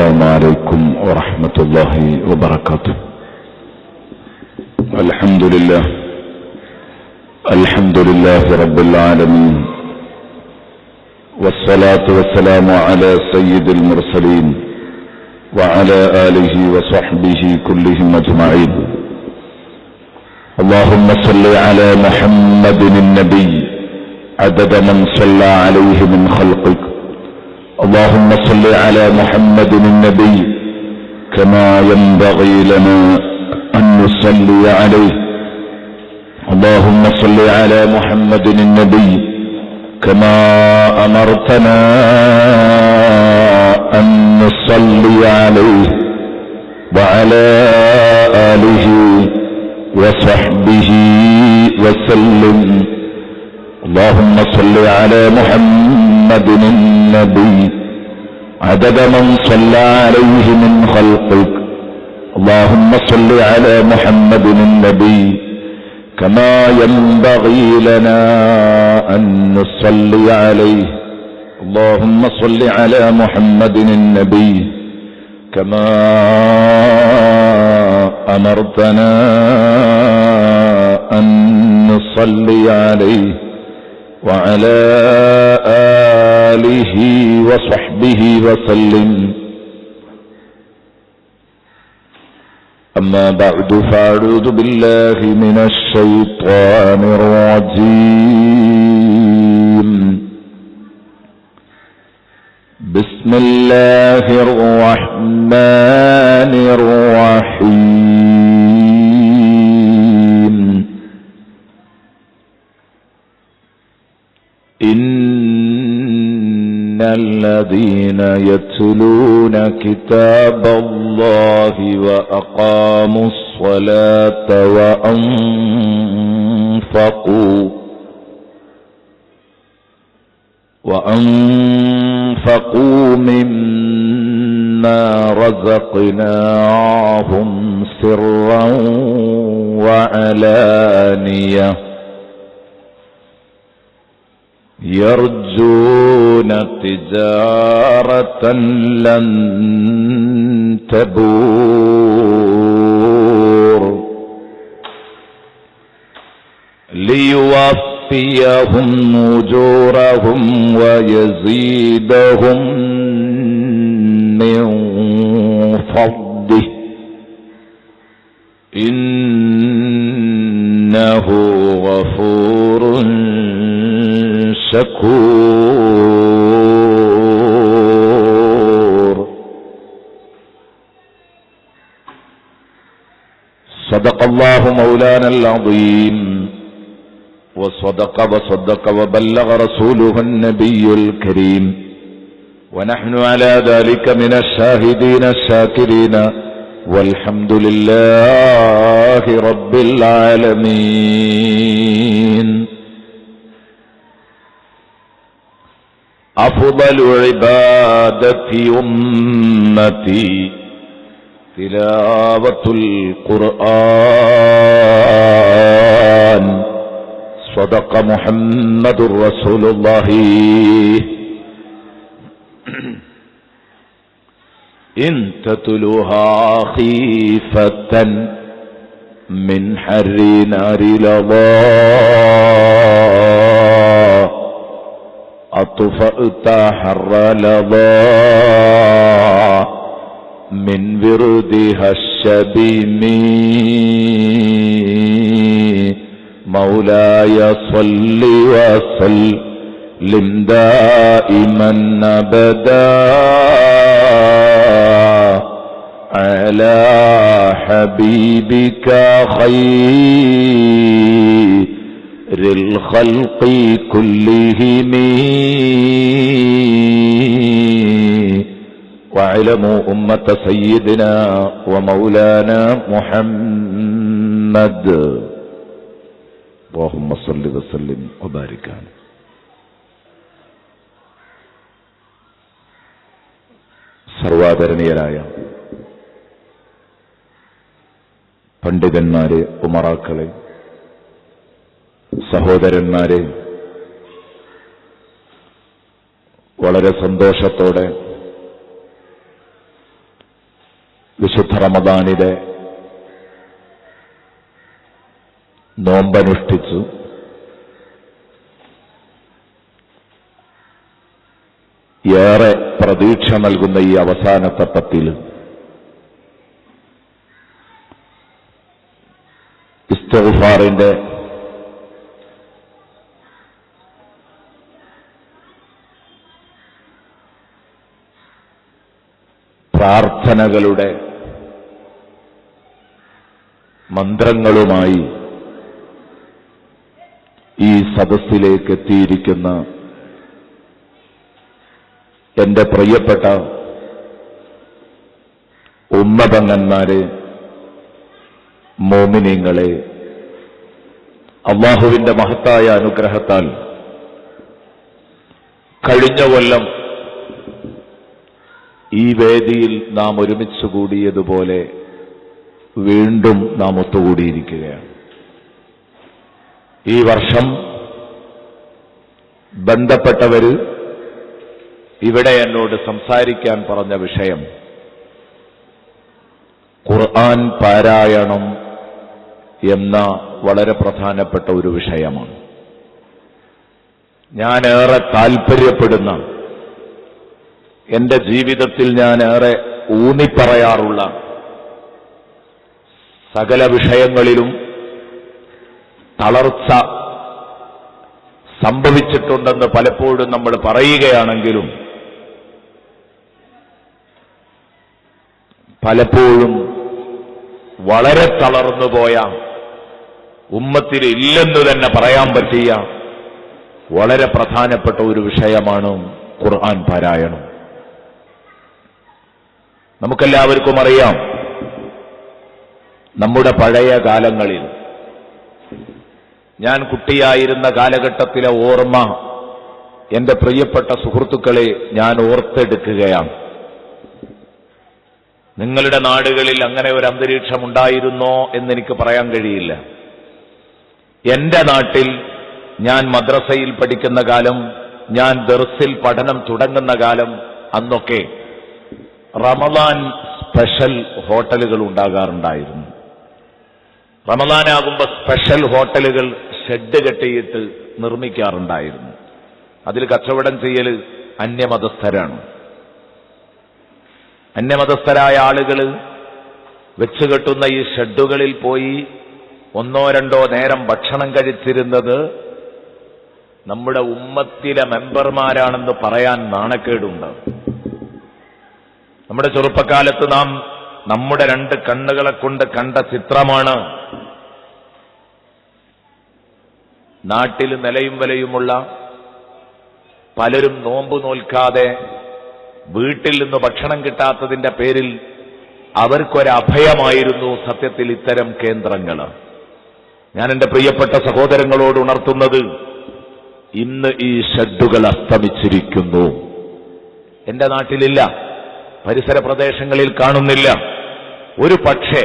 السلام عليكم ورحمة الله وبركاته. الحمد لله رب العالمين، والصلاة والسلام على سيد المرسلين وعلى آله وصحبه كلهم أجمعين. اللهم صل على محمد النبي عدد من صلى عليه من خلقك. اللهم صل على محمد النبي كما ينبغي لنا أن نصلي عليه. اللهم صل على محمد النبي كما أمرتنا أن نصلي عليه وعلى آله وصحبه وسلم. اللهم صل على محمد النبي عدد من صلى عليه من خلقك. اللهم صل على محمد النبي كما ينبغي لنا أن نصلي عليه. اللهم صل على محمد النبي كما أمرتنا أن نصلي عليه وعلى آله وصحبه وسلم. أما بعد، فأعوذ بالله من الشيطان الرجيم. بسم الله الرحمن الرحيم. إن الذين يتلون كتاب الله وأقاموا الصلاة وأنفقوا مما رزقناهم سرا وعلانية يرجون تجارة لن تبور ليوفيهم أجورهم ويزيدهم من فضله إنه غفور شكور. صدق الله مولانا العظيم، وصدق وبلغ رسوله النبي الكريم، ونحن على ذلك من الشاهدين الشاكرين، والحمد لله رب العالمين. أفضل عبادة أمتي تلاوة القرآن. صدق محمد رسول الله. إن تتلوها خيفة من حر نار لظى أطفأت حر لظى من وردها الشبيم. مولاي صل وسلم دائما أبدا على حبيبك خير الخلق كلهم. واعلموا أمة سيدنا ومولانا محمد. اللهم صل وسلم وبارك عليه. സർവാദരണീയരായ പണ്ഡിതന്മാരെ, ഉമറാക്കളെ, സഹോദരന്മാരെ, വളരെ സന്തോഷത്തോടെ വിശുദ്ധ റമദാനിലെ നോമ്പനുഷ്ഠിച്ചു. ഏറെ പ്രതീക്ഷ നൽകുന്ന ഈ അവസാനത്തെ പത്തിൽ ഇസ്തിഗ്ഫാറിന്റെ പ്രാർത്ഥനകളുടെ മന്ത്രങ്ങളുമായി ഈ സദസ്സിലേക്ക് എത്തിയിരിക്കുന്ന എന്റെ പ്രിയപ്പെട്ട ഉമ്മപെങ്ങന്മാരെ, മോമിനീങ്ങളെ, അല്ലാഹുവിന്റെ മഹത്തായ അനുഗ്രഹത്താൽ കഴിഞ്ഞ കൊല്ലം ഈ വേദിയിൽ നാം ഒരുമിച്ച് കൂടിയതുപോലെ വീണ്ടും നാം ഒത്തുകൂടിയിരിക്കുകയാണ്. ഈ വർഷം ബന്ധപ്പെട്ടവർ ഇവിടെ എന്നോട് സംസാരിക്കാൻ പറഞ്ഞ വിഷയം ഖുർആൻ പാരായണം എന്ന വളരെ പ്രധാനപ്പെട്ട ഒരു വിഷയമാണ്. ഞാനേറെ താൽപര്യപ്പെടുന്ന, എന്റെ ജീവിതത്തിൽ ഞാനേറെ ഊന്നിപ്പറയാറുള്ള സകല വിഷയങ്ങളിലും തളർച്ച സംഭവിച്ചിട്ടുണ്ടെന്ന് പലപ്പോഴും നമ്മൾ പറയുകയാണെങ്കിലും പലപ്പോഴും വളരെ തളർന്നുപോയ, ഉമ്മത്തിൽ ഇല്ലെന്ന് തന്നെ പറയാൻ പറ്റിയ വളരെ പ്രധാനപ്പെട്ട ഒരു വിഷയമാണ് ഖുർആൻ പാരായണം. നമുക്കെല്ലാവർക്കും അറിയാം, നമ്മുടെ പഴയ കാലങ്ങളിൽ, ഞാൻ കുട്ടിയായിരുന്ന കാലഘട്ടത്തിലെ ഓർമ്മ എന്റെ പ്രിയപ്പെട്ട സുഹൃത്തുക്കളെ ഞാൻ ഓർത്തെടുക്കുകയാണ്. നിങ്ങളുടെ നാടുകളിൽ അങ്ങനെ ഒരു അന്തരീക്ഷം ഉണ്ടായിരുന്നോ എന്നെനിക്ക് പറയാൻ കഴിയില്ല. എന്റെ നാട്ടിൽ ഞാൻ മദ്രസയിൽ പഠിക്കുന്ന കാലം, ഞാൻ ദർസിൽ പഠനം തുടങ്ങുന്ന കാലം, അന്നൊക്കെ റമദാൻ സ്പെഷ്യൽ ഹോട്ടലുകൾ ഉണ്ടാകാറുണ്ടായിരുന്നു. റമദാനാകുമ്പോൾ സ്പെഷ്യൽ ഹോട്ടലുകൾ ഷെഡ് കെട്ടിയിട്ട് നിർമ്മിക്കാറുണ്ടായിരുന്നു. അതിൽ കച്ചവടം ചെയ്യൽ അന്യമതസ്ഥരാണ്. അന്യമതസ്ഥരായ ആളുകൾ വെച്ചുകെട്ടുന്ന ഈ ഷെഡുകളിൽ പോയി ഒന്നോ രണ്ടോ നേരം ഭക്ഷണം കഴിച്ചിരുന്നത് നമ്മുടെ ഉമ്മത്തിലെ മെമ്പർമാരാണെന്ന് പറയാൻ നാണക്കേടുണ്ട്. നമ്മുടെ ചെറുപ്പകാലത്ത് നാം നമ്മുടെ രണ്ട് കണ്ണുകളെ കൊണ്ട് കണ്ട ചിത്രമാണ് നാട്ടിൽ നിലയും വിലയുമുള്ള പലരും നോമ്പ് നോൽക്കാതെ വീട്ടിൽ നിന്ന് ഭക്ഷണം കിട്ടാത്തതിന്റെ പേരിൽ അവർക്കൊരഭയമായിരുന്നു സത്യത്തിൽ ഇത്തരം കേന്ദ്രങ്ങൾ. ഞാൻ എന്റെ പ്രിയപ്പെട്ട സഹോദരങ്ങളോട് ഉണർത്തുന്നത്, ഇന്ന് ഈ ഷെഡുകൾ അസ്തമിച്ചിരിക്കുന്നു. എന്റെ നാട്ടിലില്ല, പരിസര പ്രദേശങ്ങളിൽ കാണുന്നില്ല. ഒരു പക്ഷേ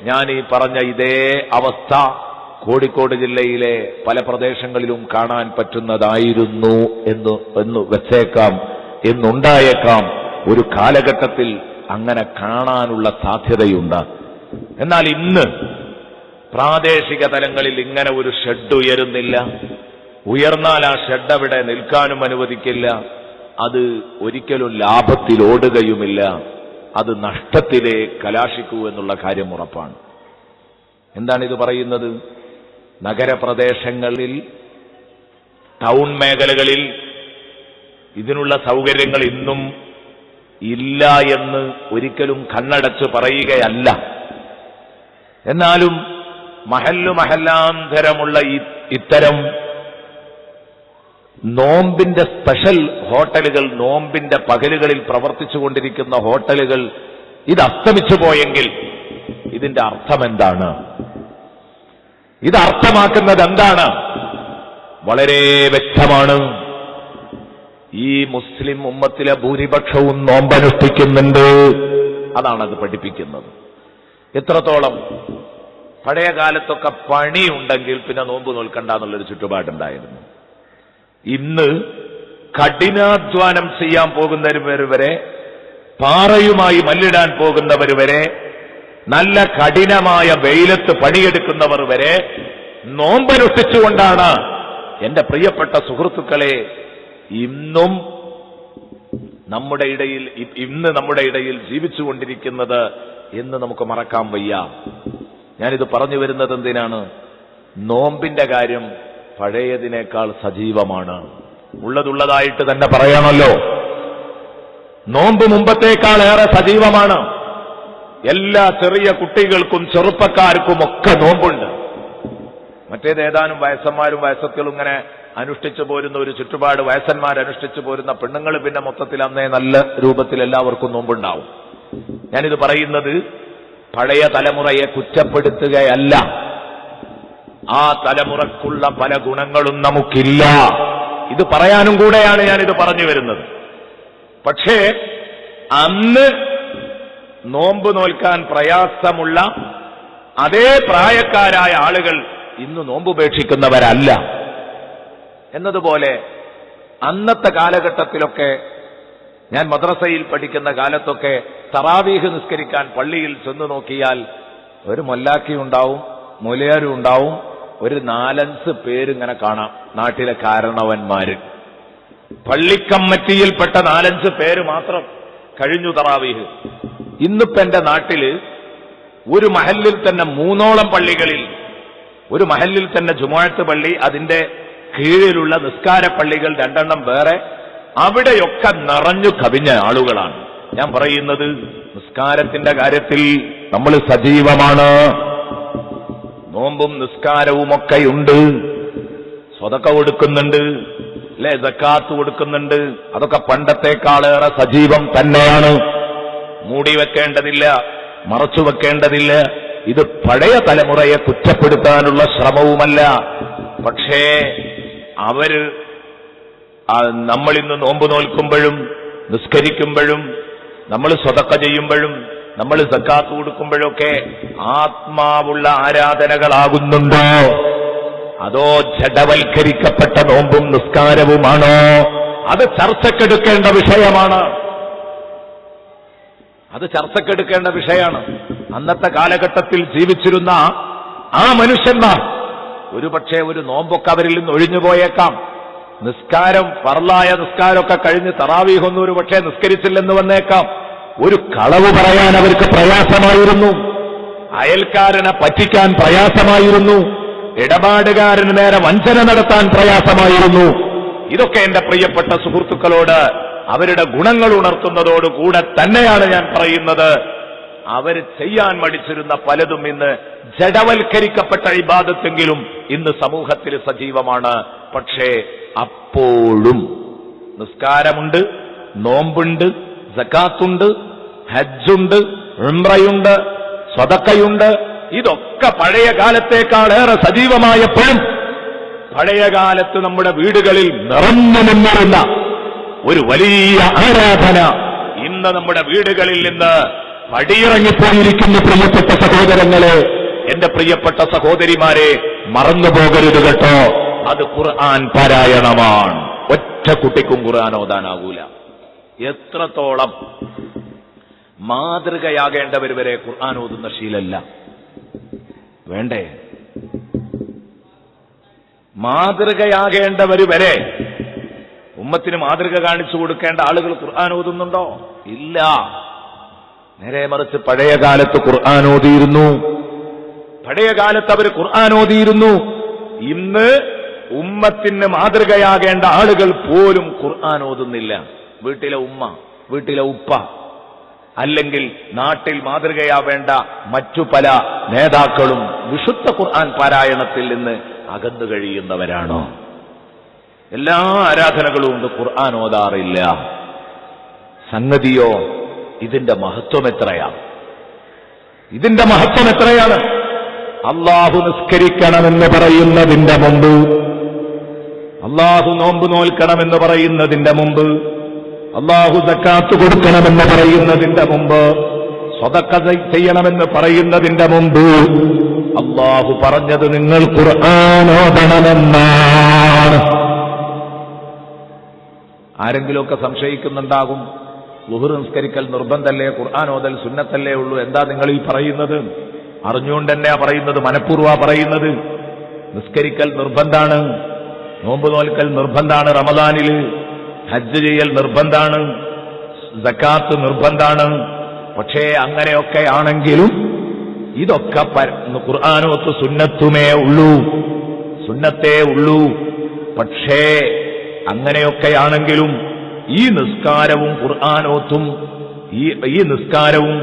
ഞാൻ ഈ പറഞ്ഞ ഇതേ അവസ്ഥ കോഴിക്കോട് ജില്ലയിലെ പല പ്രദേശങ്ങളിലും കാണാൻ പറ്റുന്നതായിരുന്നു എന്ന് വെച്ചേക്കാം, എന്നുണ്ടായേക്കാം. ഒരു കാലഘട്ടത്തിൽ അങ്ങനെ കാണാനുള്ള സാധ്യതയുണ്ട്. എന്നാൽ ഇന്ന് പ്രാദേശിക തലങ്ങളിൽ ഇങ്ങനെ ഒരു ഷെഡ് ഉയരുന്നില്ല. ഉയർന്നാൽ ആ ഷെഡ് അവിടെ നിൽക്കാനും അനുവദിക്കില്ല. അത് ഒരിക്കലും ലാഭത്തിൽ ഓടുകയുമില്ല. അത് നഷ്ടത്തിലേ കലാശിക്കൂ എന്നുള്ള കാര്യം ഉറപ്പാണ്. എന്താണിത് പറയുന്നത്? നഗരപ്രദേശങ്ങളിൽ, ടൗൺ മേഖലകളിൽ ഇതിനുള്ള സൗകര്യങ്ങൾ ഇന്നും ഇല്ല എന്ന് ഒരിക്കലും കണ്ണടച്ച് പറയുകയല്ല. എന്നാലും മഹല്ലാന്തരമുള്ള ഇത്തരം നോമ്പിന്റെ സ്പെഷ്യൽ ഹോട്ടലുകൾ, നോമ്പിന്റെ പകലുകളിൽ പ്രവർത്തിച്ചുകൊണ്ടിരിക്കുന്ന ഹോട്ടലുകൾ ഇത് അസ്തമിച്ചു പോയെങ്കിൽ ഇതിന്റെ അർത്ഥം എന്താണ്? ഇത് അർത്ഥമാക്കുന്നത് എന്താണ്? വളരെ വ്യക്തമാണ്. ഈ മുസ്ലിം ഉമ്മത്തിലെ ഭൂരിപക്ഷവും നോമ്പനുഷ്ഠിക്കുന്നുണ്ട്. അതാണത് പഠിപ്പിക്കുന്നത്. എത്രത്തോളം? പഴയ കാലത്തൊക്കെ പണിയുണ്ടെങ്കിൽ പിന്നെ നോമ്പ് നോൽക്കണ്ട എന്നുള്ളൊരു ചുറ്റുപാടുണ്ടായിരുന്നു. ഇന്ന് കഠിനാധ്വാനം ചെയ്യാൻ പോകുന്നവർ വരെ പാറയുമായി മല്ലിടാൻ പോകുന്നവർ വരെ, നല്ല കഠിനമായ വെയിലത്ത് പണിയെടുക്കുന്നവർ വരെ നോമ്പനുഷ്ഠിച്ചുകൊണ്ടാണ് എന്റെ പ്രിയപ്പെട്ട സുഹൃത്തുക്കളെ ഇന്ന് നമ്മുടെ ഇടയിൽ ജീവിച്ചുകൊണ്ടിരിക്കുന്നത് എന്ന് നമുക്ക് മറക്കാൻ വയ്യ. ഞാനിത് പറഞ്ഞു വരുന്നത് എന്തിനാണ്? നോമ്പിന്റെ കാര്യം പഴയതിനേക്കാൾ സജീവമാണ്. ഉള്ളതുള്ളതായിട്ട് തന്നെ പറയണമല്ലോ. നോമ്പ് മുമ്പത്തേക്കാൾ ഏറെ സജീവമാണ്. എല്ലാ ചെറിയ കുട്ടികൾക്കും ചെറുപ്പക്കാർക്കും ഒക്കെ നോമ്പുണ്ട്. മറ്റേത് ഏതാനും വയസ്സന്മാരും വയസ്സത്തിലും ഇങ്ങനെ അനുഷ്ഠിച്ചു പോരുന്ന ഒരു ചുറ്റുപാട്, വയസ്സന്മാർ അനുഷ്ഠിച്ചു പോരുന്ന പെണ്ണുങ്ങൾ പിന്നെ മൊത്തത്തിൽ അന്നേ നല്ല രൂപത്തിൽ എല്ലാവർക്കും നോമ്പുണ്ടാവും. ഞാനിത് പറയുന്നത് പഴയ തലമുറയെ കുറ്റപ്പെടുത്തുകയല്ല. ആ തലമുറക്കുള്ള പല ഗുണങ്ങളും നമുക്കില്ല. ഇത് പറയാനും കൂടെയാണ് ഞാനിത് പറഞ്ഞു വരുന്നത്. പക്ഷേ അന്ന് നോമ്പ് നോൽക്കാൻ പ്രയാസമുള്ള അതേ പ്രായക്കാരായ ആളുകൾ ഇന്ന് നോമ്പുപേക്ഷിക്കുന്നവരല്ല. എന്നതുപോലെ അന്നത്തെ കാലഘട്ടത്തിലൊക്കെ, ഞാൻ മദ്രസയിൽ പഠിക്കുന്ന കാലത്തൊക്കെ തറാവീഹ് നിസ്കരിക്കാൻ പള്ളിയിൽ ചെന്നു നോക്കിയാൽ ഒരു മൊല്ലാക്കി ഉണ്ടാവും, മൊലയാരും ഉണ്ടാവും, ഒരു 4-5 പേരിങ്ങനെ കാണാം, നാട്ടിലെ കാരണവന്മാര്. പള്ളിക്കമ്മറ്റിയിൽപ്പെട്ട 4-5 പേര് മാത്രം കഴിഞ്ഞു തറാവീഹ്. ഇന്നിപ്പോ എന്റെ നാട്ടില് ഒരു മഹല്ലിൽ തന്നെ 3ഓളം പള്ളികളിൽ, ഒരു മഹല്ലിൽ തന്നെ ജുമുഅത്ത് പള്ളി, അതിന്റെ കീഴിലുള്ള നിസ്കാര പള്ളികൾ 2 വേറെ, അവിടെയൊക്കെ നിറഞ്ഞു കവിഞ്ഞ ആളുകളാണ്. ഞാൻ പറയുന്നത് നിസ്കാരത്തിന്റെ കാര്യത്തിൽ നമ്മൾ സജീവമാണ്. നോമ്പും നിസ്കാരവുമൊക്കെയുണ്ട്. സ്വതക്ക കൊടുക്കുന്നുണ്ട്, അല്ലെ, സക്കാത്ത് കൊടുക്കുന്നുണ്ട്. അതൊക്കെ പണ്ടത്തെക്കാളേറെ സജീവം തന്നെയാണ്. മൂടി വെക്കേണ്ടതില്ല, മറച്ചു വെക്കേണ്ടതില്ല. ഇത് പഴയ തലമുറയെ കുറ്റപ്പെടുത്താനുള്ള ശ്രമവുമല്ല. പക്ഷേ നമ്മളിന്ന് നോമ്പ് നോൽക്കുമ്പോഴും നിസ്കരിക്കുമ്പോഴും നമ്മൾ സ്വതക്ക ചെയ്യുമ്പോഴും നമ്മൾ സക്കാത്ത് കൊടുക്കുമ്പോഴൊക്കെ ആത്മാവുള്ള ആരാധനകളാകുന്നുണ്ടോ, അതോ ജഡവൽക്കരിക്കപ്പെട്ട നോമ്പും നിസ്കാരവുമാണോ? അത് ചർച്ചക്കെടുക്കേണ്ട വിഷയമാണ്. അത് ചർച്ചക്കെടുക്കേണ്ട വിഷയമാണ്. അന്നത്തെ കാലഘട്ടത്തിൽ ജീവിച്ചിരുന്ന ആ മനുഷ്യന്മാർ ഒരുപക്ഷെ ഒരു നോമ്പൊക്കെ അവരിൽ നിന്ന് ഒഴിഞ്ഞുപോയേക്കാം. നിസ്കാരം, ഫർളായ നിസ്കാരമൊക്കെ കഴിഞ്ഞ് തറാവീഹൊന്നും ഒരു പക്ഷേ നിസ്കരിച്ചില്ലെന്ന് വന്നേക്കാം. ഒരു കളവ് പറയാൻ അവർക്ക് പ്രയാസമായിരുന്നു, അയൽക്കാരനെ പറ്റിക്കാൻ പ്രയാസമായിരുന്നു, ഇടപാടുകാരന് നേരെ വഞ്ചന നടത്താൻ പ്രയാസമായിരുന്നു. ഇതൊക്കെ എന്റെ പ്രിയപ്പെട്ട സുഹൃത്തുക്കളോട് അവരുടെ ഗുണങ്ങൾ ഉണർത്തുന്നതോടുകൂടെ തന്നെയാണ് ഞാൻ പറയുന്നത്. അവർ ചെയ്യാൻ മടിച്ചിരുന്ന പലതും ഇന്ന് ജഡവൽക്കരിക്കപ്പെട്ട ഇബാദത്തെങ്കിലും ഇന്ന് സമൂഹത്തിൽ സജീവമാണ്. പക്ഷേ അപ്പോഴും നിസ്കാരമുണ്ട്, നോമ്പുണ്ട്, സക്കാത്തുണ്ട്, ഹജ്ജുണ്ട്, ഉംറയുണ്ട്, സ്വതക്കയുണ്ട്. ഇതൊക്കെ പഴയ കാലത്തേക്കാളേറെ സജീവമായപ്പോഴും പഴയ കാലത്ത് നമ്മുടെ വീടുകളിൽ നിറഞ്ഞു നിന്നിരുന്ന ഒരു വലിയ ആരാധന ഇന്ന് നമ്മുടെ വീടുകളിൽ നിന്ന് പടിയിറങ്ങിപ്പോയിരിക്കുന്ന പ്രിയപ്പെട്ട സഹോദരങ്ങളെ, എന്റെ പ്രിയപ്പെട്ട സഹോദരിമാരെ, മറന്നുപോകരുത് കേട്ടോ. അത് ഖുർആൻ പാരായണമാണ്. ഒറ്റ കുട്ടിക്കും ഖുർആൻ ഓതാനാകൂല. എത്രത്തോളം മാതൃകയാകേണ്ടവർ വരെ ഖുർആൻ ഓതുന്ന ശീലല്ല. വേണ്ടേ? മാതൃകയാകേണ്ടവർ വരെ, ഉമ്മത്തിന് മാതൃക കാണിച്ചു കൊടുക്കേണ്ട ആളുകൾ ഖുർആൻ ഓതുന്നുണ്ടോ? ഇല്ല. നേരെ മറിച്ച് പഴയ കാലത്ത് ഖുർആൻ ഓതിയിരുന്നു. പഴയ കാലത്ത് അവർ ഖുർആൻ ഓതിയിരുന്നു. ഇന്ന് ഉമ്മത്തിന് മാതൃകയാകേണ്ട ആളുകൾ പോലും ഖുർആൻ ഓതുന്നില്ല. വീട്ടിലെ ഉമ്മ, വീട്ടിലെ ഉപ്പ, അല്ലെങ്കിൽ നാട്ടിൽ മാതൃകയാവേണ്ട മറ്റു പല നേതാക്കളും വിശുദ്ധ ഖുർആൻ പാരായണത്തിൽ നിന്ന് അകന്നു കഴിയുന്നവരാണോ? എല്ലാ ആരാധനകളും ഉണ്ട്, ഖുർആൻ ഓതാറില്ല. സംഗതിയോ ഇതിന്റെ മഹത്വം എത്രയാണ്? ഇതിന്റെ മഹത്വം എത്രയാണ്? അള്ളാഹു നിസ്കരിക്കണമെന്ന് പറയുന്നതിന്റെ മുമ്പ്, അള്ളാഹു നോമ്പ് നോൽക്കണമെന്ന് പറയുന്നതിന്റെ മുമ്പ്, അള്ളാഹു സക്കാത്ത് കൊടുക്കണമെന്ന് പറയുന്നതിന്റെ മുമ്പ്, സ്വതക്ക ചെയ്യണമെന്ന് പറയുന്നതിന്റെ മുമ്പ് അള്ളാഹു പറഞ്ഞത് നിങ്ങൾ ഖുർആൻ ഓതണമെന്നാണ്. ആരെങ്കിലുമൊക്കെ സംശയിക്കുന്നുണ്ടാകും, ളുഹർ നിസ്കരിക്കൽ നിർബന്ധമല്ലേ, ഖുർആൻ ഓതൽ സുന്നത്തല്ലേ ഉള്ളൂ, എന്താ നിങ്ങൾ ഈ പറയുന്നത്? അറിഞ്ഞുകൊണ്ട് തന്നെയാ പറയുന്നത്, മനഃപൂർവ്വ പറയുന്നത്. നിസ്കരിക്കൽ നിർബന്ധാണ്, നോമ്പ് നോൽക്കൽ നിർബന്ധാണ്, റമദാനില് ഹജ്ജ് ചെയ്യൽ നിർബന്ധാണ്, സക്കാത്ത് നിർബന്ധാണ്. പക്ഷേ അങ്ങനെയൊക്കെ ആണെങ്കിലും ഇതൊക്കെ ഖുർആനോത്ത് സുന്നത്തുമേ ഉള്ളൂ, സുന്നത്തേ ഉള്ളൂ. പക്ഷേ അങ്ങനെയൊക്കെയാണെങ്കിലും ഈ നിസ്കാരവും ഖുർആനോത്തും ഈ നിസ്കാരവും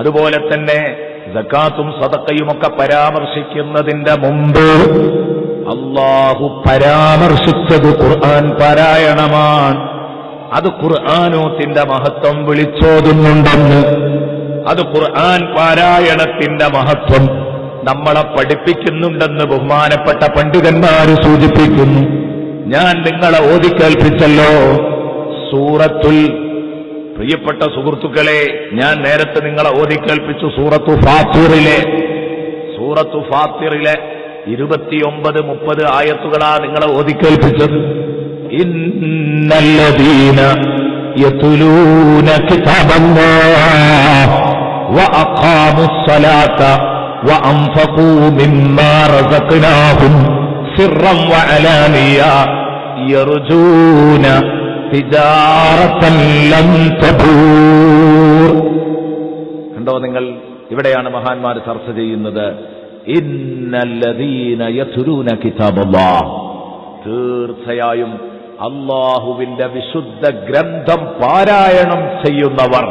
അതുപോലെ തന്നെ സക്കാത്തും സദഖയുമൊക്കെ പരാമർശിക്കുന്നതിന്റെ മുമ്പ് അല്ലാഹു പരാമർശിച്ചത് ഖുർആൻ പാരായണമാണ്. അത് ഖുർആനോത്തിന്റെ മഹത്വം വിളിച്ചോതുന്നുണ്ടെന്ന്, അത് ഖുർആൻ പാരായണത്തിന്റെ മഹത്വം നമ്മളെ പഠിപ്പിക്കുന്നുണ്ടെന്ന് ബഹുമാനപ്പെട്ട പണ്ഡിതന്മാര് സൂചിപ്പിക്കുന്നു. ഞാൻ നിങ്ങളെ ഓതിക്കേൽപ്പിച്ചല്ലോ സൂറത്തുൽ, പ്രിയപ്പെട്ട സുഹൃത്തുക്കളെ, ഞാൻ നേരത്തെ നിങ്ങളെ ഓതിക്കേൽപ്പിച്ചു സൂറത്തു ഫാത്തിറിലെ 29-30 ആയത്തുകളാ നിങ്ങളെ ഓതിക്കേൽപ്പിച്ചത്. ഇന്നല്ലദീന യത്ലൂന കിതാബല്ലാഹ് വഅഖാമുസ്സലാത വഅൻഫഖൂ മിമ്മാ റസഖ്നാഹും സിർറൻ വഅലാനിയ യർജൂന തിജാറതൻ ലൻ തബൂർ. കണ്ടോ നിങ്ങൾ, ഇവിടെയാണ് മഹാന്മാർ ചർച്ച ചെയ്യുന്നത്. ഇന്നല്ലദീന യത്ലൂന കിതാബല്ലാഹ്, തീർച്ചയായും അല്ലാഹുവിന്റെ വിശുദ്ധ ഗ്രന്ഥം പാരായണം ചെയ്യുന്നവർ,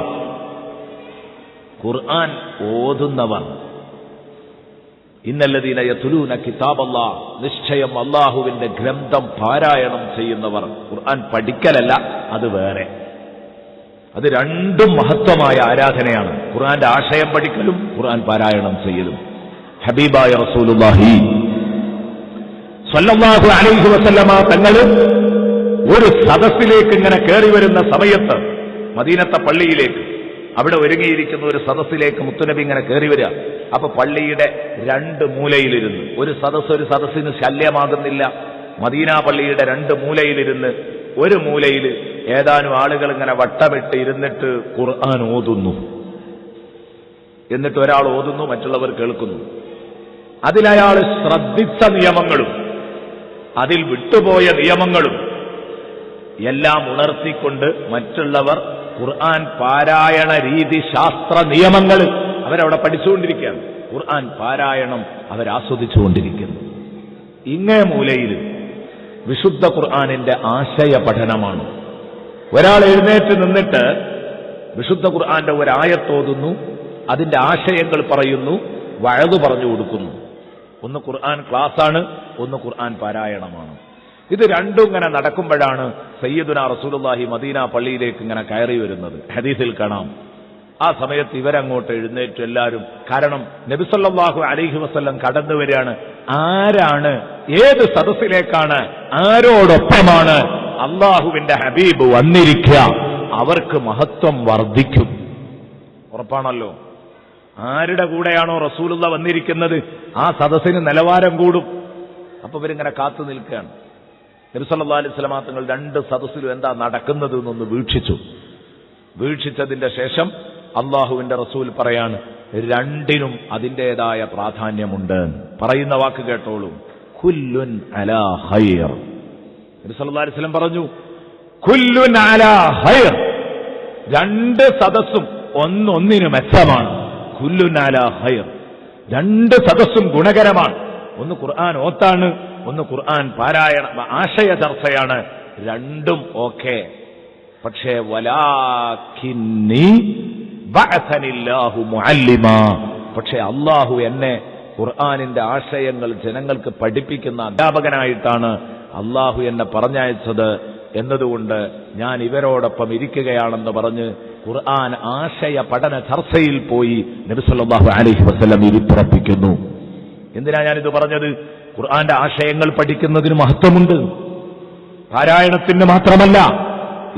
ഖുർആൻ ഓതുന്നവർ. ഇന്നല്ലദീന യത്ലൂന കിതാബല്ലാഹ്, നിശ്ചയം അല്ലാഹുവിന്റെ ഗ്രന്ഥം പാരായണം ചെയ്യുന്നവർ. ഖുർആൻ പഠിക്കലല്ല, അത് വേറെ. അത് രണ്ടും മഹത്വമായ ആരാധനയാണ്. ഖുർആന്റെ ആശയം പഠിക്കലും ഖുർആൻ പാരായണം ചെയ്യലും. ഹബീബായ റസൂലുള്ളാഹി സ്വല്ലല്ലാഹു അലൈഹി വസല്ലമ തങ്ങൾ ഒരു സദസ്സിലേക്ക് ഇങ്ങനെ കയറി വരുന്ന സമയത്ത്, മദീനത്തെ പള്ളിയിലേക്ക്, അവിടെ ഒരുങ്ങിയിരിക്കുന്ന ഒരു സദസ്സിലേക്ക് മുത്തുനബി ഇങ്ങനെ കയറി വരിക. അപ്പൊ പള്ളിയുടെ 2 മൂലയിലിരുന്ന്, ഒരു സദസ്സിന് ശല്യമാകുന്നില്ല. മദീന പള്ളിയുടെ 2 മൂലയിലിരുന്ന് ഒരു മൂലയിൽ ഏതാനും ആളുകൾ ഇങ്ങനെ വട്ടമിട്ട് ഇരുന്നിട്ട് ഖുർആൻ ഓതുന്നു. എന്നിട്ട് ഒരാൾ ഓതുന്നു, മറ്റുള്ളവർ കേൾക്കുന്നു. അതിലയാൾ ശ്രദ്ധിച്ച നിയമങ്ങളും അതിൽ വിട്ടുപോയ നിയമങ്ങളും എല്ലാം ഉണർത്തിക്കൊണ്ട് മറ്റുള്ളവർ ഖുർആൻ പാരായണ രീതി ശാസ്ത്ര നിയമങ്ങൾ അവരവിടെ പഠിച്ചുകൊണ്ടിരിക്കുകയാണ്. ഖുർആൻ പാരായണം അവരാസ്വദിച്ചുകൊണ്ടിരിക്കുന്നു. ഇങ്ങേ മൂലയിൽ വിശുദ്ധ ഖുർആനിന്റെ ആശയ പഠനമാണ്. ഒരാൾ എഴുന്നേറ്റ് നിന്നിട്ട് വിശുദ്ധ ഖുർആന്റെ ഒരായത്തോതുന്നു, അതിന്റെ ആശയങ്ങൾ പറയുന്നു, വഅദ് പറഞ്ഞു കൊടുക്കുന്നു. ഒന്ന് ഖുർആൻ ക്ലാസ്സാണ്, ഒന്ന് ഖുർആൻ പാരായണമാണ്. ഇത് രണ്ടും ഇങ്ങനെ നടക്കുമ്പോഴാണ് സയ്യിദുനാ റസൂലുള്ളാഹി മദീന പള്ളിയിലേക്ക് ഇങ്ങനെ കയറി വരുന്നത്. ഹദീസിൽ കാണാം. ആ സമയത്ത് ഇവരങ്ങോട്ട് എഴുന്നേറ്റ് എല്ലാവരും, കാരണം നബി സല്ലല്ലാഹു അലൈഹി വസല്ലം കടന്നു വരികയാണ്. ആരാണ്, ഏത് സദസ്സിലേക്കാണ്, ആരോടൊപ്പമാണ് അള്ളാഹുവിന്റെ ഹബീബ് വന്നിരിക്കുക, അവർക്ക് മഹത്വം വർദ്ധിക്കും. ഉറപ്പാണല്ലോ. ആരുടെ കൂടെയാണോ റസൂലുള്ള വന്നിരിക്കുന്നത് ആ സദസ്സിന് നിലവാരം കൂടും. അപ്പൊ ഇവരിങ്ങനെ കാത്തു നിൽക്കുകയാണ്. നബി സല്ലല്ലാഹു അലൈഹി വസല്ലം തങ്ങൾ 2 സദസ്സിലും എന്താ നടക്കുന്നത് എന്നൊന്ന് വീക്ഷിച്ചു. വീക്ഷിച്ചതിന്റെ ശേഷം അള്ളാഹുവിന്റെ റസൂൽ പറയാണ്, രണ്ടിനും അതിൻ്റെതായ പ്രാധാന്യമുണ്ട്. പറയുന്ന വാക്ക് കേട്ടോളൂ, കുല്ലുൻ അലാ ഖൈർ. നബി സല്ലല്ലാഹു അലൈഹി വസല്ലം പറഞ്ഞു, കുല്ലുൻ അലാ ഖൈർ. 2 സദസ്സും ഒന്നൊന്നിനു മെച്ചമാണ്. കുല്ലുൻ അലാ ഖൈർ, 2 സദസ്സും ഗുണകരമാണ്. ഒന്ന് ഖുർആൻ ഓത്താണ്, ഒന്ന് ഖുർആൻ പാരായണ ആശയ ചർച്ചയാണ്. രണ്ടും ഓക്കെ. പക്ഷേ വലാകിന്നി ബഅസനില്ലാഹു മുഅല്ലിമാ, പക്ഷേ അല്ലാഹു എന്നെ ഖുർആനിന്റെ ആശയങ്ങൾ ജനങ്ങൾക്ക് പഠിപ്പിക്കുന്ന അധ്യാപകനായിട്ടാണ് അല്ലാഹു എന്നെ പറഞ്ഞയച്ചത് എന്നതുകൊണ്ട് ഞാൻ ഇവരോടൊപ്പം ഇരിക്കുകയാണെന്ന് പറഞ്ഞ് ഖുർആൻ ആശയ പഠന ചർച്ചയിൽ പോയി നബി സല്ലല്ലാഹു അലൈഹി വസല്ലം ഇരിപ്പുറപ്പിക്കുന്നു. എന്തിനാ ഞാനിത് പറഞ്ഞത്? ഖുർആന്റെ ആശയങ്ങൾ പഠിക്കുന്നതിന് മഹത്വമുണ്ട്. പാരായണത്തിന് മാത്രമല്ല,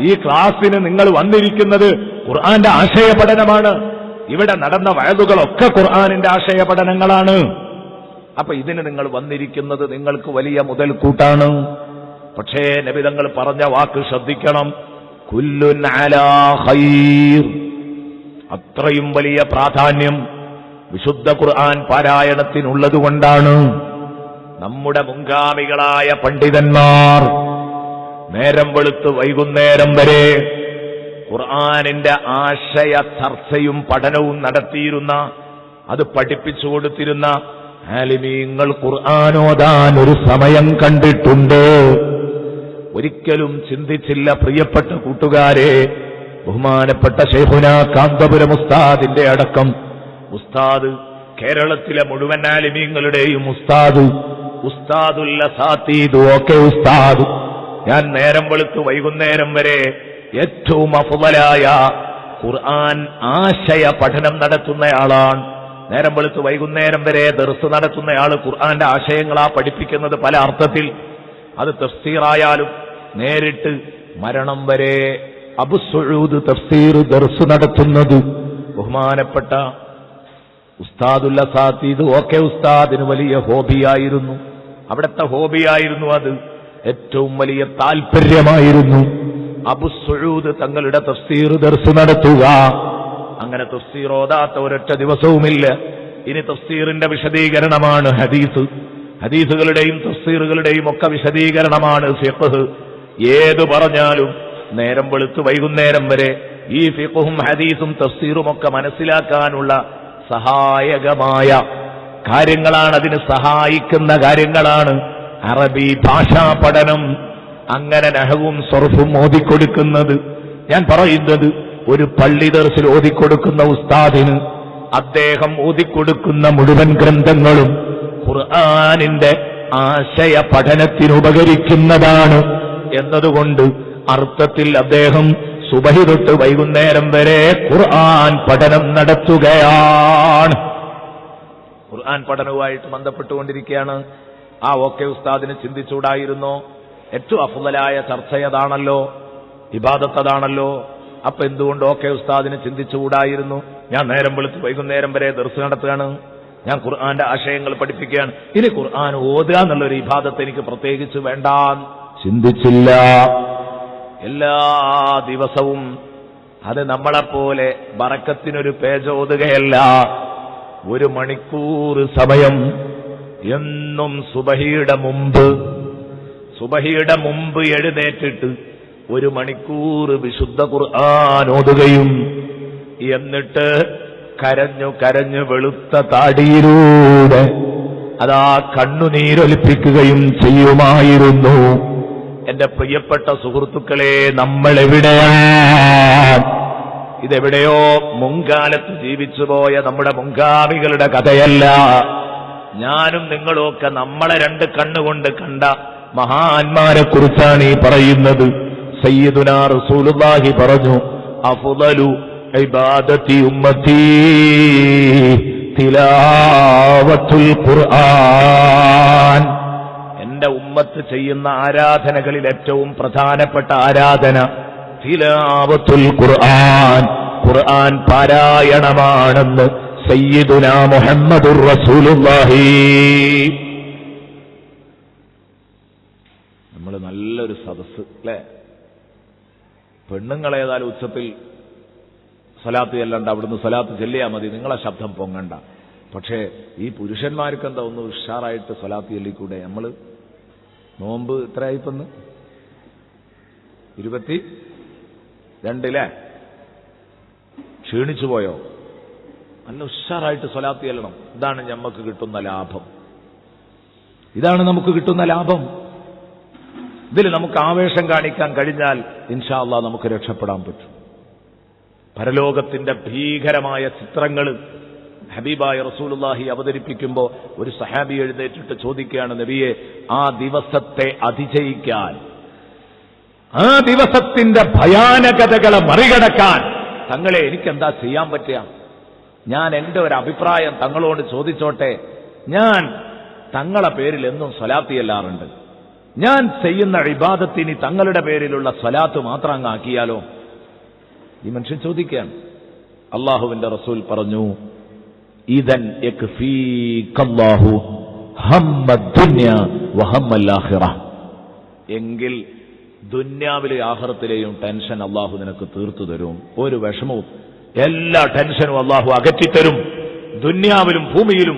ഈ ക്ലാസ്സിന് നിങ്ങൾ വന്നിരിക്കുന്നത് ഖുർആന്റെ ആശയ പഠനമാണ്. ഇവിടെ നടന്ന വഅദുകളൊക്കെ ഖുർആനിന്റെ ആശയ പഠനങ്ങളാണ്. അപ്പൊ ഇതിന് നിങ്ങൾ വന്നിരിക്കുന്നത് നിങ്ങൾക്ക് വലിയ മുതൽക്കൂട്ടാണ്. പക്ഷേ നബി തങ്ങൾ പറഞ്ഞ വാക്ക് ശ്രദ്ധിക്കണം. കുല്ലുൻ അലാ ഖൈർ. അത്രയും വലിയ പ്രാധാന്യം വിശുദ്ധ ഖുർആൻ പാരായണത്തിനുള്ളതുകൊണ്ടാണ് നമ്മുടെ മുൻഗാമികളായ പണ്ഡിതന്മാർ നേരം വെളുത്ത് വൈകുന്നേരം വരെ ഖുർആനിന്റെ ആശയ ചർച്ചയും പഠനവും നടത്തിയിരുന്ന, അത് പഠിപ്പിച്ചു കൊടുത്തിരുന്ന ആലിമീങ്ങൾ ഖുർആനോദാൻ ഒരു സമയം കണ്ടിട്ടുണ്ട്. ഒരിക്കലും ചിന്തിച്ചില്ല പ്രിയപ്പെട്ട കൂട്ടുകാരെ. ബഹുമാനപ്പെട്ട ശൈഖുനാ കാന്തപുരം ഉസ്താദിന്റെ അടക്കം ഉസ്താദ്, കേരളത്തിലെ മുഴുവൻ ആലിമീങ്ങളുടെയും ഉസ്താദ്, ഉസ്താദുൽ അസാതീദ് ഒക്കെ ഉസ്താദ്. ഞാൻ നേരം വെളുത്ത് വൈകുന്നേരം വരെ ഏറ്റവും അഫ്ളലായ ഖുർആൻ ആശയ പഠനം നടത്തുന്നയാളാണ്. നേരം വെളുത്ത് വൈകുന്നേരം വരെ ദർസ് നടത്തുന്നയാൾ ഖുർആന്റെ ആശയങ്ങളാ പഠിപ്പിക്കുന്നത് പല അർത്ഥത്തിൽ. അത് തഫ്സീറായാലും നേരിട്ട് മരണം വരെ അബു സഊദ് തഫ്സീർ ദർസ് നടത്തുന്നത് ബഹുമാനപ്പെട്ട ഉസ്താദുൽ അസാതീദ് ഒക്കെ ഉസ്താദിന് വലിയ ഹോബിയായിരുന്നു. അവിടുത്തെ ഹോബിയായിരുന്നു, അത് ഏറ്റവും വലിയ താല്പര്യമായിരുന്നു. അബു സഊദ് തങ്ങളുടെ തഫ്സീർ ദർസ് നടത്തുക. അങ്ങനെ തഫ്സീർ ഓതാത്ത ഒരൊറ്റ ദിവസവുമില്ല. ഇനി തഫ്സീറിന്റെ വിശദീകരണമാണ് ഹദീസ്, ഹദീസുകളുടെയും തഫ്സീറുകളുടെയും ഒക്കെ വിശദീകരണമാണ് ഫിഖ്ഹ്. ഏത് പറഞ്ഞാലും നേരം വെളുത്ത് വൈകുന്നേരം വരെ ഈ ഫിഖ്ഹും ഹദീസും തഫ്സീറും ഒക്കെ മനസ്സിലാക്കാനുള്ള സഹായകമായ കാര്യങ്ങളാണ്, അതിന് സഹായിക്കുന്ന കാര്യങ്ങളാണ് അറബി ഭാഷാ പഠനം. അങ്ങനെ നഹവും സർഫും ഓതിക്കൊടുക്കുന്നത്, ഞാൻ പറയുന്നത് ഒരു പള്ളി ദർസിൽ ഓതിക്കൊടുക്കുന്ന ഉസ്താദിന് അദ്ദേഹം ഓതിക്കൊടുക്കുന്ന മുഴുവൻ ഗ്രന്ഥങ്ങളും ഖുർആനിന്റെ ആശയ പഠനത്തിന് ഉപകരിക്കുന്നതാണ് എന്നതുകൊണ്ട് അർത്ഥത്തിൽ അദ്ദേഹം സുബഹി തൊട്ട് വൈകുന്നേരം വരെ ഖുർആൻ പഠനം നടത്തുകയാണ്. ഖുർആൻ പഠനവുമായിട്ട് ബന്ധപ്പെട്ടുകൊണ്ടിരിക്കുകയാണ്. ആ ഓക്കെ ഉസ്താദിന് ചിന്തിച്ചൂടായിരുന്നോ? ഏറ്റവും അഫ്ളലായ ചർച്ചയതാണല്ലോ, ഇബാദത്തതാണല്ലോ. അപ്പൊ എന്തുകൊണ്ട് ഓക്കെ ഉസ്താദിന് ചിന്തിച്ചുകൂടായിരുന്നു? ഞാൻ നേരം വെളുത്ത് വൈകുന്നേരം വരെ ദർസ് നടത്തുകയാണ്, ഞാൻ ഖുർആന്റെ ആശയങ്ങൾ പഠിപ്പിക്കുകയാണ്, ഇനി ഖുർആൻ ഓതുക എന്നുള്ളൊരു ഇബാദത്ത് എനിക്ക് പ്രത്യേകിച്ച് വേണ്ട, ചിന്തിച്ചില്ല. എല്ലാ ദിവസവും അത് നമ്മളെപ്പോലെ ബറക്കത്തിനൊരു പേജ് ഓതുകയല്ല. 1 മണിക്കൂർ സമയം എന്നും സുബഹിയുടെ മുമ്പ് എഴുന്നേറ്റിട്ട് 1 മണിക്കൂർ വിശുദ്ധ ഖുർആൻ ഓതുകയും എന്നിട്ട് കരഞ്ഞു വെളുത്ത താടിയിലൂടെ അതാ കണ്ണുനീരൊലിപ്പിക്കുകയും ചെയ്യുമായിരുന്നു. എന്റെ പ്രിയപ്പെട്ട സുഹൃത്തുക്കളെ, നമ്മളെവിടെയാണ്? ഇതെവിടെയോ മുൻകാലത്ത് ജീവിച്ചുപോയ നമ്മുടെ മുൻഗാമികളുടെ കഥയല്ല. ഞാനും നിങ്ങളുമൊക്കെ നമ്മളെ 2 കണ്ണുകൊണ്ട് കണ്ട മഹാന്മാരെ കുറിച്ചാണ് ഈ പറയുന്നത്. സയ്യിദുനാ റസൂലുള്ളാഹി പറഞ്ഞു, അഫ്ളലു ഇബാദത്തി ഉമ്മത്തി തിലാവത്തുൽ ഖുർആൻ. എന്റെ ഉമ്മത്ത് ചെയ്യുന്ന ആരാധനകളിൽ ഏറ്റവും പ്രധാനപ്പെട്ട ആരാധന തിലാവത്തുൽ ഖുർആൻ, ഖുർആൻ പാരായണമാണെന്ന് സയ്യിദുനാ മുഹമ്മദുർ റസൂലുള്ളാഹി. നമ്മൾ നല്ലൊരു സദസ്സ് അല്ലേ? പെണ്ണുങ്ങളേതായാലും ഉച്ചത്തിൽ സ്വലാത്ത് ചെല്ലണ്ട, അവിടുന്ന് സ്വലാത്ത് ചെല്ലിയാൽ മതി, നിങ്ങളെ ശബ്ദം പൊങ്ങണ്ട. പക്ഷേ ഈ പുരുഷന്മാർക്ക് എന്താ ഒന്ന് ഉഷാറായിട്ട് സ്വലാത്ത് ചെല്ലിക്കൂടെ? നമ്മൾ നോമ്പ് എത്രയായിപ്പൊന്ന് 22 ക്ഷീണിച്ചു പോയോ? നല്ല ഉഷാറായിട്ട് സ്വലാത്ത് ചെല്ലണം. ഇതാണ് നമുക്ക് കിട്ടുന്ന ലാഭം, ഇതാണ് നമുക്ക് കിട്ടുന്ന ലാഭം. ഇതിൽ നമുക്ക് ആവേശം കാണിക്കാൻ കഴിഞ്ഞാൽ ഇൻഷാ അല്ലാഹ് നമുക്ക് രക്ഷപ്പെടാൻ പറ്റും. പരലോകത്തിന്റെ ഭീകരമായ ചിത്രങ്ങൾ ഹബീബായ റസൂലുള്ളാഹി അവതരിപ്പിക്കുമ്പോൾ ഒരു സഹാബി എഴുന്നേറ്റിട്ട് ചോദിക്കുകയാണ്, നബിയെ, ആ ദിവസത്തെ അതിജയിക്കാൻ, ആ ദിവസത്തിന്റെ ഭയാനകതകളെ മറികടക്കാൻ തങ്ങളെ എനിക്കെന്താ ചെയ്യാൻ പറ്റുക? ഞാൻ എന്റെ ഒരു അഭിപ്രായം തങ്ങളോട് ചോദിച്ചോട്ടെ. ഞാൻ തങ്ങളെ പേരിൽ എന്നും സ്വലാത്ത് ചെല്ലാറുണ്ട്. ഞാൻ ചെയ്യുന്ന ഇബാദത്തിന് തങ്ങളുടെ പേരിലുള്ള സ്വലാത്ത് മാത്രം അങ്ങ് ആക്കിയാലോ? ഈ മനുഷ്യൻ ചോദിക്കുകയാണ്. അള്ളാഹുവിന്റെ റസൂൽ പറഞ്ഞു, ഇദൻ യക്ഫീകല്ലാഹു ഹമ്മദ്ദുനിയ വഹമ്മൽ ആഖിറ. എങ്കിൽ ദുന്യാവിലെ ആഖിറത്തിലെയും ടെൻഷൻ അള്ളാഹു നിനക്ക് തീർത്തു തരും. ഒരു വിഷമവും എല്ലാ ടെൻഷനും അള്ളാഹു അകറ്റിത്തരും. ദുന്യാവിലും ഭൂമിയിലും,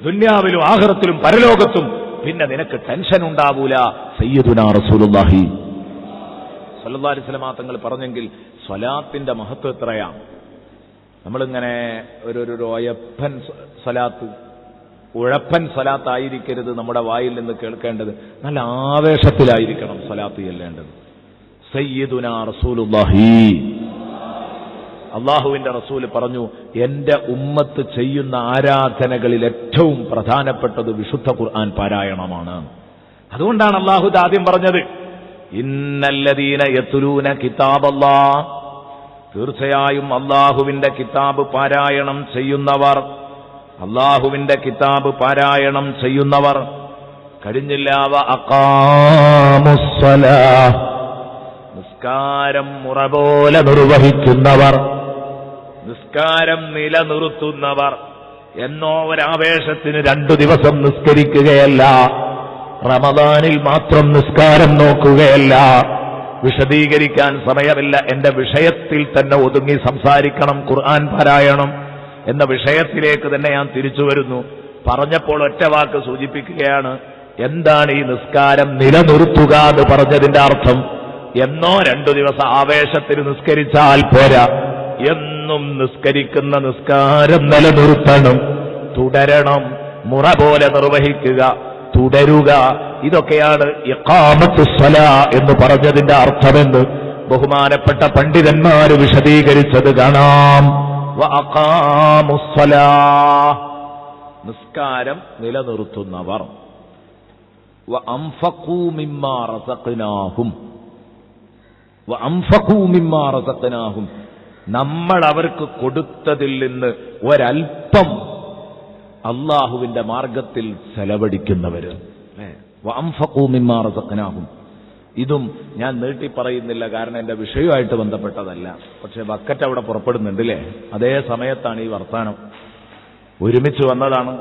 ദുന്യാവിലും ആഖിറത്തിലും പരലോകത്തും പിന്നെ നിനക്ക് ടെൻഷൻ ഉണ്ടാവൂല. സയ്യിദുനാ റസൂലുള്ളാഹി സ്വല്ലല്ലാഹു അലൈഹി വസല്ലം തങ്ങൾ പറഞ്ഞെങ്കിൽ സ്വലാത്തിന്റെ മഹത്വം എത്രയാണ്. നമ്മളിങ്ങനെ ഒരു ഒയപ്പൻ സ്വലാത്ത്, ഉഴപ്പൻ സ്വലാത്തായിരിക്കരുത് നമ്മുടെ വായിൽ നിന്ന് കേൾക്കേണ്ടത്. നല്ല ആവേശത്തിലായിരിക്കണം സ്വലാത്ത് ചെല്ലേണ്ടത്. സയ്യിദുനാ റസൂലുള്ളാഹി, അള്ളാഹുവിന്റെ റസൂല് പറഞ്ഞു, എന്റെ ഉമ്മത്ത് ചെയ്യുന്ന ആരാധനകളിൽ ഏറ്റവും പ്രധാനപ്പെട്ടത് വിശുദ്ധ ഖുർആൻ പാരായണമാണ്. അതുകൊണ്ടാണ് അള്ളാഹു ആദ്യം പറഞ്ഞത്, ഇന്നല്ലദീന യത്ലൂന കിതാബല്ലാഹ്, തീർച്ചയായും അള്ളാഹുവിന്റെ കിതാബ് പാരായണം ചെയ്യുന്നവർ, അള്ളാഹുവിന്റെ കിതാബ് പാരായണം ചെയ്യുന്നവർ കഴിഞ്ഞില്ല, വ അഖാമുസ്സലാഹ്, നിസ്കാരം മുറ പോലെ നിർവഹിക്കുന്നവർ, നിസ്കാരം നിലനിർത്തുന്നവർ. എന്നോ ഒരാവേശത്തിന് 2 ദിവസം നിസ്കരിക്കുകയല്ല, റമദാനിൽ മാത്രം നിസ്കാരം നോക്കുകയല്ല. വിശദീകരിക്കാൻ സമയമില്ല, എന്റെ വിഷയത്തിൽ തന്നെ ഒതുങ്ങി സംസാരിക്കണം. ഖുർആൻ പാരായണം എന്ന വിഷയത്തിലേക്ക് തന്നെ ഞാൻ തിരിച്ചു വരുന്നു. പറഞ്ഞപ്പോൾ ഒറ്റ വാക്ക് സൂചിപ്പിക്കുകയാണ്, എന്താണ് ഈ നിസ്കാരം നിലനിർത്തുക എന്ന് പറഞ്ഞതിന്റെ അർത്ഥം. എന്നോ 2 ദിവസം ആവേശത്തിന് നിസ്കരിച്ചാൽ പോരാ, എന്നും നിസ്കരിക്കുന്ന നിസ്കാരം നിലനിർത്തണം, തുടരണം, മുറ പോലെ നിർവഹിക്കുക, തുടരുക. ഇതൊക്കെയാണ് ഇഖാമത്തുസ്സലാ എന്ന് പറഞ്ഞതിന്റെ അർത്ഥമെന്ന് ബഹുമാനപ്പെട്ട പണ്ഡിതന്മാർ വിശദീകരിച്ചത് കാണാം. വ അഖാമുസ്സലാഹ്, നിസ്കാരം നിലനിർത്തുന്നവർ. വ അൻഫഖൂ മിമ്മാ റസഖ്നാഹും, വ അൻഫഖൂ മിമ്മാ റസഖ്നാഹും, നമ്മൾ അവർക്ക് കൊടുത്തതിൽ നിന്ന് ഒരൽപ്പം അള്ളാഹുവിന്റെ മാർഗത്തിൽ ചെലവഴിക്കുന്നവര്. വ അൻഫഖൂ മിമ്മാ റസഖ്നാഹും, ഇതും ഞാൻ നീട്ടി പറയുന്നില്ല, കാരണം എന്റെ വിഷയവുമായിട്ട് ബന്ധപ്പെട്ടതല്ല. പക്ഷെ ബക്കറ്റ് അവിടെ പുറപ്പെടുന്നുണ്ടല്ലേ, അതേ സമയത്താണ് ഈ വർത്താനം ഒരുമിച്ച് വന്നതാണ്.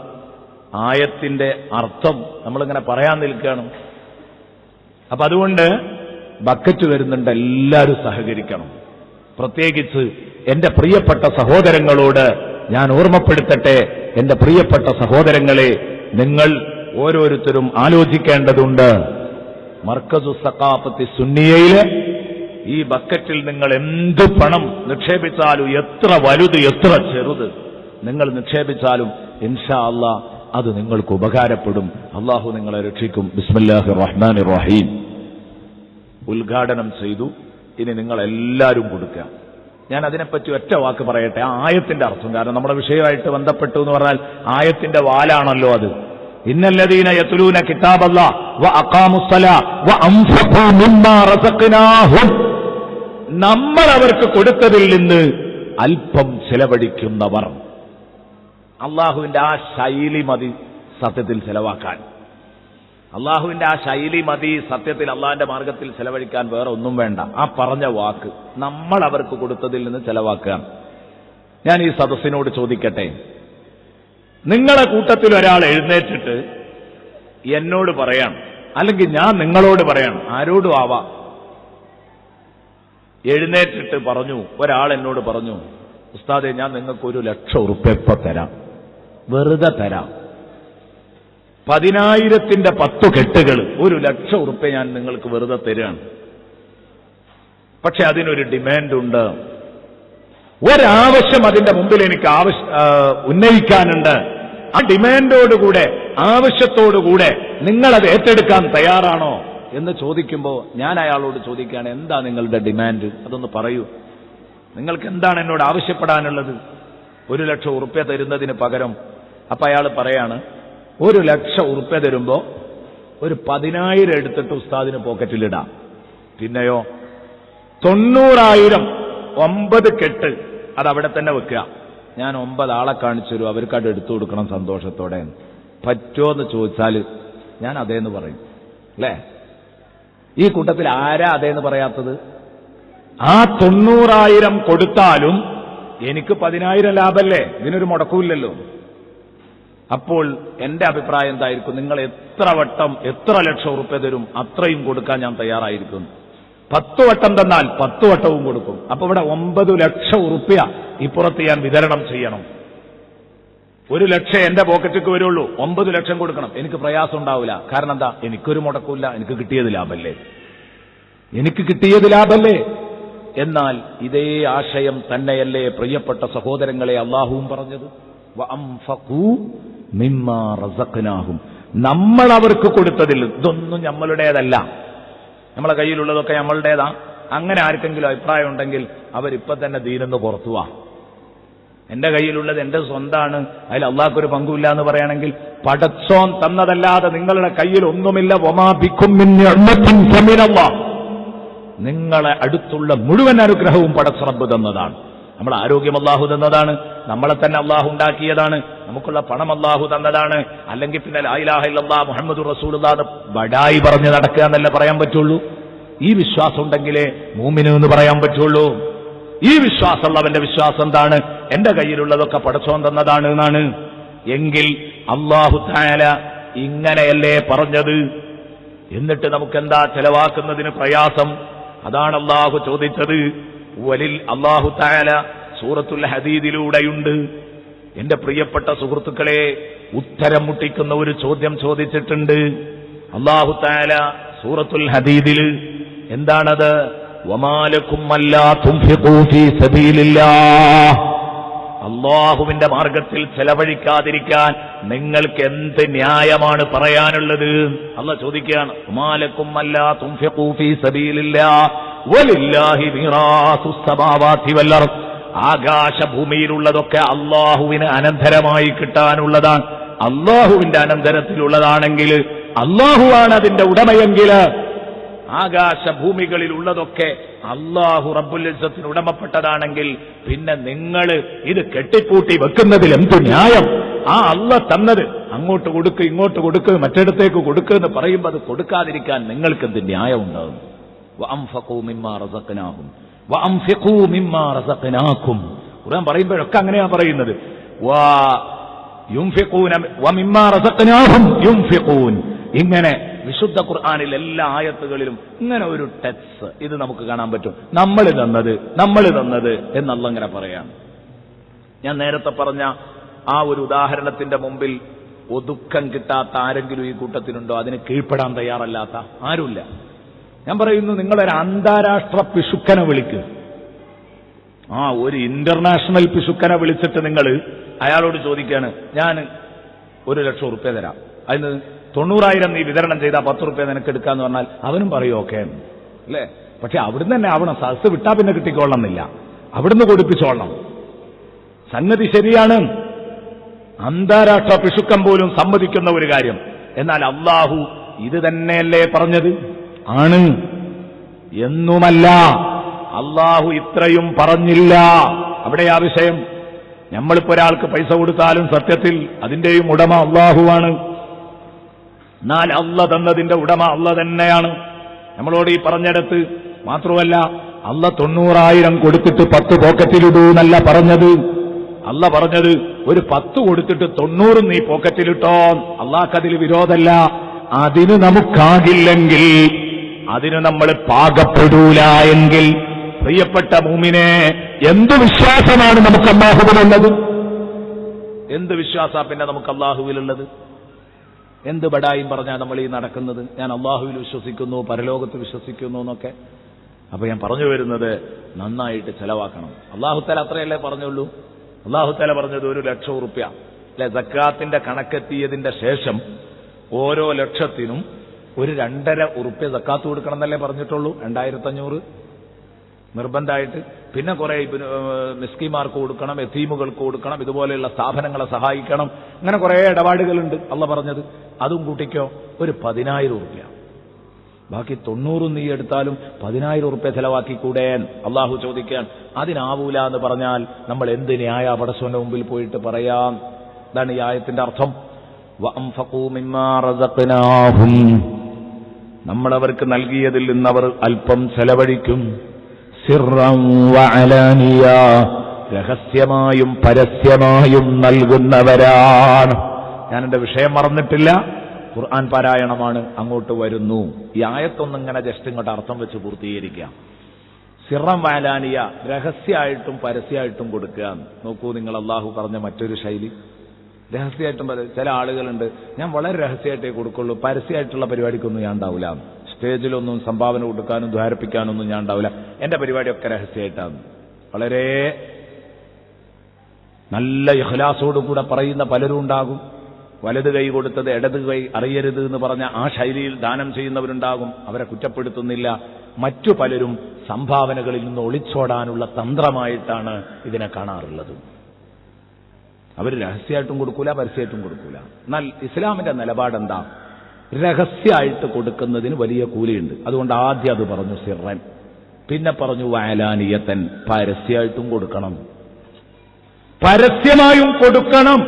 ആയത്തിന്റെ അർത്ഥം നമ്മളിങ്ങനെ പറയാൻ നിൽക്കുകയാണ്. അപ്പൊ അതുകൊണ്ട് ബക്കറ്റ് വരുന്നുണ്ട്, എല്ലാവരും സഹകരിക്കണം. പ്രത്യേകിച്ച് എന്റെ പ്രിയപ്പെട്ട സഹോദരങ്ങളോട് ഞാൻ ഓർമ്മപ്പെടുത്തട്ടെ, എന്റെ പ്രിയപ്പെട്ട സഹോദരങ്ങളെ, നിങ്ങൾ ഓരോരുത്തരും ആലോചിക്കേണ്ടതുണ്ട്. മർക്കസു സഖാഫത്തി സുന്നിയയില് ഈ ബക്കറ്റിൽ നിങ്ങൾ എന്ത് പണം നിക്ഷേപിച്ചാലും, എത്ര വലുത് എത്ര ചെറുത് നിങ്ങൾ നിക്ഷേപിച്ചാലും ഇൻഷാ അല്ലാഹ് അത് നിങ്ങൾക്ക് ഉപകാരപ്പെടും. അള്ളാഹു നിങ്ങളെ രക്ഷിക്കും. ബിസ്മില്ലാഹിർ റഹ്മാനിർ റഹീം. ഉദ്ഘാടനം ചെയ്തു. ഇനി നിങ്ങൾ എല്ലാവരും കൊടുക്കുക. ഞാൻ അതിനെപ്പറ്റി ഒറ്റ വാക്ക് പറയട്ടെ, ആ ആയത്തിന്റെ അർത്ഥം. കാരണം നമ്മുടെ വിഷയമായിട്ട് ബന്ധപ്പെട്ടു എന്ന് പറഞ്ഞാൽ ആയത്തിന്റെ വാലാണല്ലോ അത്. ഇന്നല്ലദീന യത്ലൂന കിതാബല്ലാഹ് വ അഖാമുസ്സലാഹ് വ അൻഫഖൂ മിമ്മാ റസഖ്നാഹും, നമ്മൾ അവർക്ക് കൊടുത്തതിൽ നിന്ന് അല്പം ചെലവഴിക്കുന്നവർ. അള്ളാഹുവിന്റെ ആ ശൈലി മതി സത്യത്തിൽ ചെലവാക്കാൻ. അള്ളാഹുവിന്റെ ആ ശൈലി മതി സത്യത്തിൽ അള്ളാഹിന്റെ മാർഗത്തിൽ ചെലവഴിക്കാൻ. വേറെ ഒന്നും വേണ്ട. ആ പറഞ്ഞ വാക്ക് നമ്മൾ അവർക്ക് കൊടുത്തതിൽ നിന്ന് ചെലവാക്കുക. ഞാൻ ഈ സദസ്സിനോട് ചോദിക്കട്ടെ, നിങ്ങളെ കൂട്ടത്തിൽ ഒരാൾ എഴുന്നേറ്റിട്ട് എന്നോട് പറയാം, അല്ലെങ്കിൽ ഞാൻ നിങ്ങളോട് പറയാം, ആരോടും ആവാം, എഴുന്നേറ്റിട്ട് പറഞ്ഞു, ഒരാൾ എന്നോട് പറഞ്ഞു, ഉസ്താദെ ഞാൻ നിങ്ങൾക്ക് 1,00,000 ഉറുപ്യ ഇപ്പൊ തരാം, വെറുതെ തരാം, 10,000ന്റെ 10 കെട്ടുകൾ, 1,00,000 ഉറുപ്യ ഞാൻ നിങ്ങൾക്ക് വെറുതെ തരാണ്. പക്ഷെ അതിനൊരു ഡിമാൻഡ് ഉണ്ട്, ഒരാവശ്യം അതിന്റെ മുമ്പിൽ എനിക്ക് ഉന്നയിക്കാനുണ്ട്. ആ ഡിമാൻഡോടുകൂടെ, ആവശ്യത്തോടുകൂടെ നിങ്ങളത് ഏറ്റെടുക്കാൻ തയ്യാറാണോ എന്ന് ചോദിക്കുമ്പോൾ ഞാൻ അയാളോട് ചോദിക്കുകയാണ്, എന്താ നിങ്ങളുടെ ഡിമാൻഡ്? അതൊന്ന് പറയൂ. നിങ്ങൾക്ക് എന്താണ് എന്നോട് ആവശ്യപ്പെടാനുള്ളത്? 1,00,000 ഉറുപ്യ തരുന്നതിന് പകരം. അപ്പൊ അയാൾ പറയാണ്, 1,00,000 ഉറുപ്യ തരുമ്പോ ഒരു 10,000 എടുത്തിട്ട് ഉസ്താദിന് പോക്കറ്റിലിടാം. പിന്നെയോ 90,000 9 കെട്ട് അതവിടെ തന്നെ വെക്കുക. ഞാൻ 9 ആളെ കാണിച്ചു തരും, അവർക്ക് അത് എടുത്തു കൊടുക്കണം സന്തോഷത്തോടെ. പറ്റുമോ എന്ന് ചോദിച്ചാൽ ഞാൻ അതേന്ന് പറയും. അല്ലേ? ഈ കൂട്ടത്തിൽ ആരാ അതേന്ന് പറയാത്തത്? ആ 90,000 കൊടുത്താലും എനിക്ക് 10,000 ലാഭല്ലേ? ഇതിനൊരു മുടക്കൂല്ലല്ലോ. അപ്പോൾ എന്റെ അഭിപ്രായം എന്തായിരിക്കും? നിങ്ങൾ എത്ര വട്ടം എത്ര ലക്ഷം ഉറുപ്യ തരും, അത്രയും കൊടുക്കാൻ ഞാൻ തയ്യാറായിരിക്കും. 10 വട്ടം തന്നാൽ 10 വട്ടവും കൊടുക്കും. അപ്പൊ ഇവിടെ 9 ലക്ഷം ഉറുപ്പ്യ ഇപ്പുറത്ത് ഞാൻ വിതരണം ചെയ്യണം. 1 ലക്ഷം എന്റെ പോക്കറ്റിക്ക് വരുള്ളൂ, 9 ലക്ഷം കൊടുക്കണം. എനിക്ക് പ്രയാസം ഉണ്ടാവില്ല. കാരണം എന്താ? എനിക്കൊരു മുടക്കില്ല, എനിക്ക് കിട്ടിയത് ലാഭല്ലേ. എന്നാൽ ഇതേ ആശയം തന്നെയല്ലേ പ്രിയപ്പെട്ട സഹോദരങ്ങളെ അള്ളാഹുവും പറഞ്ഞത്? വഅൻഫഖൂ മിമ്മാ റസഖ്നാഹും. നമ്മൾ അവർക്ക് കൊടുത്തതിൽ ഇതൊന്നും നമ്മളുടേതല്ല, നമ്മളെ കയ്യിലുള്ളതൊക്കെ നമ്മളുടേതാ. അങ്ങനെ ആർക്കെങ്കിലും അഭിപ്രായം ഉണ്ടെങ്കിൽ അവരിപ്പൊ തന്നെ ദീനെന്ന് പുറത്തു വാ. എന്റെ കയ്യിലുള്ളത് എന്റെ സ്വന്താണ്, അതിൽ അള്ളാഹ്ക്കൊരു പങ്കുമില്ല എന്ന് പറയുകയാണെങ്കിൽ പടച്ചോൻ തന്നതല്ലാതെ നിങ്ങളുടെ കയ്യിൽ ഒന്നുമില്ല. വമാ ബികും മിൻ നിഅ്മത്തിൻ ഫമിനല്ലാഹ്. നിങ്ങളെ അടുത്തുള്ള മുഴുവൻ അനുഗ്രഹവും പടച്ചറബ്ബ് തന്നതാണ്. നമ്മളെ ആരോഗ്യം അള്ളാഹു തന്നതാണ്, നമ്മളെ തന്നെ അള്ളാഹു ഉണ്ടാക്കിയതാണ്, നമുക്കുള്ള പണം അള്ളാഹു തന്നതാണ്. അല്ലെങ്കിൽ പിന്നെ ലാ ഇലാഹ ഇല്ലല്ലാഹ് മുഹമ്മദുർ റസൂലുള്ളാഹ് ബഡായി പറഞ്ഞ് നടക്കുക എന്നല്ലേ പറയാൻ പറ്റുള്ളൂ. ഈ വിശ്വാസം ഉണ്ടെങ്കിലേ മൂമിന് എന്ന് പറയാൻ പറ്റുള്ളൂ. ഈ വിശ്വാസമുള്ളവന്റെ വിശ്വാസം എന്താണ്? എന്റെ കയ്യിലുള്ളതൊക്കെ പടച്ചോൻ തന്നതാണ് എന്നാണ്. എങ്കിൽ അല്ലാഹു തആല ഇങ്ങനെയല്ലേ പറഞ്ഞത്? എന്നിട്ട് നമുക്കെന്താ ചെലവാക്കുന്നതിന് പ്രയാസം? അതാണ് അള്ളാഹു ചോദിച്ചത്. അള്ളാഹു തആല സൂറത്തുൽ ഹദീദിലൂടെയുണ്ട്. എന്റെ പ്രിയപ്പെട്ട സുഹൃത്തുക്കളെ, ഉത്തരം മുട്ടിക്കുന്ന ഒരു ചോദ്യം ചോദിച്ചിട്ടുണ്ട് അള്ളാഹു തആല സൂറത്തുൽ ഹദീദിൽ. എന്താണത്? വമാ ലക്കും അല്ലാ തുൻഫിഖൂ ഫീ സബീലില്ലാഹ്. അള്ളാഹുവിന്റെ മാർഗത്തിൽ ചെലവഴിക്കാതിരിക്കാൻ നിങ്ങൾക്ക് എന്ത് ന്യായമാണ് പറയാനുള്ളത്? അല്ലാഹ് ചോദിക്കുകയാണ്. വമാ ലക്കും അല്ലാ തുൻഫിഖൂ ഫീ സബീലില്ലാഹ് വലില്ലാഹി മീറാസുസ് സമാവാതി വൽ അർദ്. ആകാശഭൂമിയിലുള്ളതൊക്കെ അള്ളാഹുവിന് അനന്തരമായി കിട്ടാനുള്ളതാണ്. അള്ളാഹുവിന്റെ അനന്തരത്തിലുള്ളതാണെങ്കിൽ, അള്ളാഹുവാണ് അതിന്റെ ഉടമയെങ്കിൽ, ആകാശഭൂമികളിലുള്ളതൊക്കെ അള്ളാഹു റബ്ബുൽ ഇസ്സത്തിന് ഉടമപ്പെട്ടതാണെങ്കിൽ പിന്നെ നിങ്ങൾ ഇത് കെട്ടിപ്പൂട്ടി വെക്കുന്നതിൽ എന്ത് ന്യായം? ആ അള്ളാഹ് തന്നത് അങ്ങോട്ട് കൊടുക്ക്, ഇങ്ങോട്ട് കൊടുക്ക്, മറ്റിടത്തേക്ക് കൊടുക്ക് എന്ന് പറയുമ്പോൾ അത് കൊടുക്കാതിരിക്കാൻ നിങ്ങൾക്ക് എന്ത് ന്യായം ഉണ്ടാകും? വഅൻഫഖൂ മിമ്മാ റസഖ്നാഹും വഅൻഫിഖൂ മിമ്മാ റസഖ്നാകും. ഖുർആൻ പറയുമ്പോഴൊക്കെ അങ്ങനെയാ പറയുന്നത്. യുൻഫിഖൂന വമിമ്മാ റസഖ്നാഹും യുൻഫിഖൂൻ. ഇങ്ങനെ വിശുദ്ധ ഖുർആനിൽ എല്ലാ ആയത്തുകളിലും ഇങ്ങനെ ഒരു ടച്ച് ഇത് നമുക്ക് കാണാൻ പറ്റും. നമ്മൾ തന്നത് എന്ന് അല്ലാഹ് ഇങ്ങനെ പറയാണ്. ഞാൻ നേരത്തെ പറഞ്ഞ ആ ഒരു ഉദാഹരണത്തിന്റെ മുമ്പിൽ ഒതുക്കം കിട്ടാത്ത ആരെങ്കിലും ഈ കൂട്ടത്തിലുണ്ടോ? അതിന് കീഴ്പ്പെടാൻ തയ്യാറല്ലാത്ത ആരുമില്ല. ഞാൻ പറയുന്നു, നിങ്ങളൊരു അന്താരാഷ്ട്ര പിശുക്കനെ വിളിക്ക്, ഒരു ഇന്റർനാഷണൽ പിശുക്കനെ വിളിച്ചിട്ട് നിങ്ങൾ അയാളോട് ചോദിക്കാണ്, ഞാൻ 1 ലക്ഷം ഉറുപ്പ്യ തരാം, അതിന് 90,000 നീ വിതരണം ചെയ്താൽ 10 ഉറുപ്പ്യ നിനക്ക് എടുക്കാന്ന് പറഞ്ഞാൽ അവനും പറയും ഓക്കെ അല്ലേ? പക്ഷെ അവിടുന്ന് തന്നെ ആവണം. സദസ് വിട്ടാ പിന്നെ കിട്ടിക്കൊള്ളണമെന്നില്ല, അവിടുന്ന് കൊടുപ്പിച്ചോളണം. സംഗതി ശരിയാണ്, അന്താരാഷ്ട്ര പിശുക്കം പോലും സമ്മതിക്കുന്ന ഒരു കാര്യം. എന്നാൽ അള്ളാഹു ഇത് തന്നെയല്ലേ പറഞ്ഞത്? ആണ് എന്നുമല്ല, അള്ളാഹു ഇത്രയും പറഞ്ഞില്ല. അവിടെയാ വിഷയം. നമ്മളിപ്പോ ഒരാൾക്ക് പൈസ കൊടുത്താലും സത്യത്തിൽ അതിന്റെയും ഉടമ അള്ളാഹുവാണ്. എന്നാൽ അള്ളാഹ് തന്നതിന്റെ ഉടമ അള്ളാഹ് തന്നെയാണ്. നമ്മളോട് ഈ പറഞ്ഞിടത്ത് മാത്രമല്ല, അള്ളാഹ് 90,000 കൊടുത്തിട്ട് 10 പോക്കറ്റിലിടൂ എന്നല്ല പറഞ്ഞത്. അള്ളാഹ് പറഞ്ഞത് ഒരു 10 കൊടുത്തിട്ട് 90 നീ പോക്കറ്റിലിട്ടോ. അള്ളാഹ്ക്കതിൽ വിരോധമല്ല. അതിന് നമുക്കാകില്ലെങ്കിൽ, അതിന് നമ്മൾ പാകപ്പെടൂല എങ്കിൽ, പ്രിയപ്പെട്ട മുഅ്മിനേ, എന്ത് വിശ്വാസമാണ് നമുക്ക് അല്ലാഹുവിനുള്ളത്? എന്ത് വിശ്വാസാ പിന്നെ നമുക്ക് അല്ലാഹുവിലുള്ളത്? എന്ത് ബടായും പറഞ്ഞാൽ നമ്മൾ ഈ നടക്കുന്നത്? ഞാൻ അല്ലാഹുവിൽ വിശ്വസിക്കുന്നു, പരലോകത്ത് വിശ്വസിക്കുന്നു എന്നൊക്കെ. അപ്പൊ ഞാൻ പറഞ്ഞു വരുന്നത്, നന്നായിട്ട് ചെലവാക്കണം. അല്ലാഹു തആല അത്രയല്ലേ പറഞ്ഞുള്ളൂ. അല്ലാഹു തആല പറഞ്ഞത് 1 ലക്ഷം ഉറുപ്പ്യ അല്ലെ, സക്കാത്തിന്റെ കണക്കെത്തിയതിന്റെ ശേഷം ഓരോ ലക്ഷത്തിനും 2.5 ഉറുപ്പ്യ സക്കാത്ത് കൊടുക്കണം എന്നല്ലേ പറഞ്ഞിട്ടുള്ളൂ. 2500 നിർബന്ധമായിട്ട്. പിന്നെ കുറെ മിസ്കിമാർക്ക് കൊടുക്കണം, യതീമുകൾക്ക് കൊടുക്കണം, ഇതുപോലെയുള്ള സ്ഥാപനങ്ങളെ സഹായിക്കണം. അങ്ങനെ കുറെ ഇടപാടുകളുണ്ട് അള്ളാഹ് പറഞ്ഞത്. അതും കൂട്ടിക്കോ, ഒരു 10,000 ഉറുപ്പ്യ. ബാക്കി 90 നീ എടുത്താലും 10,000 ഉറുപ്പ്യ ചെലവാക്കിക്കൂടെ? അള്ളാഹു ചോദിക്കാൻ. അതിനാവൂല എന്ന് പറഞ്ഞാൽ നമ്മൾ എന്ത് ന്യായ പടച്ചവന്റെ മുമ്പിൽ പോയിട്ട് പറയാം? ഇതാണ് ഈ ആയത്തിന്റെ അർത്ഥം. വഅൻഫഖൂ മിമ്മാ റസഖ്നാഹും. നമ്മളവർക്ക് നൽകിയതിൽ നിന്ന് അവർ അല്പം ചെലവഴിക്കും. സിർറൻ വഅലാനിയ. രഹസ്യമായും പരസ്യമായും നൽകുന്നവരാണ്. ഞാൻ എന്റെ വിഷയം മറന്നിട്ടില്ല. ഖുർആൻ പാരായണമാണ്, അങ്ങോട്ട് വരുന്നു. ഈ ആയത്തൊന്നിങ്ങനെ ജസ്റ്റ് ഇങ്ങോട്ട് അർത്ഥം വെച്ച് പൂർത്തീകരിക്കാം. സിറം വാലാനിയ, രഹസ്യമായിട്ടും പരസ്യമായിട്ടും കൊടുക്കുക. നോക്കൂ നിങ്ങൾ, അള്ളാഹു പറഞ്ഞ മറ്റൊരു ശൈലി. രഹസ്യമായിട്ടും ചില ആളുകളുണ്ട്, ഞാൻ വളരെ രഹസ്യമായിട്ടേ കൊടുക്കുള്ളൂ, പരസ്യമായിട്ടുള്ള പരിപാടിക്കൊന്നും ഞാൻ ഉണ്ടാവില്ല, സ്റ്റേജിലൊന്നും സംഭാവന കൊടുക്കാനും ദ്വാരപ്പിക്കാനൊന്നും ഞാൻ ഉണ്ടാവില്ല, എന്റെ പരിപാടിയൊക്കെ രഹസ്യമായിട്ടാണ്. വളരെ നല്ല ഇഖ്ലാസോടുകൂടെ പറയുന്ന പലരും ഉണ്ടാകും. വലത് കൈ കൊടുത്തത് ഇടത് കൈ അറിയരുത് എന്ന് പറഞ്ഞ ആ ശൈലിയിൽ ദാനം ചെയ്യുന്നവരുണ്ടാകും. അവരെ കുറ്റപ്പെടുത്തുന്നില്ല. മറ്റു പലരും സംഭാവനകളിൽ നിന്ന് ഒളിച്ചോടാനുള്ള തന്ത്രമായിട്ടാണ് ഇതിനെ കാണാറുള്ളത്. അവർ രഹസ്യമായിട്ടും കൊടുക്കൂല, പരസ്യമായിട്ടും കൊടുക്കൂല. എന്നാൽ ഇസ്ലാമിന്റെ നിലപാടെന്താ? രഹസ്യമായിട്ട് കൊടുക്കുന്നതിന് വലിയ കൂലിയുണ്ട്. അതുകൊണ്ട് ആദ്യം അത് പറഞ്ഞു സിർറൻ, പിന്നെ പറഞ്ഞു വഅലാനിയത്തൻ, പരസ്യമായിട്ടും കൊടുക്കണം, പരസ്യമായും കൊടുക്കണം.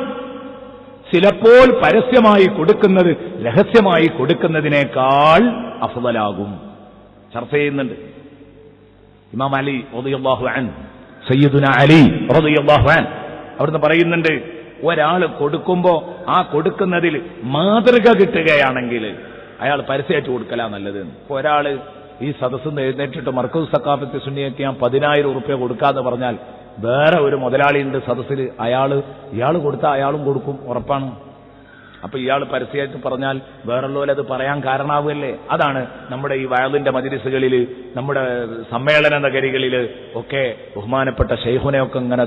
ചിലപ്പോൾ പരസ്യമായി കൊടുക്കുന്നത് രഹസ്യമായി കൊടുക്കുന്നതിനേക്കാൾ അഫ്ളലാകും. ചർച്ച ചെയ്യുന്നുണ്ട്. ഇമാം അലി റളിയല്ലാഹു അൻഹു, സയ്യിദുന അലി റളിയല്ലാഹു അൻഹു അവിടുന്ന് പറയുന്നുണ്ട്, ഒരാൾ കൊടുക്കുമ്പോ ആ കൊടുക്കുന്നതിൽ മാതൃക കിട്ടുകയാണെങ്കിൽ അയാൾ പരസ്യമായിട്ട് കൊടുക്കലാ നല്ലത്. ഇപ്പൊ ഒരാള് ഈ സദസ്സിന്ന് എഴുന്നേറ്റിട്ട് മർക്കസ് സഖാഫത്ത് സുന്നിയൊക്കെ ഞാൻ 10,000 ഉറുപ്യ കൊടുക്കാന്ന് പറഞ്ഞാൽ വേറെ ഒരു മുതലാളിയുണ്ട് സദസ്സിൽ, ഇയാൾ കൊടുത്താൽ അയാളും കൊടുക്കും, ഉറപ്പാണ്. അപ്പൊ ഇയാൾ പരസ്യമായിട്ട് പറഞ്ഞാൽ വേറുള്ളവരെ അത് പറയാൻ കാരണമാവുകയല്ലേ? അതാണ് നമ്മുടെ ഈ വയലിന്റെ മജ്‌ലിസുകളിൽ, നമ്മുടെ സമ്മേളന നഗരികളിൽ ഒക്കെ ബഹുമാനപ്പെട്ട ശൈഖുനെയൊക്കെ ഇങ്ങനെ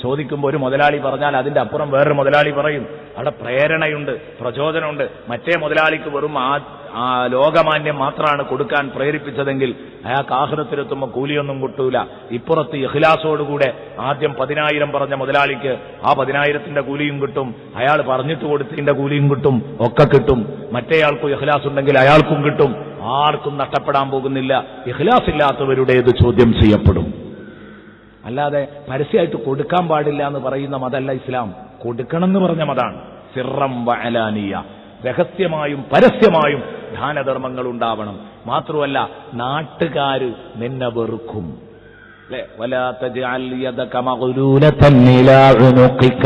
ചോദിക്കുമ്പോൾ ഒരു മുതലാളി പറഞ്ഞാൽ അതിന്റെ അപ്പുറം വേറൊരു മുതലാളി പറയും. അവിടെ പ്രേരണയുണ്ട്, പ്രചോദനമുണ്ട്. മറ്റേ മുതലാളിക്ക് വെറും ആ ലോകമാന്യം മാത്രമാണ് കൊടുക്കാൻ പ്രേരിപ്പിച്ചതെങ്കിൽ അയാൾക്ക് ആഖിറത്തിലെത്തുമ്പോൾ കൂലിയൊന്നും കിട്ടൂല. ഇപ്പുറത്ത് ഇഖ്ലാസോടുകൂടെ ആദ്യം 10,000 പറഞ്ഞ മുതലാളിക്ക് ആ 10,000ന്റെ കൂലിയും കിട്ടും, അയാൾ പറഞ്ഞിട്ട് കൊടുത്തതിന്റെ കൂലിയും കിട്ടും, ഒക്കെ കിട്ടും. മറ്റേയാൾക്കും ഇഖ്ലാസ് ഉണ്ടെങ്കിൽ അയാൾക്കും കിട്ടും. ആർക്കും നഷ്ടപ്പെടാൻ പോകുന്നില്ല. ഇഖ്ലാസ് ഇല്ലാത്തവരുടേത് ചോദ്യം ചെയ്യപ്പെടും. അല്ലാതെ പരസ്യമായിട്ട് കൊടുക്കാൻ പാടില്ല എന്ന് പറയുന്ന മതമല്ല ഇസ്ലാം. കൊടുക്കണം എന്ന് പറഞ്ഞ മതാണ്. സിർറം വഅലാനിയ, രഹസ്യമായും പരസ്യമായും ദാനധർമ്മങ്ങൾ ഉണ്ടാവണം. മാത്രമല്ല നാട്ടുകാര് നിന്നെ വെറുക്കും. വലാ തജ്അൽ യദക മഗ്ലൂലതൻ ഇലാ ഉനുഖിക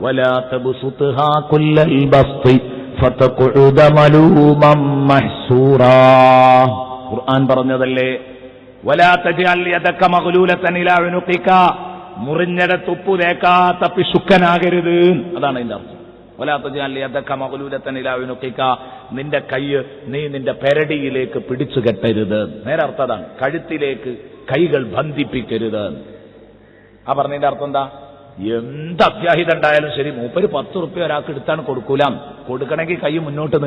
വലാ തബ്സുത്ഹാ കുല്ലൽ ബസ്തി ഫതഖഉദ മലൂമൻ മഹ്സൂറാ. ഖുർആൻ പറഞ്ഞതല്ലേ, വലാ തജ്അൽ യദക മഗ്ലൂലതൻ ഇലാ ഉനുഖിക, മുറിഞ്ഞിടത്ത് ഉപ്പു തേക്കാത്ത പിശുക്കനാകരുത്. അതാണ് അതിന്റെ അർത്ഥം. വലാ തജ്അൽ യദക മഗ്ലൂലതൻ ഇലാ ഉനുഖിക, നിന്റെ കൈ നീ നിന്റെ പെരടിയിലേക്ക് പിടിച്ചു കെട്ടരുത്. നേരെ അർത്ഥം അതാണ്, കഴുത്തിലേക്ക് കൈകൾ ബന്ധിപ്പിക്കരുത്. ആ പറഞ്ഞതിന്റെ അർത്ഥം എന്താ? എന്ത് അത്യാഹിതം ഉണ്ടായാലും ശരി, മൂപ്പര് 10 ഉറുപ്യ ഒരാൾക്ക് എടുത്താണ് കൊടുക്കൂല. കൊടുക്കണമെങ്കിൽ കൈ മുന്നോട്ട്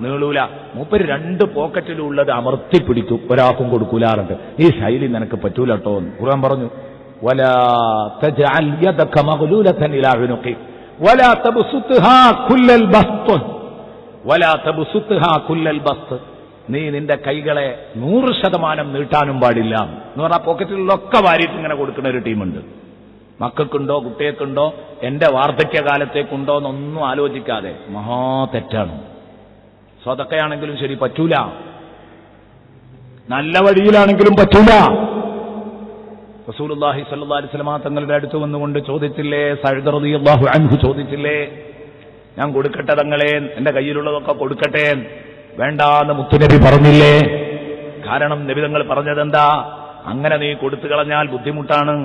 നീളൂല. മൂപ്പര് 2 പോക്കറ്റിലുള്ളത് അമർത്തി പിടിക്കും, ഒരാൾക്കും കൊടുക്കൂലാറുണ്ട്. ഈ ശൈലി നിനക്ക് പറ്റൂല കേട്ടോ. ഖുർആൻ പറഞ്ഞു, വലാ തജ്അൽ യദക മഗ്ലൂലതൻ ഇലാ ഉനുഖിക വലാ തബ്സുത്ഹാ കുല്ലൽ ബസ്ത് വലാ തബ്സുത്ഹാ കുല്ലൽ ബസ്ത്, നീ നിന്റെ കൈകളെ 100% നീട്ടാനും പാടില്ല എന്ന് പറഞ്ഞാൽ പോക്കറ്റിലൊക്കെ വാരിയിട്ട് ഇങ്ങനെ കൊടുക്കുന്ന ഒരു ടീമുണ്ട്. മക്കൾക്കുണ്ടോ കുട്ടികൾക്കുണ്ടോ എന്റെ വാർദ്ധക്യകാലത്തേക്കുണ്ടോ എന്നൊന്നും ആലോചിക്കാതെ, മഹാ തെറ്റാണ്. സ്വതക്കയാണെങ്കിലും ശരി പറ്റൂല, നല്ല വഴിയിലാണെങ്കിലും പറ്റൂല. റസൂലുള്ളാഹി സ്വല്ലല്ലാഹു അലൈഹി വസല്ലം തങ്ങളുടെ അടുത്ത് വന്നുകൊണ്ട് ചോദിച്ചില്ലേ, സഅദ് റളിയല്ലാഹു അൻഹു ചോദിച്ചില്ലേ, ഞാൻ കൊടുക്കട്ടെ തങ്ങളെ, എന്റെ കയ്യിലുള്ളതൊക്കെ കൊടുക്കട്ടെ? വേണ്ടാന്ന് മുത്തുനബി പറഞ്ഞില്ലേ? കാരണം നബി തങ്ങൾ പറഞ്ഞതെന്താ? അങ്ങനെ നീ കൊടുത്തു കളഞ്ഞാൽ ബുദ്ധിമുട്ടാണ്.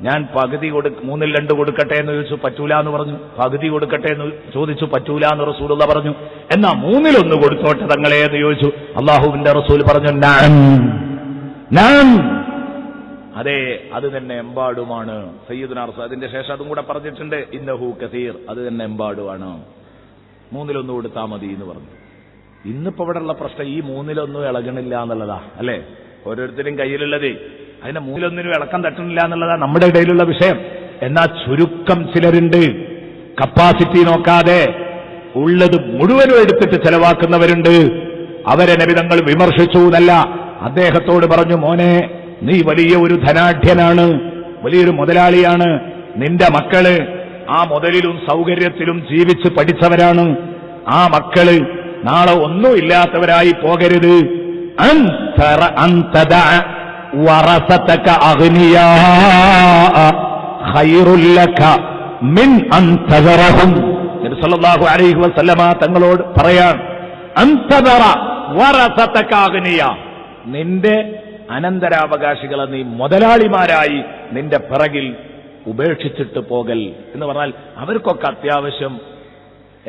ഞാൻ പകുതി 2 കൊടുക്കട്ടെ എന്ന് ചോദിച്ചു, പറ്റൂല എന്ന് പറഞ്ഞു. പകുതി കൊടുക്കട്ടെ എന്ന് ചോദിച്ചു, പറ്റൂല എന്ന് റസൂലുള്ള പറഞ്ഞു. എന്നാ 1/3 കൊടുത്തോട്ടെ തങ്ങളെ എന്ന് ചോദിച്ചു. അള്ളാഹുവിന്റെ റസൂൽ പറഞ്ഞു, ഞാൻ അതെ, അത് തന്നെ എമ്പാടുമാണ്. സയ്യിദുനാ റസൂൽ അതിന്റെ ശേഷം അതും കൂടെ പറഞ്ഞിട്ടുണ്ട്, ഇന്നഹു കസീർ, അത് തന്നെ എമ്പാടുമാണ്. 1/3 കൊടുത്താൽ മതി എന്ന് പറഞ്ഞു. ഇന്നിപ്പോ ഇവിടെ ഉള്ള പ്രശ്നം ഈ 1/3 ഇളകണില്ല എന്നുള്ളതാ, അല്ലെ? ഓരോരുത്തരും കയ്യിലുള്ളത് അതിന്റെ 1/3 ഇളക്കം തട്ടുന്നില്ല എന്നുള്ളതാ നമ്മുടെ ഇടയിലുള്ള വിഷയം. എന്നാൽ ചുരുക്കം ചിലരുണ്ട്, കപ്പാസിറ്റി നോക്കാതെ ഉള്ളത് മുഴുവനും എടുത്തിട്ട് ചെലവാക്കുന്നവരുണ്ട്. അവരെ നബി തങ്ങൾ വിമർശിച്ചു എന്നല്ല, അദ്ദേഹത്തോട് പറഞ്ഞു, മോനെ നീ വലിയ ഒരു ധനാഢ്യനാണ്, വലിയൊരു മുതലാളിയാണ്. നിന്റെ മക്കള് ആ മുതലിലും സൗകര്യത്തിലും ജീവിച്ച് പഠിച്ചവരാണ്. ആ മക്കള് നാളെ ഒന്നുമില്ലാത്തവരായി പോകരുത്. വറസതക അഗ്നിയാ ഖൈറുൽ ലക മിൻ അൻ തദറഹും. നബി സല്ലല്ലാഹു അലൈഹി വസല്ലമ തങ്ങളോട് പറയാൻ, അന്തദറ വറസതക അഗ്നിയ, നിന്റെ അനന്തരാവകാശികളെ നീ മുതലാളിമാരായി നിന്റെ പിറകിൽ ഉപേക്ഷിച്ചിട്ട് പോകൽ എന്ന് പറഞ്ഞാൽ അവർക്കൊക്കെ അത്യാവശ്യം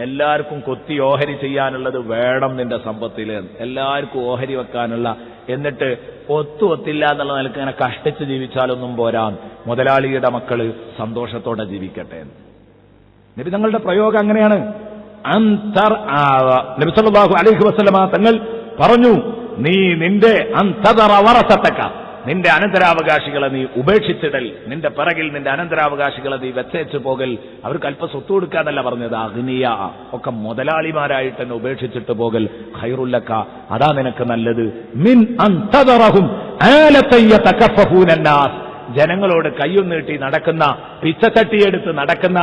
എല്ലാവർക്കും കൊത്തി ഓഹരി ചെയ്യാനുള്ളത് വേണം നിന്റെ സമ്പത്തിൽ, എല്ലാവർക്കും ഓഹരി വെക്കാനുള്ള, എന്നിട്ട് ഒത്തില്ല എന്നുള്ള നിലക്ക് ഇങ്ങനെ കഷ്ടിച്ച് ജീവിച്ചാലൊന്നും പോരാ, മുതലാളിയുടെ മക്കള് സന്തോഷത്തോടെ ജീവിക്കട്ടെ. നബി തങ്ങളുടെ പ്രയോഗം അങ്ങനെയാണ്. നബി സല്ലല്ലാഹു അലൈഹി വസല്ലമ തങ്ങൾ പറഞ്ഞു, നീ നിന്റെ അന്തദറ വറസതക, നിന്റെ അനന്തരാവകാശികളെ നീ ഉപേക്ഷിച്ചിടൽ, നിന്റെ പിറകിൽ നിന്റെ അനന്തരാവകാശികളെ നീ വെച്ചേച്ചു പോകൽ. അവർക്ക് അല്പ സ്വത്ത് കൊടുക്കാന്നല്ല പറഞ്ഞത്, അഗ്നിയ ഒക്കെ മുതലാളിമാരായിട്ട് തന്നെ ഉപേക്ഷിച്ചിട്ട് പോകൽ ഖൈറുല്ലക, അതാ നിനക്ക് നല്ലത്. മിൻ അന്തദറഹും ആലതൻ യതകഫഫൂന അന്നാസ്, ജനങ്ങളോട് കയ്യും നീട്ടി നടക്കുന്ന, പിച്ചത്തട്ടിയെടുത്ത് നടക്കുന്ന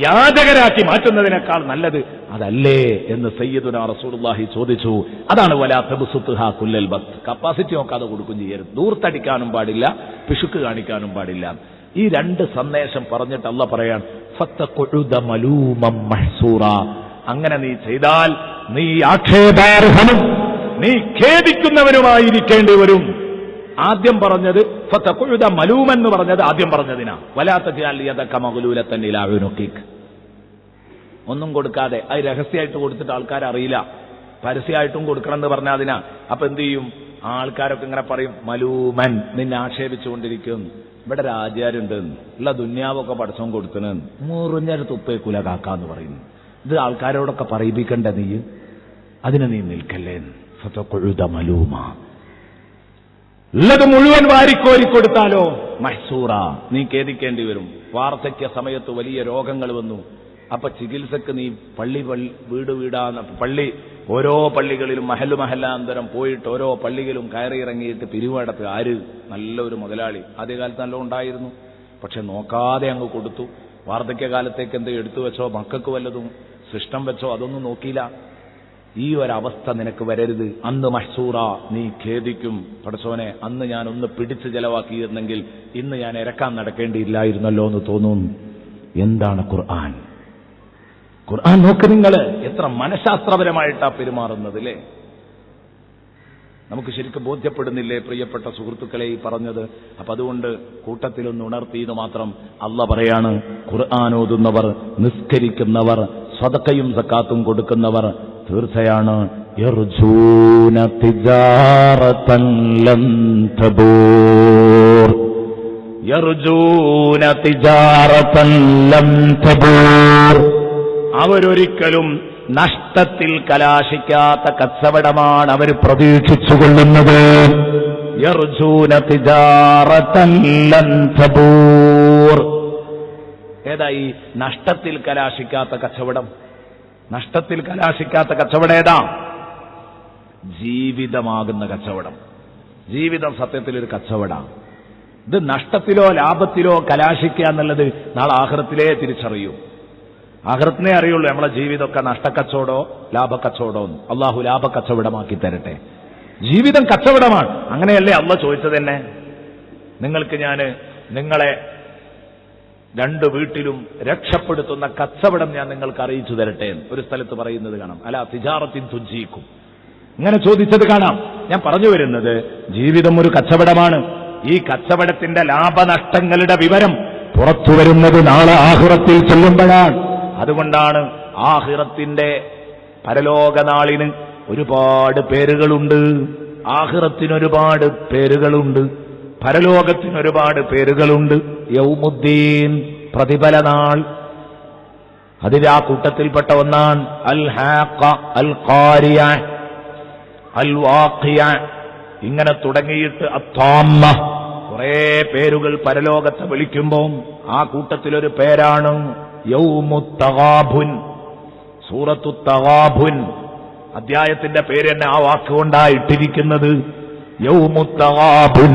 യാചകരാക്കി മാറ്റുന്നതിനേക്കാൾ നല്ലത് അതല്ലേ എന്ന് സയ്യിദുനാ റസൂലുള്ളാഹി ചോദിച്ചു. അതാണ് വലാ തബ്സുത്ഹാ കുല്ലൽ ബത്ത്, കപ്പാസിറ്റി നോക്കാതെ കൊടുക്കും ചെയ്യരുത്, ദൂർത്തടിക്കാനും പാടില്ല, പിശുക്ക് കാണിക്കാനും പാടില്ല. ഈ രണ്ട് സന്ദേശം പറഞ്ഞിട്ട് അല്ലാഹ് പറയാൻ, ഫത്തഖുദ മലൂമം മഹ്സൂറ, അങ്ങനെ നീ ചെയ്താൽ നീ ആക്ഷേപാർഹനും നീ ഖേദിക്കുന്നവനുമായിരിക്കേണ്ടി വരും. ആദ്യം പറഞ്ഞത് ഫതഖുദ മലൂമൻ എന്ന് പറഞ്ഞത് ആദ്യം പറഞ്ഞതിനാ. വലാ തജഅൽ യദക മഗ്ലൂലതൻ ഇലാ ഉനുഖിക്, ഒന്നും കൊടുക്കാതെ അത് രഹസ്യമായിട്ട് കൊടുത്തിട്ട് ആൾക്കാർ അറിയില്ല, പരസ്യമായിട്ടും കൊടുക്കണം എന്ന് പറഞ്ഞാൽ അതിനാ. അപ്പൊ എന്ത് ചെയ്യും, ആൾക്കാരൊക്കെ ഇങ്ങനെ പറയും മലൂമൻ, നിന്നെ ആക്ഷേപിച്ചുകൊണ്ടിരിക്കും. ഇവിടെ രാജാരുണ്ട് ഉള്ള ദുന്യാവൊക്കെ പടച്ചോൻ കൊടുക്കണെന്ന് മുറിഞ്ഞൊരു തുപ്പേ കുല കാക്കാന്ന് പറയുന്നു. ഇത് ആൾക്കാരോടൊക്കെ പറയിപ്പിക്കണ്ട നീ, അതിന് നീ നിൽക്കല്ലേ. ഫതഖുദ മലൂമ, ഉള്ളത് മുഴുവൻ വാരിക്കോരി കൊടുത്താലോ മഹ്സൂറ, നീ ഖേദിക്കേണ്ടി വരും. വാർദ്ധക്യ സമയത്ത് വലിയ രോഗങ്ങൾ വന്നു, അപ്പൊ ചികിത്സക്ക് നീ വീട് പള്ളി ഓരോ പള്ളികളിലും മഹല്ലാന്തരം പോയിട്ട് ഓരോ പള്ളികളും കയറിയിറങ്ങിയിട്ട് പിരിവടത്ത് ആര്, നല്ലൊരു മുതലാളി, ആദ്യകാലത്ത് നല്ല ഉണ്ടായിരുന്നു, പക്ഷെ നോക്കാതെ അങ്ങ് കൊടുത്തു. വാർദ്ധക്യകാലത്തേക്ക് എന്ത് എടുത്തു വെച്ചോ, മക്കൾക്ക് വല്ലതും സിസ്റ്റം വെച്ചോ, അതൊന്നും നോക്കിയില്ല. ഈ ഒരവസ്ഥ നിനക്ക് വരരുത്. അന്ന് മഹ്സൂറ, നീ ഖേദിക്കും, പടച്ചോനെ അന്ന് ഞാൻ ഒന്ന് പിടിച്ച് ചെലവാക്കിയിരുന്നെങ്കിൽ ഇന്ന് ഞാൻ ഇരക്കാൻ നടക്കേണ്ടിയില്ലായിരുന്നല്ലോ എന്ന് തോന്നും. എന്താണ് ഖുർആൻ? ഖുർആൻ നോക്ക് നിങ്ങൾ, എത്ര മനഃശാസ്ത്രപരമായിട്ടാ പെരുമാറുന്നത് അല്ലേ? നമുക്ക് ശരിക്കും ബോധ്യപ്പെടുന്നില്ലേ പ്രിയപ്പെട്ട സുഹൃത്തുക്കളെ ഈ പറഞ്ഞത്? അപ്പൊ അതുകൊണ്ട് കൂട്ടത്തിലൊന്ന് ഉണർത്തിയെന്ന് മാത്രം. അല്ലാഹ് പറയാണ്, ഖുർആൻ ഓതുന്നവർ, നിസ്കരിക്കുന്നവർ, സദഖയും സക്കാത്തും കൊടുക്കുന്നവർ തീർച്ചയാണ് യർജൂന തിജാറതൻ ലൻ തബൂർ, യർജൂന തിജാറതൻ ലൻ തബൂർ, അവരൊരിക്കലും നഷ്ടത്തിൽ കലാശിക്കാത്ത കച്ചവടമാണ് അവർ പ്രതീക്ഷിച്ചുകൊള്ളുന്നത്. യർജൂന തിജാറതൻ ലൻ തബൂർ, ഏതാ ഈ നഷ്ടത്തിൽ കലാശിക്കാത്ത കച്ചവടം? നഷ്ടത്തിൽ കലാശിക്കാത്ത കച്ചവടം ഏതാ? ജീവിതമാകുന്ന കച്ചവടം. ജീവിതം സത്യത്തിൽ ഒരു കച്ചവടമാണ്. ഇത് നഷ്ടത്തിലോ ലാഭത്തിലോ കലാശിക്കുക എന്നുള്ളത് നാളെ ആഖിറത്തിലേ തിരിച്ചറിയൂ. ആഖിറത്തിനെ അറിയുള്ളൂ നമ്മളെ ജീവിതമൊക്കെ നഷ്ടക്കച്ചവടോ ലാഭക്കച്ചവടോ. അള്ളാഹു ലാഭക്കച്ചവടമാക്കി തരട്ടെ. ജീവിതം കച്ചവടമാണ്. അങ്ങനെയല്ലേ അള്ളാഹ് ചോദിച്ചത് തന്നെ, നിങ്ങൾക്ക് ഞാൻ നിങ്ങളെ രണ്ട് വീട്ടിലും രക്ഷപ്പെടുത്തുന്ന കച്ചവടം ഞാൻ നിങ്ങൾക്ക് അറിയിച്ചു തരട്ടെ. ഒരു സ്ഥലത്ത് പറയുന്നത് കാണാം, അല്ല തിജാറത്തിൻ തുഞ്ചീക്കും, ഇങ്ങനെ ചോദിച്ചത് കാണാം. ഞാൻ പറഞ്ഞു വരുന്നത്, ജീവിതം ഒരു കച്ചവടമാണ്. ഈ കച്ചവടത്തിന്റെ ലാഭനഷ്ടങ്ങളുടെ വിവരം പുറത്തു വരുന്നത് നാളെ ആഖിറത്തിൽ ചെല്ലുമ്പോഴാണ്. അതുകൊണ്ടാണ് ആഖിറത്തിന്റെ പരലോകനാളിന് ഒരുപാട് പേരുകളുണ്ട്. ആഖിറത്തിനൊരുപാട് പേരുകളുണ്ട്, പരലോകത്തിനൊരുപാട് പേരുകളുണ്ട്. യൗമുദ്ദീൻ, പ്രതിഫല നാൾ, അതിൽ ആ കൂട്ടത്തിൽപ്പെട്ട ഒന്നാണ് അൽ ഹാഖ, അൽ ഖാരിയ, അൽ വാഖിയ, ഇങ്ങനെ തുടങ്ങിയിട്ട് അത്താമ്മ കുറെ പേരുകൾ പരലോകത്തെ വിളിക്കുമ്പോൾ ആ കൂട്ടത്തിലൊരു പേരാണ് യൗമുത് തഗാബുൻ. സൂറത്തു തഗാബുൻ അധ്യായത്തിന്റെ പേര് തന്നെ ആ വാക്കുകൊണ്ടാണ് ഇട്ടിരിക്കുന്നത്. യൗമുത് തഗാബുൻ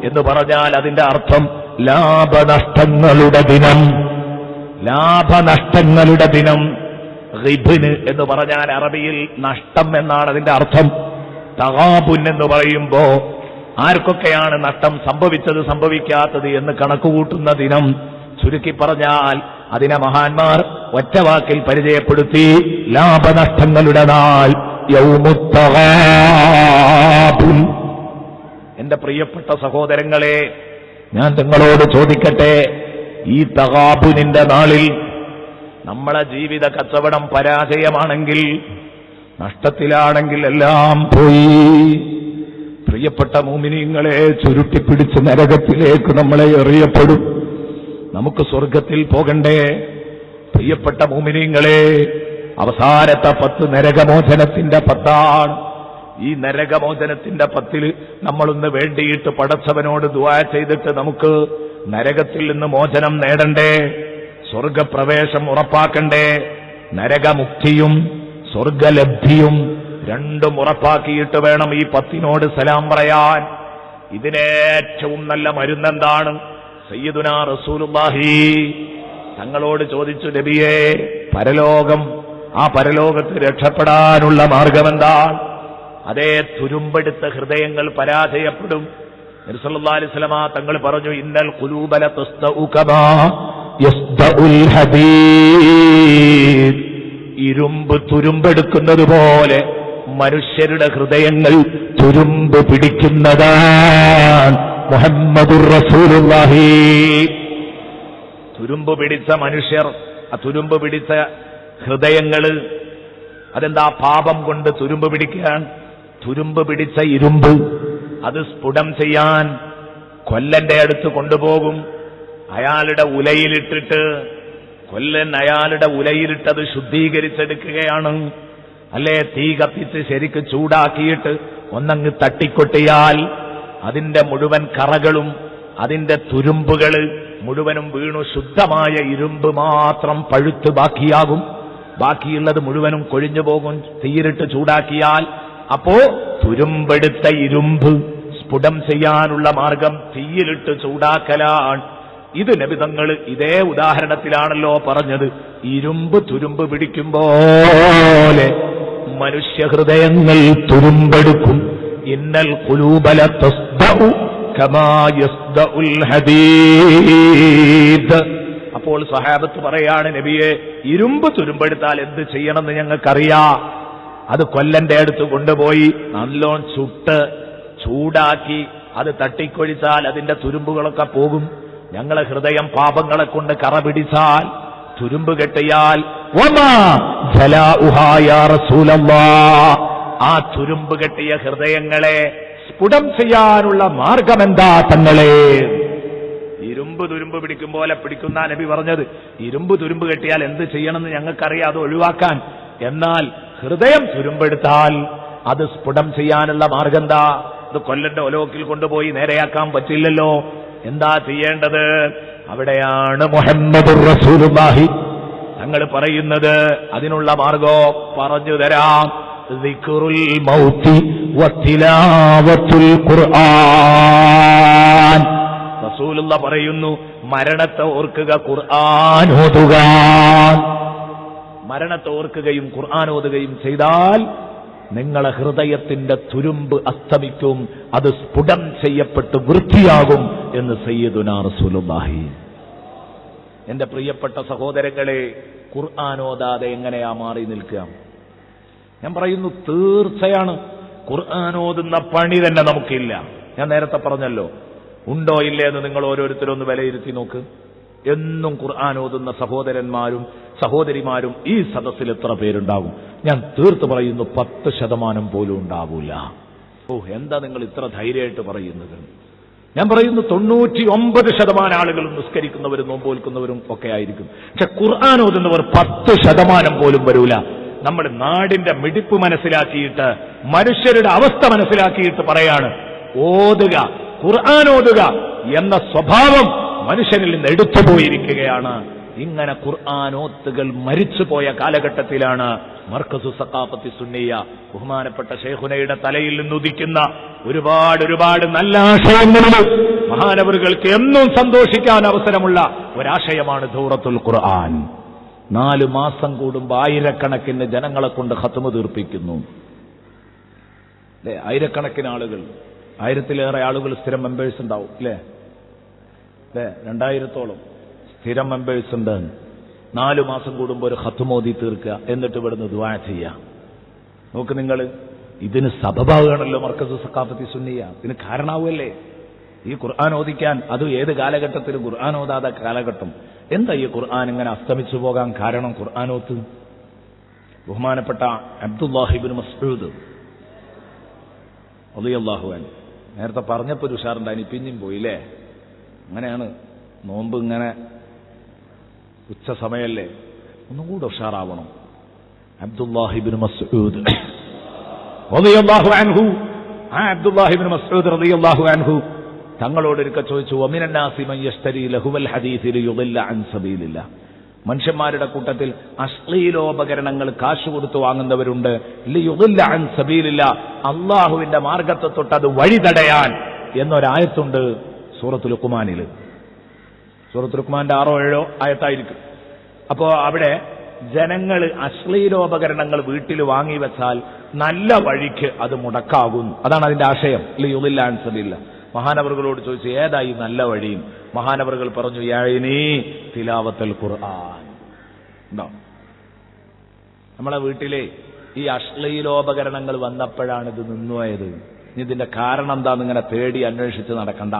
എന്ന് പറഞ്ഞാൽ അതിന്റെ അർത്ഥം ലാഭനഷ്ടങ്ങളുടെ ദിനം. ലാഭനഷ്ടങ്ങളുടെ ദിനം. റിബ്ന് എന്ന് പറഞ്ഞാൽ അറബിയിൽ നഷ്ടം എന്നാണ് അതിന്റെ അർത്ഥം. തഗാബുൻ എന്ന് പറയുമ്പോ ആർക്കൊക്കെയാണ് നഷ്ടം സംഭവിച്ചത് സംഭവിക്കാത്തത് എന്ന് കണക്കുകൂട്ടുന്ന ദിനം. ചുരുക്കി പറഞ്ഞാൽ അതിനെ മഹാന്മാർ ഒറ്റവാക്കിൽ പരിചയപ്പെടുത്തി. ലാഭനഷ്ടങ്ങളുടെ നാൾ യൗമുത്തഗാബുൻ. എന്റെ പ്രിയപ്പെട്ട സഹോദരങ്ങളെ, ഞാൻ നിങ്ങളോട് ചോദിക്കട്ടെ, ഈ തഗാബുനിന്റെ നാളിൽ നമ്മളെ ജീവിത കച്ചവടം പരാജയമാണെങ്കിൽ, നഷ്ടത്തിലാണെങ്കിൽ എല്ലാം പോയി. പ്രിയപ്പെട്ട മുഅ്മിനീങ്ങളെ, ചുരുട്ടിപ്പിടിച്ച് നരകത്തിലേക്ക് നമ്മളെ എറിയപ്പെടും. നമുക്ക് സ്വർഗത്തിൽ പോകണ്ടേ? പ്രിയപ്പെട്ട മുഅ്മിനീങ്ങളെ, അവസാനത്തെ 10 നരകമോചനത്തിന്റെ 10 ഈ നരകമോചനത്തിന്റെ 10 നമ്മളൊന്ന് വേണ്ടിയിട്ട് പടച്ചവനോട് ദുആ ചെയ്തിട്ട് നമുക്ക് നരകത്തിൽ നിന്ന് മോചനം നേടണ്ടേ? സ്വർഗപ്രവേശം ഉറപ്പാക്കണ്ടേ? നരകമുക്തിയും സ്വർഗലബ്ധിയും രണ്ടും ഉറപ്പാക്കിയിട്ട് വേണം ഈ 10 സലാം പറയാൻ. ഇതിനേറ്റവും നല്ല മരുന്നെന്താണ്? സയ്യിദുനാ റസൂലുള്ളാഹി തങ്ങളോട് ചോദിച്ചു, നബിയേ, പരലോകം, ആ പരലോകത്ത് രക്ഷപ്പെടാനുള്ള മാർഗമെന്താണ്? അതേ, തുരുമ്പെടുത്ത ഹൃദയങ്ങൾ പരാജയപ്പെടും. നബി സല്ലല്ലാഹു അലൈഹി വസല്ലമ തങ്ങൾ പറഞ്ഞു, ഇന്നൽ ഖുലൂബ ലതസ്തഉ കമാ യസ്തഉൽ ഹദീദ്. ഇരുമ്പ് തുരുമ്പെടുക്കുന്നത് പോലെ മനുഷ്യരുടെ ഹൃദയങ്ങൾ തുരുമ്പ് പിടിക്കുന്നതാണ്. മുഹമ്മദുർ റസൂലുള്ളാഹി. തുരുമ്പ് പിടിച്ച മനുഷ്യർ, ആ തുരുമ്പ് പിടിച്ച ഹൃദയങ്ങള്, അതെന്താ? പാപം കൊണ്ട് തുരുമ്പ് പിടിക്കാൻ. തുരുമ്പ് പിടിച്ച ഇരുമ്പ് അത് സ്ഫുടം ചെയ്യാൻ കൊല്ലന്റെ അടുത്ത് കൊണ്ടുപോകും. അയാളുടെ ഉലയിലിട്ടിട്ട്, കൊല്ലൻ അയാളുടെ ഉലയിലിട്ടത് ശുദ്ധീകരിച്ചെടുക്കുകയാണ്. അല്ലേ? തീ കത്തിച്ച് ശരിക്ക് ചൂടാക്കിയിട്ട് ഒന്നങ്ങ് തട്ടിക്കൊട്ടിയാൽ അതിന്റെ മുഴുവൻ കറകളും അതിന്റെ തുരുമ്പുകള് മുഴുവനും വീണു ശുദ്ധമായ ഇരുമ്പ് മാത്രം പഴുത്ത് ബാക്കിയാകും. ബാക്കിയുള്ളത് മുഴുവനും കൊഴിഞ്ഞു പോകും തീയിലിട്ട് ചൂടാക്കിയാൽ. അപ്പോ തുരുമ്പെടുത്ത ഇരുമ്പ് സ്ഫുടം ചെയ്യാനുള്ള മാർഗം തീയിലിട്ട് ചൂടാക്കലാണ്. ഇത് നബി തങ്ങൾ ഇതേ ഉദാഹരണത്തിലാണല്ലോ പറഞ്ഞത്. ഇരുമ്പ് തുരുമ്പ് പിടിക്കുമ്പോലെ മനുഷ്യഹൃദയങ്ങൾ തുരുമ്പെടുക്കും. ഇന്നൽ ഖുലൂബ ലതസ്ദഉ കമാ യസ്ദഉൽ ഹദീദ്. അപ്പോൾ സ്വഹാബത്ത് പറയാണ്, നബിയെ, ഇരുമ്പ് തുരുമ്പെടുത്താൽ എന്ത് ചെയ്യണമെന്ന് ഞങ്ങൾക്കറിയാം. അത് കൊല്ലന്റെ അടുത്ത് കൊണ്ടുപോയി നല്ലോണം ചുട്ട് ചൂടാക്കി അത് തട്ടിക്കൊഴിച്ചാൽ അതിന്റെ തുരുമ്പുകളൊക്കെ പോകും. ഞങ്ങളെ ഹൃദയം പാപങ്ങളെ കൊണ്ട് കറ പിടിച്ചാൽ, തുരുമ്പ് കെട്ടിയാൽ, വമാ ജലാഉഹാ യാ റസൂലല്ലാഹ്, ആ തുരുമ്പ് കെട്ടിയ ഹൃദയങ്ങളെ സ്ഫുടം ചെയ്യാനുള്ള മാർഗമെന്താ തങ്ങളെ? ഇരുമ്പ് തുരുമ്പ് പിടിക്കും പോലെ പിടിക്കുന്ന നബി പറഞ്ഞത്, ഇരുമ്പ് തുരുമ്പ് കെട്ടിയാൽ എന്ത് ചെയ്യണമെന്ന് ഞങ്ങൾക്കറിയാം, അത് ഒഴിവാക്കാൻ. എന്നാൽ ഹൃദയം തുരുമ്പെടുത്താൽ അത് സ്ഫുടം ചെയ്യാനുള്ള മാർഗം എന്താ? അത് കൊല്ലന്റെ ഒലോക്കിൽ കൊണ്ടുപോയി നേരെയാക്കാൻ പറ്റില്ലല്ലോ. എന്താ ചെയ്യേണ്ടത്? അവിടെയാണ് മുഹമ്മദുർ റസൂലുള്ളാഹി തങ്ങൾ പറയുന്നത്. അതിനുള്ള മാർഗം പറഞ്ഞു തരാം. ദിക്റുൽ മൗതി വതിലാവത്തുൽ ഖുർആൻ. റസൂലുള്ള പറയുന്നു, മരണത്തെ ഓർക്കുക, ഖുർആൻ ഓതുക. മരണത്തെ ഓർക്കുകയും ഖുർആൻ ഓതുകയും ചെയ്താൽ നിങ്ങളെ ഹൃദയത്തിന്റെ തുരുമ്പ് അസ്തമിക്കും, അത് സ്ഫുടം ചെയ്യപ്പെട്ട് വൃത്തിയാകും എന്ന് സയ്യിദുനാ റസൂലുള്ളാഹി. എന്റെ പ്രിയപ്പെട്ട സഹോദരങ്ങളെ, ഖുർആൻ ഓതാതെ എങ്ങനെയാ മാറി നിൽക്കുക? ഞാൻ പറയുന്നു, തീർച്ചയാണ് ഖുർആൻ ഓതുന്ന പണി തന്നെ നമുക്കില്ല. ഞാൻ നേരത്തെ പറഞ്ഞല്ലോ, ഉണ്ടോ ഇല്ലേ എന്ന് നിങ്ങൾ ഓരോരുത്തരും ഒന്ന് വിലയിരുത്തി നോക്ക്. എന്നും ഖുർആൻ ഓതുന്ന സഹോദരന്മാരും സഹോദരിമാരും ഈ സദസ്സിൽ എത്ര പേരുണ്ടാകും? ഞാൻ തീർത്ത് പറയുന്നു, 10% പോലും ഉണ്ടാവൂല. ഓ, എന്താ നിങ്ങൾ ഇത്ര ധൈര്യമായിട്ട് പറയുന്നത്? ഞാൻ പറയുന്നു, 99% ആളുകളും നിസ്കരിക്കുന്നവരും നോമ്പ് ഒക്കെ ആയിരിക്കും. പക്ഷെ ഖുർആൻ ഓതുന്നവർ 10% പോലും വരൂല. നമ്മുടെ നാടിന്റെ മിടിപ്പ് മനസ്സിലാക്കിയിട്ട്, മനുഷ്യരുടെ അവസ്ഥ മനസ്സിലാക്കിയിട്ട് പറയാണ്, ഓതുക, ഖുർആൻ ഓതുക എന്ന സ്വഭാവം മനുഷ്യനിൽ നിന്ന് എടുത്തുപോയിരിക്കുകയാണ്. ഇങ്ങനെ ഖുർആനോത്തുകൾ മരിച്ചുപോയ കാലഘട്ടത്തിലാണ് മർക്കസു സഖാഫത്തി സുന്നിയ, ബഹുമാനപ്പെട്ട ശൈഖുനയുടെ തലയിൽ നിന്നുദിക്കുന്ന ഒരുപാട് നല്ല ആശയങ്ങളിൽ മഹാനവറുകൾക്ക് എന്നും സന്തോഷിക്കാൻ അവസരമുള്ള ഒരാശയമാണ് ദൗറത്തുൽ ഖുർആൻ. 4 മാസം കൂടുമ്പോൾ ആയിരക്കണക്കിന് ജനങ്ങളെ കൊണ്ട് ഖത്മ് തീർപ്പിക്കുന്നു. അല്ലെ? ആയിരക്കണക്കിന് ആളുകൾ, 1000-ലേറെ ആളുകൾ സ്ഥിരം മെമ്പേഴ്സ് ഉണ്ടാവും. അല്ലേ? 2000-ഓളം സ്ഥിരം മെമ്പേഴ്സ് ഉണ്ട്. 4 മാസം കൂടുമ്പോൾ ഒരു ഖത്മോദി തീർക്കുക, എന്നിട്ട് ഇവിടുന്ന് ദുആ ചെയ്യുക. നോക്ക് നിങ്ങൾ, ഇതിന് സബബാവുകയാണല്ലോ മർക്കസ് സഖാഫത്തി സുന്നിയ. ഇതിന് കാരണാവുമല്ലേ ഈ ഖുർആൻ ഓദിക്കാൻ? അത് ഏത് കാലഘട്ടത്തിലും ഖുർആൻ ഓതാത കാലഘട്ടം. എന്താ ഈ ഖുർആൻ ഇങ്ങനെ അസ്തമിച്ചു പോകാൻ കാരണം? ഖുർആനോത്ത് ബഹുമാനപ്പെട്ട അബ്ദുല്ലാഹി ഇബ്നു മസ്ഊദ് റളിയല്ലാഹു അൻഹു നേരത്തെ പറഞ്ഞപ്പോൾ ഒരു ഉഷാറുണ്ടായി, പിന്നെയും പോയില്ലേ. അങ്ങനെയാണ് നോമ്പ്, ഇങ്ങനെ ഉച്ച സമയല്ലേ, ഒന്നും കൂടെ ഉഷാറാവണം. അബ്ദുല്ലാഹി ഇബ്നു മസ്ഊദ് റളിയല്ലാഹു അൻഹു, ആ അബ്ദുല്ലാഹി ഇബ്നു മസ്ഊദ് റളിയല്ലാഹു അൻഹു തങ്ങളോട് ഒരിക്കൽ ചോദിച്ചു, വമിനൻ നാസി മൻ യശ്തരി ലഹുവൽ ഹദീസ് ലിയുദില്ല അൻ സബീലില്ലാ. മനുഷ്യന്മാരുടെ കൂട്ടത്തിൽ അശ്ലീലോപകരണങ്ങൾ കാശ് കൊടുത്തു വാങ്ങുന്നവരുണ്ട്. ലിയുദില്ല അൻ സബീലില്ലാ, അള്ളാഹുവിന്റെ മാർഗത്തെ തൊട്ട് അത് വഴി തടയാൻ എന്നൊരായത്തുണ്ട് സൂറത്തുൽ ലുഖ്മാനിൽ. സൂറത്തുൽ ലുഖ്മാന്റെ 6 or 7 ആയത്തായിരിക്കും. അപ്പോ അവിടെ ജനങ്ങൾ അശ്ലീലോപകരണങ്ങൾ വീട്ടിൽ വാങ്ങി വെച്ചാൽ നല്ല വഴിക്ക് അത് മുടക്കാകും. അതാണ് അതിന്റെ ആശയം. ലിയുദില്ല അൻ സബീലില്ലാ. മഹാനവറുകളോട് ചോദിച്ചു, ഏതായി നല്ല വഴിയും? മഹാനവറുകൾ പറഞ്ഞു, യഅനി തിലാവത്തുൽ ഖുർആൻ. ഉണ്ടോ? നമ്മളെ വീട്ടിലെ ഈ അശ്ലീലോപകരണങ്ങൾ വന്നപ്പോഴാണ് ഇത് നിന്നുപോയത്. ഇതിന്റെ കാരണം എന്താന്ന് ഇങ്ങനെ തേടി അന്വേഷിച്ച് നടക്കണ്ട.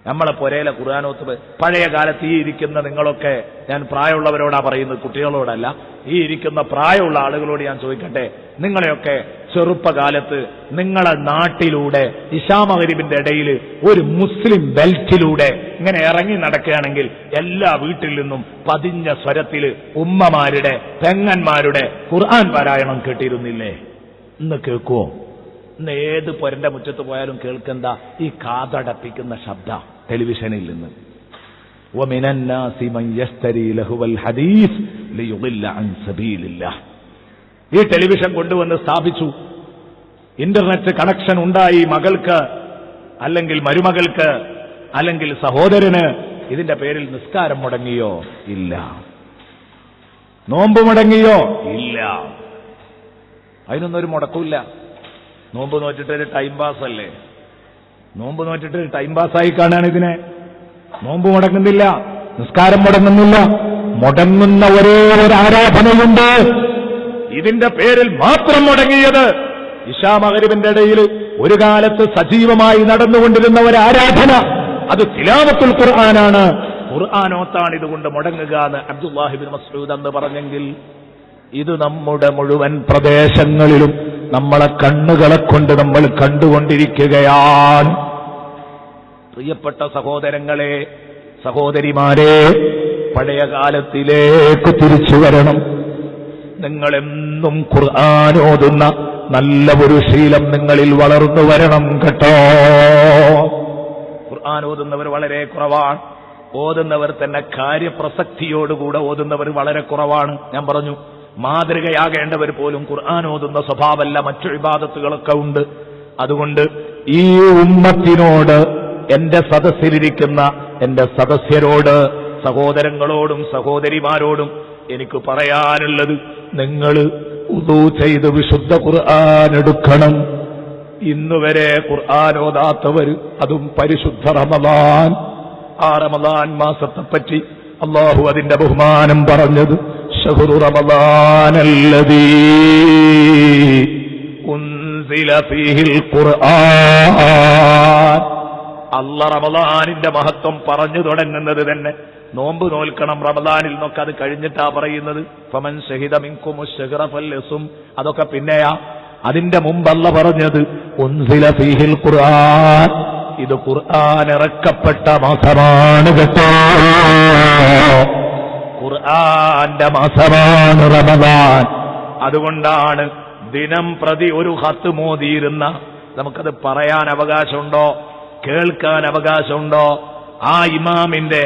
നമ്മളെ പൊരയിലെ ഖുർആനോത്ത് പഴയ കാലത്ത് ഈ ഇരിക്കുന്ന നിങ്ങളൊക്കെ, ഞാൻ പ്രായമുള്ളവരോടാ പറയുന്നത്, കുട്ടികളോടല്ല, ഈ ഇരിക്കുന്ന പ്രായമുള്ള ആളുകളോട് ഞാൻ ചോദിക്കട്ടെ, നിങ്ങളെയൊക്കെ ചെറുപ്പകാലത്ത് നിങ്ങളെ നാട്ടിലൂടെ ഇശാ മഗ്‌രിബിന്റെ ഇടയിൽ ഒരു മുസ്ലിം ബെൽറ്റിലൂടെ ഇങ്ങനെ ഇറങ്ങി നടക്കുകയാണെങ്കിൽ എല്ലാ വീട്ടിൽ നിന്നും പതിഞ്ഞ സ്വരത്തിൽ ഉമ്മമാരുടെ പെങ്ങന്മാരുടെ ഖുർആൻ പാരായണം കേട്ടിരുന്നില്ലേ? ഇന്ന് കേൾക്കുവോ? ഇന്ന് ഏത് പൊരന്റെ മുറ്റത്ത് പോയാലും കേൾക്കുന്ന ഈ കാതടപ്പിക്കുന്ന ശബ്ദം ടെലിവിഷനിൽ നിന്ന്. വമിനൻ നാസി മൻ യശ്തരി ലഹുവൽ ഹദീസ് ലിയുദില്ല അൻ സബീലില്ലാ. ഈ ടെലിവിഷൻ കൊണ്ടുവന്ന് സ്ഥാപിച്ചു, ഇന്റർനെറ്റ് കണക്ഷൻ ഉണ്ടായി മകൾക്ക്, അല്ലെങ്കിൽ മരുമകൾക്ക്, അല്ലെങ്കിൽ സഹോദരന്. ഇതിന്റെ പേരിൽ നിസ്കാരം മുടങ്ങിയോ? ഇല്ല. നോമ്പ് മുടങ്ങിയോ? ഇല്ല. അതിനൊന്നും ഒരു മുടക്കില്ല. നോമ്പ് നോറ്റിട്ടൊരു ടൈം പാസ് അല്ലേ? നോമ്പ് നോറ്റിട്ട് ടൈം പാസ്സായി കാണാണ് ഇതിനെ. നോമ്പ് മുടങ്ങുന്നില്ല, നിസ്കാരം മുടങ്ങുന്നില്ല. മുടങ്ങുന്ന ഒരേ ഒരു ആരാധനയുണ്ട്, ഇതിന്റെ പേരിൽ മാത്രം മുടങ്ങിയത്. ഇശാ മഗ്‌രിബിന്റെ ഇടയിൽ ഒരു കാലത്ത് സജീവമായി നടന്നുകൊണ്ടിരുന്ന ഒരു ആരാധന, അത് തിലാവത്തുൽ ഖുർആനാണ്. ഖുർആനോത്താണ് ഇതുകൊണ്ട് മുടങ്ങുക എന്ന് അബ്ദുല്ലാഹി ഇബ്നു മസ്ഊദ് എന്ന് പറഞ്ഞെങ്കിൽ, ഇത് നമ്മുടെ മുഴുവൻ പ്രദേശങ്ങളിലും നമ്മളെ കണ്ണുകളെ കൊണ്ട് നമ്മൾ കണ്ടുകൊണ്ടിരിക്കുകയാണ്. പ്രിയപ്പെട്ട സഹോദരങ്ങളെ, സഹോദരിമാരെ, പഴയ കാലത്തിലേക്ക് തിരിച്ചു വരണം. നിങ്ങളെന്നും ഖുർആൻ ഓതുന്ന നല്ല ഒരു ശീലം നിങ്ങളിൽ വളർന്നു വരണം കേട്ടോ. ഖുർആൻ ഓതുന്നവർ വളരെ കുറവാണ്. ഓതുന്നവർ തന്നെ കാര്യപ്രസക്തിയോടുകൂടെ ഓതുന്നവർ വളരെ കുറവാണ്. ഞാൻ പറഞ്ഞു, മാതൃകയാകേണ്ടവർ പോലും ഖുർആൻ ഓതുന്ന സ്വഭാവമല്ല, മറ്റു ഇബാദത്തുകളൊക്കെ ഉണ്ട്. അതുകൊണ്ട് ഈ ഉമ്മത്തിനോട്, എന്റെ സദസ്സിലിരിക്കുന്ന എന്റെ സദസ്യരോട്, സഹോദരങ്ങളോടും സഹോദരിമാരോടും എനിക്ക് പറയാനുള്ളത്, നിങ്ങൾ ഉദൂ ചെയ്ത് വിശുദ്ധ ഖുർആൻ എടുക്കണം. ഇന്നുവരെ ഖുർആൻ ഓതാത്തവർ, അതും പരിശുദ്ധ റമദാൻ, ആ റമദാൻ മാസത്തെപ്പറ്റി അല്ലാഹു അതിന്റെ ബഹുമാനം പറഞ്ഞത്, ശഹ്റു റമദാനല്ലദീ ഉൻസില ഫീഹിൽ ഖുർആൻ. അല്ലാഹ് റമദാനിന്റെ മഹത്വം പറഞ്ഞു തുടങ്ങുന്നത് തന്നെ നോമ്പ് നോൽക്കണം റമദാനിൽ നിന്നൊക്കെ അത് കഴിഞ്ഞിട്ടാ പറയുന്നത്. ഫമൻ ശഹിദ മിൻകുമുശ് ശഹ്റ ഫൽയസും, അതൊക്കെ പിന്നെയാ. അതിന്റെ മുമ്പ് അല്ലാഹ് പറഞ്ഞത് ഉൻസില ഫീഹിൽ ഖുർആൻ, ഇത് ഖുർആൻ ഇറക്കപ്പെട്ട മാസമാണ് കേട്ടോ. ഖുർആന്റെ മാസമാണ് റമദാൻ. അതുകൊണ്ടാണ് ദിനം പ്രതി ഒരു ഖത്ത് മോദിയിരുന്ന, നമുക്കത് പറയാൻ അവകാശമുണ്ടോ? കേൾക്കാൻ അവകാശമുണ്ടോ? ആ ഇമാമിന്റെ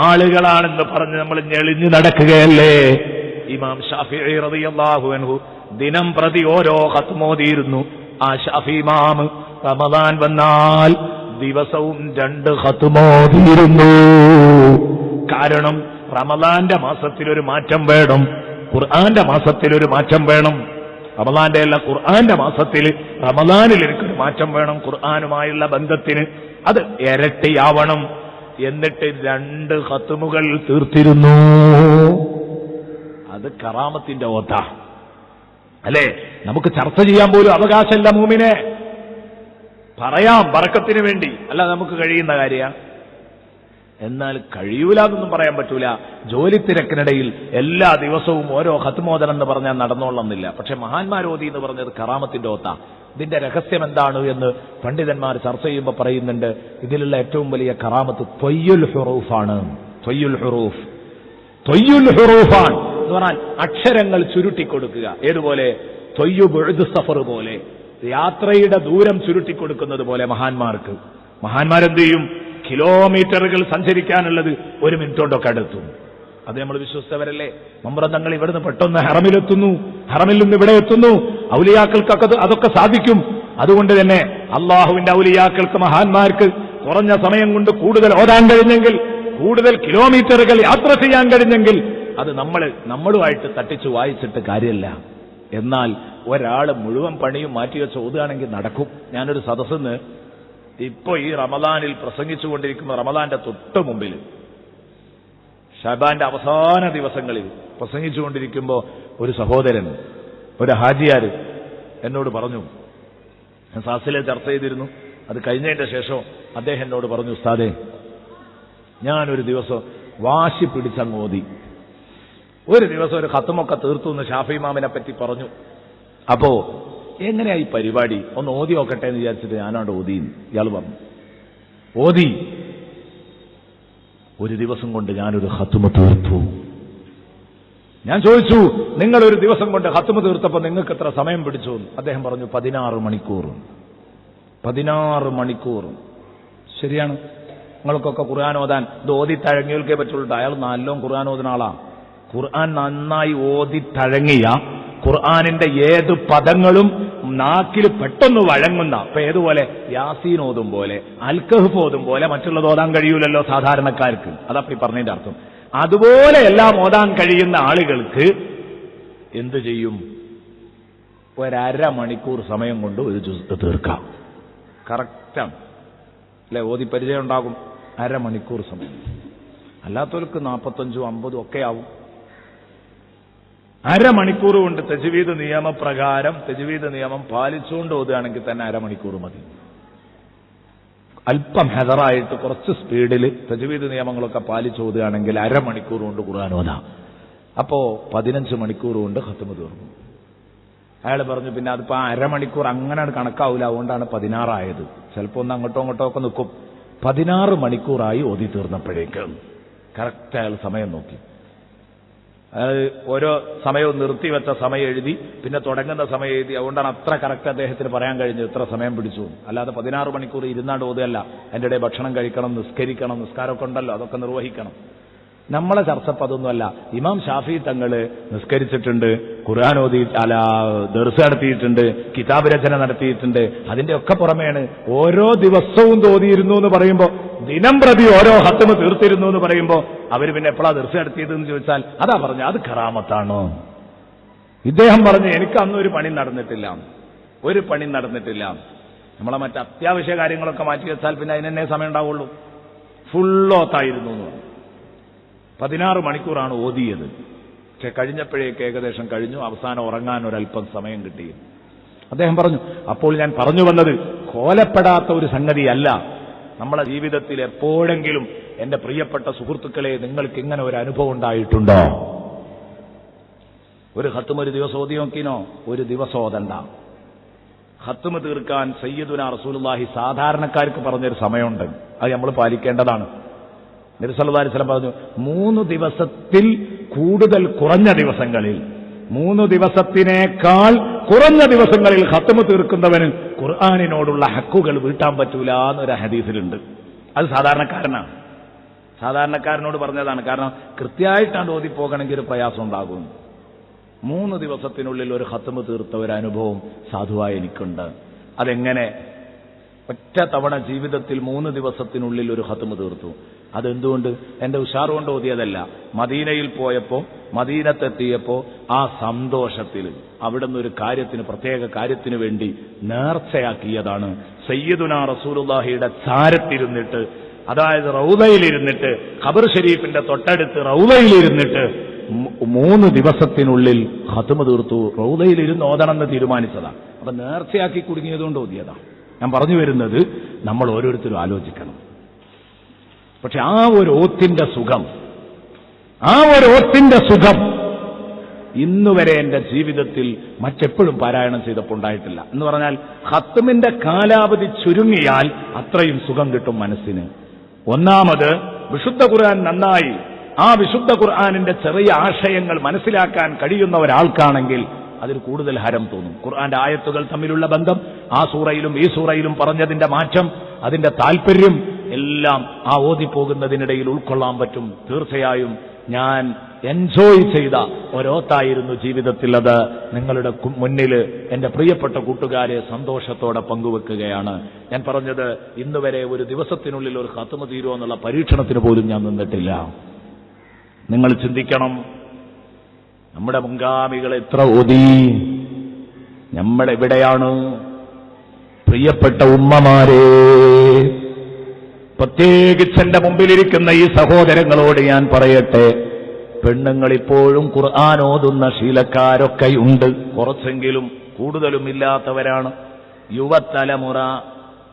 ആളുകളാണെന്ന് പറഞ്ഞ് നമ്മൾ ഞെളിഞ്ഞു നടക്കുകയല്ലേ? ഇമാം ഷാഫിഈ റളിയല്ലാഹു അൻഹു ദിനം പ്രതി ഓരോ ഖത്ത് മോദിയിരുന്നു. ആ ഷാഫി ഇമാം റമദാൻ വന്നാൽ ദിവസവും 2 ഖത്ത് മോദിയിരുന്നു. കാരണം റമദാന്റെ മാസത്തിലൊരു മാറ്റം വേണം, ഖുർആന്റെ മാസത്തിലൊരു മാറ്റം വേണം. റമദാന്റെ അല്ല, ഖുർആന്റെ മാസത്തിൽ റമദാനിൽ എനിക്കൊരു മാറ്റം വേണം. ഖുർആനുമായുള്ള ബന്ധത്തിന് അത് ഇരട്ടിയാവണം. എന്നിട്ട് 2 ഖത്മുകൾ തീർത്തിരുന്നു. അത് കറാമത്തിന്റെ ഓത്ത അല്ലേ? നമുക്ക് ചർച്ച ചെയ്യാൻ പോലും അവകാശമില്ല മൂമിനെ. പറയാം ബറക്കത്തിന് വേണ്ടി, അല്ല നമുക്ക് കഴിയുന്ന കാര്യമാണ്. എന്നാൽ കഴിയൂല എന്നൊന്നും പറയാൻ പറ്റൂല. ജോലി തിരക്കിനിടയിൽ എല്ലാ ദിവസവും ഓരോ ഖത്മോദനം എന്ന് പറഞ്ഞാൽ നടന്നോളന്നില്ല. പക്ഷെ മഹാന്മാരോധി എന്ന് പറഞ്ഞത് കറാമത്തിന്റെ ഓത്ത. ഇതിന്റെ രഹസ്യം എന്താണ് എന്ന് പണ്ഡിതന്മാർ ചർച്ച ചെയ്യുമ്പോൾ പറയുന്നുണ്ട്. ഇതിലുള്ള ഏറ്റവും വലിയ കറാമത്ത് ത്വയ്യുൽ ഹുറൂഫാണ്. ത്വയ്യുൽ ഹുറൂഫ്, ത്വയ്യുൽ ഹുറൂഫാണ് എന്ന് പറഞ്ഞാൽ അക്ഷരങ്ങൾ ചുരുട്ടിക്കൊടുക്കുക. ഏതുപോലെ? ത്വയ്യു ബുഅ്ദു സഫർ പോലെ, യാത്രയുടെ ദൂരം ചുരുട്ടിക്കൊടുക്കുന്നത് പോലെ മഹാന്മാരെന്ത് ചെയ്യും? കിലോമീറ്ററുകൾ സഞ്ചരിക്കാനുള്ളത് 1 മിനിറ്റ് കൊണ്ടൊക്കെ അടുത്തും. അത് നമ്മൾ വിശ്വസിച്ചവരല്ലേ? മമ്പ്രതങ്ങൾ ഇവിടുന്ന് പെട്ടെന്ന് ഹറമിലെത്തുന്നു, ഹറമിൽ നിന്ന് ഇവിടെ എത്തുന്നു. ഔലിയാക്കൾക്കൊക്കെ അതൊക്കെ സാധിക്കും. അതുകൊണ്ട് തന്നെ അള്ളാഹുവിന്റെ ഔലിയാക്കൾക്ക്, മഹാന്മാർക്ക് കുറഞ്ഞ സമയം കൊണ്ട് കൂടുതൽ ഓതാൻ കഴിഞ്ഞെങ്കിൽ, കൂടുതൽ കിലോമീറ്ററുകൾ യാത്ര ചെയ്യാൻ കഴിഞ്ഞെങ്കിൽ അത് നമ്മളുമായിട്ട് തട്ടിച്ചു വായിച്ചിട്ട് കാര്യമില്ല. എന്നാൽ ഒരാൾ മുഴുവൻ പണിയും മാറ്റിവെച്ച് ഓതുകയാണെങ്കിൽ നടക്കും. ഞാനൊരു സദസ്സിന്ന് ഇപ്പൊ ഈ റമദാനിൽ പ്രസംഗിച്ചുകൊണ്ടിരിക്കുന്ന റമദാന്റെ തൊട്ട് മുമ്പിൽ ഷാബാന്റെ അവസാന ദിവസങ്ങളിൽ പ്രസംഗിച്ചുകൊണ്ടിരിക്കുമ്പോൾ ഒരു സഹോദരൻ, ഒരു ഹാജിയാര് എന്നോട് പറഞ്ഞു, ഞാൻ സാസിലെ ചർച്ച ചെയ്തിരുന്നു. അത് കഴിഞ്ഞതിന്റെ ശേഷം അദ്ദേഹം എന്നോട് പറഞ്ഞു, ഉസ്താദേ ഞാനൊരു ദിവസം വാശി പിടിച്ചങ്ങ് ഓതി. ഒരു ദിവസം ഒരു ഖത്മൊക്കെ തീർത്തു എന്ന് ഷാഫി ഇമാമിനെ പറ്റി പറഞ്ഞു. അപ്പോ എങ്ങനെയാ ഈ പരിപാടി, ഒന്ന് ഓതി നോക്കട്ടെ എന്ന് വിചാരിച്ചിട്ട് ഞാനവിടെ ഓതി. ഇയാൾ പറഞ്ഞു ഓതി. ഒരു ദിവസം കൊണ്ട് ഞാനൊരു ഖത്മ തീർത്തു. ഞാൻ ചോദിച്ചു, നിങ്ങൾ ഒരു ദിവസം കൊണ്ട് ഖത്മ തീർത്തപ്പോൾ നിങ്ങൾക്ക് എത്ര സമയം പിടിച്ചു? അദ്ദേഹം പറഞ്ഞു 16 മണിക്കൂർ. 16 മണിക്കൂർ. ശരിയാണ്. നിങ്ങൾക്കൊക്കെ ഖുർആൻ ഓതാൻ ഇത് ഓതി തഴങ്ങിയവർക്കേ പറ്റുള്ളൂ. അയാൾ നല്ലോണം ഖുർആൻ ഓതുന്ന ആളാ. ഖുർആൻ നന്നായി ഓതി തഴങ്ങിയ, ഖുർആനിന്റെ ഏത് പദങ്ങളും നാക്കിൽ പെട്ടെന്ന് വഴങ്ങുന്ന, ഇപ്പൊ ഏതുപോലെ യാസീൻ ഓതും പോലെ, അൽക്കഹഫ് ഓതും പോലെ മറ്റുള്ളത് ഓതാൻ കഴിയൂലല്ലോ സാധാരണക്കാർക്ക്. അതപ്പോ ഈ പറഞ്ഞതിന്റെ അർത്ഥം. അതുപോലെ എല്ലാം ഓതാൻ കഴിയുന്ന ആളുകൾക്ക് എന്തു ചെയ്യും? 1.5 മണിക്കൂർ സമയം കൊണ്ട് ഒരു ജുസ് തീർക്കാം. കറക്റ്റാണ് അല്ലെ? ഓതി പരിചയം ഉണ്ടാകും. 1/2 മണിക്കൂർ സമയം. അല്ലാത്തവർക്ക് 45, 50 ഒക്കെ ആവും. 1/2 മണിക്കൂർ കൊണ്ട് തജ്വീദ് നിയമപ്രകാരം, തജ്വീദ് നിയമം പാലിച്ചുകൊണ്ട് ഓതുകയാണെങ്കിൽ തന്നെ 1/2 മണിക്കൂർ മതി. അല്പം ഹെദറായിട്ട് കുറച്ച് സ്പീഡിൽ തജ്വീദ് നിയമങ്ങളൊക്കെ പാലിച്ച് ഓതുകയാണെങ്കിൽ 1/2 മണിക്കൂർ കൊണ്ട് ഖുർആൻ ഓതാം. അപ്പോ 15 മണിക്കൂർ കൊണ്ട് ഖത്മ തീർന്നു. അയാൾ പറഞ്ഞു, പിന്നെ അതിപ്പോ 1/2 മണിക്കൂർ അങ്ങനെ കണക്കാവില്ല, അതുകൊണ്ടാണ് 16 ആയത്. ചിലപ്പോൾ ഒന്ന് അങ്ങോട്ടോ ഇങ്ങോട്ടോ ഒക്കെ നിൽക്കും. 16 മണിക്കൂറായി ഓതി തീർന്നപ്പോഴേക്ക് കറക്റ്റ് അയാൾ സമയം നോക്കി. ഓരോ സമയവും നിർത്തിവെച്ച സമയം എഴുതി, പിന്നെ തുടങ്ങുന്ന സമയം എഴുതി. അതുകൊണ്ടാണ് അത്ര കറക്റ്റ് അദ്ദേഹത്തിന് പറയാൻ കഴിഞ്ഞത് എത്ര സമയം പിടിച്ചു. അല്ലാതെ 16 മണിക്കൂർ ഇരുന്നാണ്ട് ഓതുകയല്ല. അതിൻ്റെ ഇടയിൽ ഭക്ഷണം കഴിക്കണം, നിസ്കരിക്കണം, നിസ്കാരമൊക്കെ ഉണ്ടല്ലോ, അതൊക്കെ നിർവഹിക്കണം. നമ്മളെ ചർച്ചപ്പ് അതൊന്നുമല്ല. ഇമാം ഷാഫി തങ്ങള് നിസ്കരിച്ചിട്ടുണ്ട്, ഖുർആൻ ഓതി ദർസ് നടത്തിയിട്ടുണ്ട്, കിതാബ് രചന നടത്തിയിട്ടുണ്ട്. അതിന്റെ ഒക്കെ പുറമെയാണ് ഓരോ ദിവസവും തോതിയിരുന്നു എന്ന് പറയുമ്പോൾ, ദിനം പ്രതി ഓരോ ഖത്മ തീർത്തിരുന്നു എന്ന് പറയുമ്പോൾ അവര് പിന്നെ എപ്പോഴാ ദർസ് നടത്തിയതെന്ന് ചോദിച്ചാൽ അതാ പറഞ്ഞ അത് കറാമത്താണോ? ഇദ്ദേഹം പറഞ്ഞു, എനിക്ക് അന്നൊരു പണി നടന്നിട്ടില്ല, ഒരു പണി നടന്നിട്ടില്ല. നമ്മളെ മറ്റ് അത്യാവശ്യ കാര്യങ്ങളൊക്കെ മാറ്റി വെച്ചാൽ പിന്നെ അതിനെന്നെ സമയം ഉണ്ടാവുള്ളൂ. ഫുള്ളോത്തായിരുന്നു എന്ന് പറഞ്ഞു. 16 മണിക്കൂറാണ് ഓതിയത്. പക്ഷെ കഴിഞ്ഞപ്പോഴേക്ക് ഏകദേശം കഴിഞ്ഞു. അവസാനം ഉറങ്ങാൻ ഒരല്പം സമയം കിട്ടി. അദ്ദേഹം പറഞ്ഞു, അപ്പോൾ ഞാൻ പറഞ്ഞു വന്നത് കോലപ്പെടാത്ത ഒരു സംഗതിയല്ല. നമ്മളെ ജീവിതത്തിൽ എപ്പോഴെങ്കിലും എന്റെ പ്രിയപ്പെട്ട സുഹൃത്തുക്കളെ, നിങ്ങൾക്ക് ഇങ്ങനെ ഒരു അനുഭവം ഉണ്ടായിട്ടുണ്ടോ? ഒരു ഖത്മ ഒരു ദിവസം ഓതി നോക്കിനോ? ഒരു ദിവസം ഓതണ്ട. ഖത്മ തീർക്കാൻ സയ്യിദുനാ റസൂലുള്ളാഹി സാധാരണക്കാർക്ക് പറഞ്ഞൊരു സമയമുണ്ട്, അത് നമ്മൾ പാലിക്കേണ്ടതാണ്. നബി സല്ലല്ലാഹു അലൈഹി വസല്ലം പറഞ്ഞു, 3 ദിവസത്തിൽ കൂടുതൽ കുറഞ്ഞ ദിവസങ്ങളിൽ, 3 ദിവസത്തിനേക്കാൾ കുറഞ്ഞ ദിവസങ്ങളിൽ ഖത്മ തീർക്കുന്നവന് ഖുർആനിനോടുള്ള ഹക്കുകൾ വീട്ടാൻ പറ്റൂല എന്നൊരു ഹദീസിലുണ്ട്. അത് സാധാരണക്കാരനാണ്, സാധാരണക്കാരനോട് പറഞ്ഞതാണ്. കാരണം കൃത്യമായിട്ടാണ് ഓതിപ്പോകണമെങ്കിൽ ഒരു പ്രയാസം ഉണ്ടാകും. 3 ദിവസത്തിനുള്ളിൽ ഒരു ഖത്മ തീർത്ത ഒരു അനുഭവം സാധുവായി എനിക്കുണ്ട്. അതെങ്ങനെ? ഒറ്റ തവണ ജീവിതത്തിൽ 3 ദിവസത്തിനുള്ളിൽ ഒരു ഖത്മ തീർത്തു. അതെന്തുകൊണ്ട്? എന്റെ ഉഷാറുകൊണ്ട് ഓതിയതല്ല. മദീനയിൽ പോയപ്പോ, മദീനത്തെത്തിയപ്പോ ആ സന്തോഷത്തിൽ അവിടുന്ന് ഒരു കാര്യത്തിന്, പ്രത്യേക കാര്യത്തിന് വേണ്ടി നേർച്ചയാക്കിയതാണ്. സയ്യിദുനാ റസൂലുള്ളാഹിയുടെ ചാരത്തിരുന്നിട്ട് അതായത് റൗദയിലിരുന്നിട്ട് ഖബർ ഷരീഫിന്റെ തൊട്ടടുത്ത് റൗദയിലിരുന്നിട്ട് 3 ദിവസത്തിനുള്ളിൽ ഖത്മ തീർത്തു. റൗദയിലിരുന്ന് ഓതണമെന്ന് തീരുമാനിച്ചതാണ്. അപ്പൊ നേർച്ചയാക്കി കുടുങ്ങിയതുകൊണ്ട് ഓതിയതാണ്. ഞാൻ പറഞ്ഞു വരുന്നത് നമ്മൾ ഓരോരുത്തരും ആലോചിക്കണം. പക്ഷെ ആ ഒരു ഓത്തിന്റെ സുഖം ഇന്നുവരെ എന്റെ ജീവിതത്തിൽ മറ്റെപ്പോഴും പാരായണം ചെയ്തപ്പോൾ ഉണ്ടായിട്ടില്ല. എന്ന് പറഞ്ഞാൽ ഖത്മിന്റെ കാലാവധി ചുരുങ്ങിയാൽ അത്രയും സുഖം കിട്ടും മനസ്സിന്. ഒന്നാമത് വിശുദ്ധ ഖുർആൻ നന്നായി ആ വിശുദ്ധ ഖുർആനിന്റെ ചെറിയ ആശയങ്ങൾ മനസ്സിലാക്കാൻ കഴിയുന്ന ഒരാൾക്കാണെങ്കിൽ അതിന് കൂടുതൽ ഹരം തോന്നും. ഖുർആന്റെ ആയത്തുകൾ തമ്മിലുള്ള ബന്ധം, ആ സൂറയിലും ഈ സൂറയിലും പറഞ്ഞതിന്റെ മാറ്റം, അതിന്റെ താല്പര്യം എല്ലാം ആ ഓതിപ്പോകുന്നതിനിടയിൽ ഉൾക്കൊള്ളാൻ പറ്റും. തീർച്ചയായും ഞാൻ എൻജോയ് ചെയ്ത ഒരോത്തായിരുന്നു ജീവിതത്തിൽ. അത് നിങ്ങളുടെ മുന്നിൽ എന്റെ പ്രിയപ്പെട്ട കൂട്ടുകാരെ സന്തോഷത്തോടെ പങ്കുവെക്കുകയാണ്. ഞാൻ പറഞ്ഞത് ഇന്നുവരെ ഒരു ദിവസത്തിനുള്ളിൽ ഒരു ഖത്മ തീരുമോ എന്നുള്ള പരീക്ഷണത്തിന് പോലും ഞാൻ നിന്നിട്ടില്ല. നിങ്ങൾ ചിന്തിക്കണം, നമ്മുടെ മുൻഗാമികൾ എത്ര ഓതി, നമ്മളെവിടെയാണ്? പ്രിയപ്പെട്ട ഉമ്മമാരെ, പ്രത്യേകിച്ച് എന്റെ മുമ്പിലിരിക്കുന്ന ഈ സഹോദരങ്ങളോട് ഞാൻ പറയട്ടെ, പെണ്ണുങ്ങൾ ഇപ്പോഴും ഖുർആൻ ഓതുന്ന ശീലക്കാരൊക്കെയുണ്ട്. കുറച്ചെങ്കിലും, കൂടുതലും ഇല്ലാത്തവരാണ്. യുവതലമുറ,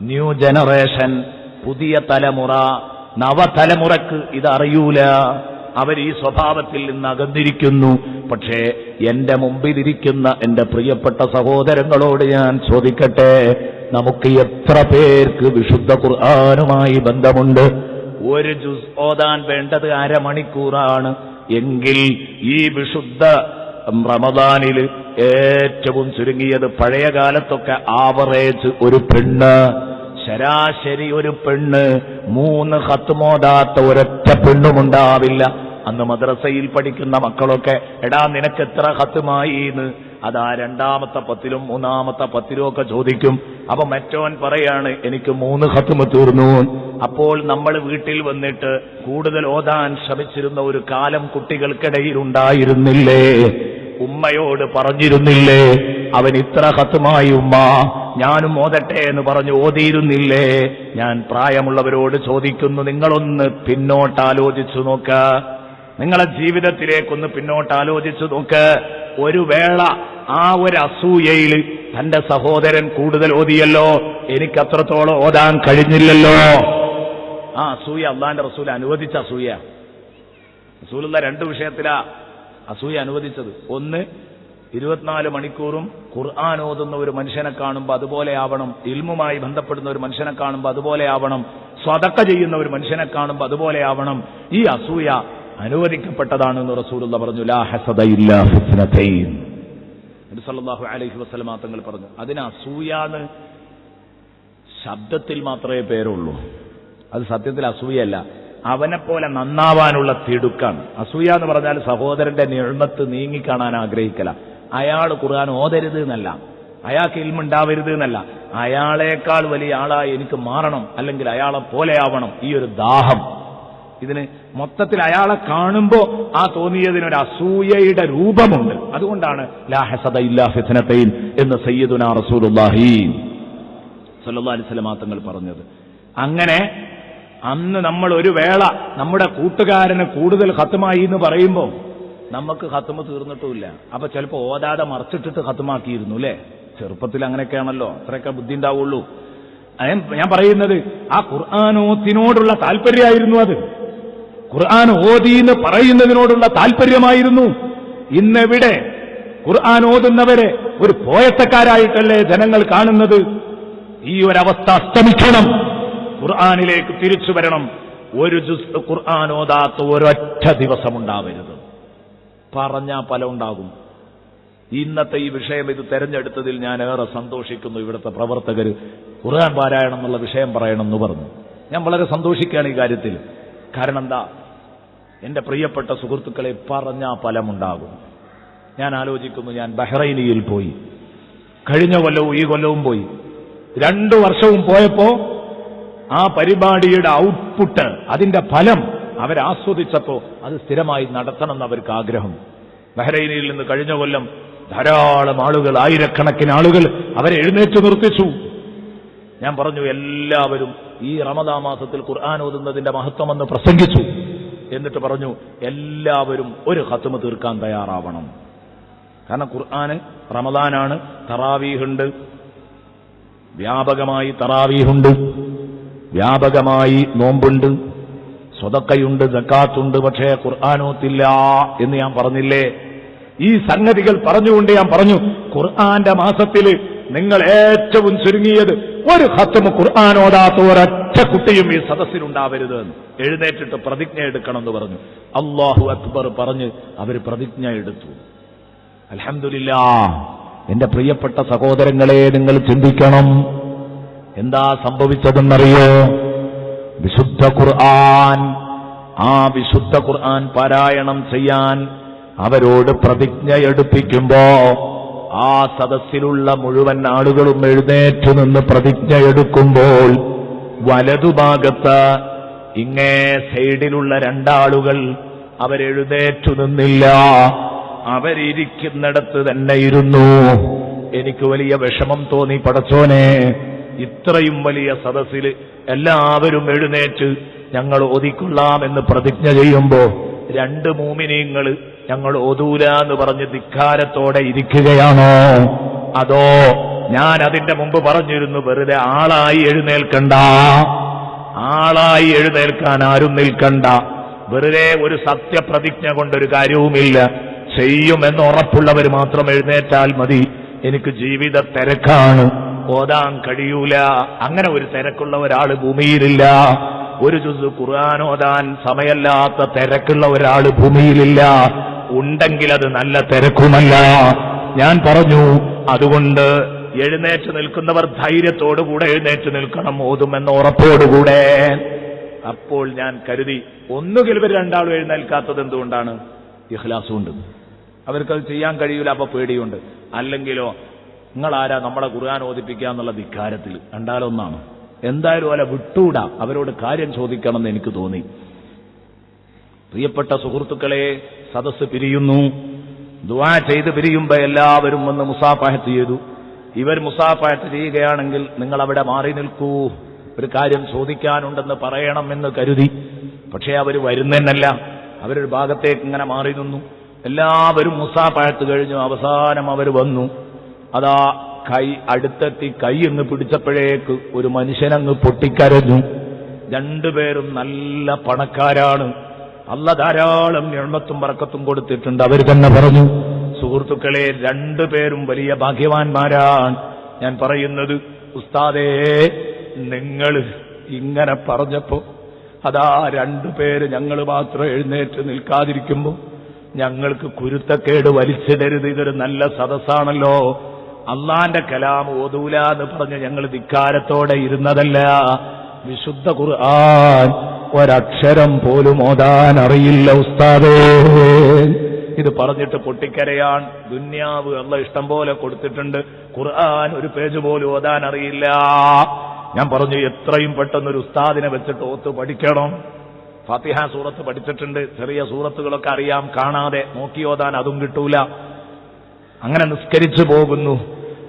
ന്യൂ ജനറേഷൻ, പുതിയ തലമുറ, നവതലമുറക്ക് ഇതറിയൂല. അവർ ഈ സ്വഭാവത്തിൽ നിന്ന് അകന്നിരിക്കുന്നു. പക്ഷേ എന്റെ മുമ്പിലിരിക്കുന്ന എന്റെ പ്രിയപ്പെട്ട സഹോദരങ്ങളോട് ഞാൻ ചോദിക്കട്ടെ, നമുക്ക് എത്ര പേർക്ക് വിശുദ്ധ ഖുർആനുമായി ബന്ധമുണ്ട്? ഒരു ജുസ് ഓതാൻ വേണ്ടത് അരമണിക്കൂറാണ് എങ്കിൽ ഈ വിശുദ്ധ റമദാനിൽ ഏറ്റവും ചുരുങ്ങിയത് പഴയ കാലത്തൊക്കെ ആവറേജ് ഒരു പെണ്ണ്, ശരാശരി ഒരു പെണ്ണ് 3 ഖത്മോദാത്ത ഒരൊറ്റ പെണ്ണുമുണ്ടാവില്ല. അന്ന് മദ്രസയിൽ പഠിക്കുന്ന മക്കളൊക്കെ എടാ നിനക്ക് എത്ര ഖത്മായിന്ന് അതാ 2ാമത്തെ 10ലും 3ാമത്തെ 10ലും ഒക്കെ ചോദിക്കും. അപ്പൊ മറ്റോൻ പറയാണ് എനിക്ക് 3 ഖത്മ തീർന്നു. അപ്പോൾ നമ്മൾ വീട്ടിൽ വന്നിട്ട് കൂടുതൽ ഓതാൻ ശ്രമിച്ചിരുന്ന ഒരു കാലം കുട്ടികൾക്കിടയിൽ ഉണ്ടായിരുന്നില്ലേ? ഉമ്മയോട് പറഞ്ഞിരുന്നില്ലേ അവൻ ഇത്ര ഖത്മായി ഉമ്മ, ഞാനും ഓതട്ടെ എന്ന് പറഞ്ഞു ഓതിയിരുന്നില്ലേ? ഞാൻ പ്രായമുള്ളവരോട് ചോദിക്കുന്നു, നിങ്ങളൊന്ന് പിന്നോട്ടാലോചിച്ചു നോക്ക, നിങ്ങളെ ജീവിതത്തിലേക്കൊന്ന് പിന്നോട്ടാലോചിച്ചു നോക്ക്. ഒരു വേള ആ ഒരു അസൂയയിൽ തന്റെ സഹോദരൻ കൂടുതൽ ഓതിയല്ലോ, എനിക്കത്രത്തോളം ഓതാൻ കഴിഞ്ഞില്ലല്ലോ. ആ അസൂയ അള്ളാന്റെ റസൂൽ അനുവദിച്ച അസൂയ. റസൂലുള്ള 2 വിഷയത്തിലാ അസൂയ അനുവദിച്ചത്. ഒന്ന്, 24 മണിക്കൂറും ഖുർആൻ ഓതുന്ന ഒരു മനുഷ്യനെ കാണുമ്പോൾ അതുപോലെ ആവണം, ഇൽമുമായി ബന്ധപ്പെടുന്ന ഒരു മനുഷ്യനെ കാണുമ്പോൾ അതുപോലെ ആവണം, സ്വതക്ക ചെയ്യുന്ന ഒരു മനുഷ്യനെ കാണുമ്പോൾ അതുപോലെ ആവണം. ഈ അസൂയ അനുവദിക്കപ്പെട്ടതാണെന്ന് റസൂലുള്ള പറഞ്ഞു. ലാ ഹസദ ഇല്ലാ ഫിത്നതൈൻ. നബി സല്ലല്ലാഹു അലൈഹി വസല്ലം തങ്ങൾ പറഞ്ഞു. അതിന് അസൂയാന്ന് ശബ്ദത്തിൽ മാത്രമേ പേരുള്ളൂ, അത് സത്യത്തിൽ അസൂയല്ല. അവനെപ്പോലെ നന്നാവാനുള്ള തിടുക്കാണ്. അസൂയ എന്ന് പറഞ്ഞാൽ സഹോദരന്റെ നിഅ്മത്ത് നീങ്ങിക്കാണാൻ ആഗ്രഹിക്കല. അയാൾ ഖുർആൻ ഓതരുത് എന്നല്ല, അയാൾക്ക് ഇൽമുണ്ടാവരുത് എന്നല്ല, അയാളേക്കാൾ വലിയ ആളായി എനിക്ക് മാറണം, അല്ലെങ്കിൽ അയാളെ പോലെ ആവണം, ഈ ഒരു ദാഹം. ഇതിന് മൊത്തത്തിൽ അയാളെ കാണുമ്പോ ആ തോന്നിയതിനൊരു അസൂയയുടെ രൂപമുണ്ട്. അതുകൊണ്ടാണ് ലാ ഹസദ ഇല്ലാ ഫിത്നതൈൻ എന്ന് സയ്യിദുനാ റസൂലുള്ളാഹി സ്വല്ലല്ലാഹു അലൈഹി വസല്ലം തങ്ങൾ പറഞ്ഞത്. അങ്ങനെ അന്ന് നമ്മൾ ഒരു വേള നമ്മുടെ കൂട്ടുകാരന് കൂടുതൽ ഖത്മായി എന്ന് പറയുമ്പോൾ നമുക്ക് ഖത്മ തീർന്നിട്ടുമില്ല. അപ്പൊ ചിലപ്പോൾ ഓതാതെ മറച്ചിട്ടിട്ട് ഖത്മാക്കിയിരുന്നു അല്ലേ? ചെറുപ്പത്തിൽ അങ്ങനെയൊക്കെയാണല്ലോ, അത്രയൊക്കെ ബുദ്ധി ഉണ്ടാവുള്ളൂ. ഞാൻ പറയുന്നത് ആ ഖുർആനോത്തിനോടുള്ള താല്പര്യമായിരുന്നു. അത് ഖുർആൻ ഓതി എന്ന് പറയുന്നതിനോടുള്ള താല്പര്യമായിരുന്നു. ഇന്നെവിടെ ഖുർആൻ ഓതുന്നവരെ ഒരു പോയത്തക്കാരായിട്ടല്ലേ ജനങ്ങൾ കാണുന്നത്? ഈ ഒരവസ്ഥ അസ്തമിക്കണം, ഖുർആനിലേക്ക് തിരിച്ചു വരണം. ഒരു ജുസ് ഖുർആൻ ഓതാത്ത ഒരൊറ്റ ദിവസം ഉണ്ടാവരുത്. പറഞ്ഞാൽ ഫലം ഉണ്ടാകും. ഇന്നത്തെ ഈ വിഷയം ഇത് തെരഞ്ഞെടുത്തതിൽ ഞാൻ ഏറെ സന്തോഷിക്കുന്നു. ഇവിടുത്തെ പ്രവർത്തകർ ഖുർആൻ പാരായണം എന്നുള്ള വിഷയം പറയണമെന്ന് പറഞ്ഞു. ഞാൻ വളരെ സന്തോഷിക്കുകയാണ് ഈ കാര്യത്തിൽ. കാരണം എന്താ, എന്റെ പ്രിയപ്പെട്ട സുഹൃത്തുക്കളെ, പറഞ്ഞാൽ ഫലമുണ്ടാകും. ഞാൻ ആലോചിക്കുന്നു, ഞാൻ ബഹ്റൈനിയിൽ പോയി, കഴിഞ്ഞ കൊല്ലവും ഈ കൊല്ലവും പോയി. 2 വർഷവും പോയപ്പോ ആ പരിപാടിയുടെ ഔട്ട്പുട്ട്, അതിന്റെ ഫലം അവരാസ്വദിച്ചപ്പോ അത് സ്ഥിരമായി നടത്തണമെന്ന് അവർക്ക് ആഗ്രഹം. ബഹ്റൈനിൽ നിന്ന് കഴിഞ്ഞ കൊല്ലം ധാരാളം ആളുകൾ, 1000കണക്കിന് ആളുകൾ അവരെ എഴുന്നേറ്റ് നിർത്തിച്ചു. ഞാൻ പറഞ്ഞു, എല്ലാവരും ഈ റമദാൻ മാസത്തിൽ ഖുർആൻ ഓതുന്നതിന്റെ മഹത്വമെന്ന് പ്രസംഗിച്ചു. എന്നിട്ട് പറഞ്ഞു, എല്ലാവരും ഒരു ഖത്മ് തീർക്കാൻ തയ്യാറാവണം. കാരണം ഖുർആന് റമദാനാണ്, തറാവീഹുണ്ട്, വ്യാപകമായി തറാവീഹുണ്ട്, വ്യാപകമായി നോമ്പുണ്ട്, സ്വതക്കയുണ്ട്, സക്കാത്തുണ്ട്. പക്ഷേ ഖുർആനോത്തില്ല എന്ന് ഞാൻ പറഞ്ഞില്ലേ? ഈ സംഗതികൾ പറഞ്ഞുകൊണ്ട് ഞാൻ പറഞ്ഞു, ഖുർആന്റെ മാസത്തിൽ നിങ്ങൾ ഏറ്റവും ചുരുങ്ങിയത് ഒരു ഖത്മ് ഖുർആൻ ഓതാത്ത ഒരൊറ്റ കുട്ടിയും ഈ സദസ്സിലുണ്ടാവരുത് എന്ന് എഴുന്നേറ്റിട്ട് പ്രതിജ്ഞ എടുക്കണമെന്ന് പറഞ്ഞു. അല്ലാഹു അക്ബർ പറഞ്ഞ് അവർ പ്രതിജ്ഞ എടുത്തു. അൽഹംദുലില്ലാഹ്. എന്റെ പ്രിയപ്പെട്ട സഹോദരങ്ങളെ, നിങ്ങൾ ചിന്തിക്കണം, എന്താ സംഭവിച്ചതെന്നറിയോ? വിശുദ്ധ ഖുർആൻ, ആ വിശുദ്ധ ഖുർആൻ പാരായണം ചെയ്യാൻ അവരോട് പ്രതിജ്ഞ എടുപ്പിക്കുമ്പോ ആ സദസ്സിലുള്ള മുഴുവൻ ആളുകളും എഴുന്നേറ്റു നിന്ന് പ്രതിജ്ഞ എടുക്കുമ്പോൾ വലതുഭാഗത്ത് ഇങ്ങേ സൈഡിലുള്ള രണ്ടാളുകൾ അവരെഴുന്നേറ്റു നിന്നില്ല, അവരിയ്ക്കുന്നിടത്ത് തന്നെ ഇരുന്നു. എനിക്ക് വലിയ വിഷമം തോന്നി. പടച്ചോനെ, ഇത്രയും വലിയ സദസ്സിൽ എല്ലാവരും എഴുന്നേറ്റ് ഞങ്ങൾ ഓതിക്കൊള്ളാമെന്ന് പ്രതിജ്ഞ ചെയ്യുമ്പോ രണ്ട് മൂമിനീങ്ങൾ ഞങ്ങൾ ഓതൂല എന്ന് പറഞ്ഞ് ധിക്കാരത്തോടെ ഇരിക്കുകയാണോ? അതോ ഞാൻ അതിന്റെ മുമ്പ് പറഞ്ഞിരുന്നു, വെറുതെ ആളായി എഴുന്നേൽക്കണ്ട, ആളായി എഴുന്നേൽക്കാൻ ആരും നിൽക്കണ്ട, വെറുതെ ഒരു സത്യപ്രതിജ്ഞ കൊണ്ടൊരു കാര്യവുമില്ല, ചെയ്യുമെന്ന് ഉറപ്പുള്ളവർ മാത്രം എഴുന്നേറ്റാൽ മതി. എനിക്ക് ജീവിത തിരക്കാണ്, ഓതാൻ കഴിയൂല. അങ്ങനെ ഒരു തിരക്കുള്ള ഒരാൾ ഭൂമിയിലില്ല. ഒരു ജുസ് ഖുർആൻ ഓതാൻ സമയല്ലാത്ത തിരക്കുള്ള ഒരാൾ ഭൂമിയിലില്ല. ഉണ്ടെങ്കിൽ അത് നല്ല തിരക്കുമല്ല. ഞാൻ പറഞ്ഞു, അതുകൊണ്ട് എഴുന്നേറ്റ് നിൽക്കുന്നവർ ധൈര്യത്തോടുകൂടെ എഴുന്നേറ്റ് നിൽക്കണം, ഓതുമെന്ന ഉറപ്പോടുകൂടെ. അപ്പോൾ ഞാൻ കരുതി, ഒന്നുകിൽ ഇവർ രണ്ടാളും എഴുന്നേൽക്കാത്തത് എന്തുകൊണ്ടാണ്? ഇഖ്ലാസുണ്ട്, അവർക്കത് ചെയ്യാൻ കഴിയൂല, അപ്പൊ പേടിയുണ്ട്. അല്ലെങ്കിലോ നിങ്ങളാരാ നമ്മളെ ഖുർആൻ ഓതിപ്പിക്കുക എന്നുള്ള ധിക്കാരത്തിൽ. രണ്ടാലൊന്നാണ്. എന്തായാലും അല്ല, വിട്ടൂടാ, അവരോട് കാര്യം ചോദിക്കണം എന്ന് എനിക്ക് തോന്നി. പ്രിയപ്പെട്ട സുഹൃത്തുക്കളെ, സദസ്സ് പിരിയുന്നു. ദുആ ചെയ്ത് പിരിയുമ്പോ എല്ലാവരും വന്ന് മുസാഫഹത്ത് ചെയ്തു. ഇവർ മുസാഫഹത്ത് ചെയ്യുകയാണെങ്കിൽ നിങ്ങൾ അവിടെ മാറി നിൽക്കൂ, ഒരു കാര്യം ചോദിക്കാനുണ്ടെന്ന് പറയണമെന്ന് കരുതി. പക്ഷേ അവർ വരുന്നതന്നല്ല, അവരൊരു ഭാഗത്തേക്ക് ഇങ്ങനെ മാറി നിന്നു. എല്ലാവരും മുസാഫഹത്ത് കഴിഞ്ഞു. അവസാനം അവർ വന്നു. അതാ കൈ അടുത്തെത്തി, കൈ അങ്ങ് പിടിച്ചപ്പോഴേക്ക് ഒരു മനുഷ്യനങ്ങ് പൊട്ടിക്കരഞ്ഞു. രണ്ടുപേരും നല്ല പണക്കാരാണ്, അല്ലാഹ് ധാരാളം നിഅമത്തും ബറക്കത്തും കൊടുത്തിട്ടുണ്ട്. അവർ തന്നെ പറഞ്ഞു, സുഹൃത്തുക്കളെ, രണ്ടുപേരും വലിയ ഭാഗ്യവാന്മാരാണ്. ഞാൻ പറയുന്നത്, ഉസ്താദേ, നിങ്ങൾ ഇങ്ങനെ പറഞ്ഞപ്പോ അതാ രണ്ടുപേര് ഞങ്ങൾ മാത്രം എഴുന്നേറ്റ് നിൽക്കാതിരിക്കുമ്പോ ഞങ്ങൾക്ക് കുരുത്തക്കേട് വലിച്ചിടരുത്, ഇതൊരു നല്ല സദസ്സാണല്ലോ, അള്ളാന്റെ കലാം ഓതൂല എന്ന് പറഞ്ഞ് ഞങ്ങൾ ധിക്കാരത്തോടെ ഇരുന്നതല്ല. വിശുദ്ധ ഖുർആൻ ഒരക്ഷരം പോലും ഓതാൻ അറിയില്ല ഉസ്താദേ. ഇത് പറഞ്ഞിട്ട് പൊട്ടിക്കരയാൻ. ദുന്യാവ് അള്ളാഹ് ഇഷ്ടം പോലെ കൊടുത്തിട്ടുണ്ട്, ഖുർആൻ ഒരു പേജ് പോലും ഓതാൻ അറിയില്ല. ഞാൻ പറഞ്ഞു, എത്രയും പെട്ടെന്ന് ഒരു ഉസ്താദിനെ വെച്ചിട്ട് ഓത്ത് പഠിക്കണം. ഫാത്തിഹ സൂറത്ത് പഠിച്ചിട്ടുണ്ട്, ചെറിയ സൂറത്തുകളൊക്കെ അറിയാം, കാണാതെ നോക്കി ഓതാൻ അതും കിട്ടൂല. അങ്ങനെ നിസ്കരിച്ചു പോകുന്നു.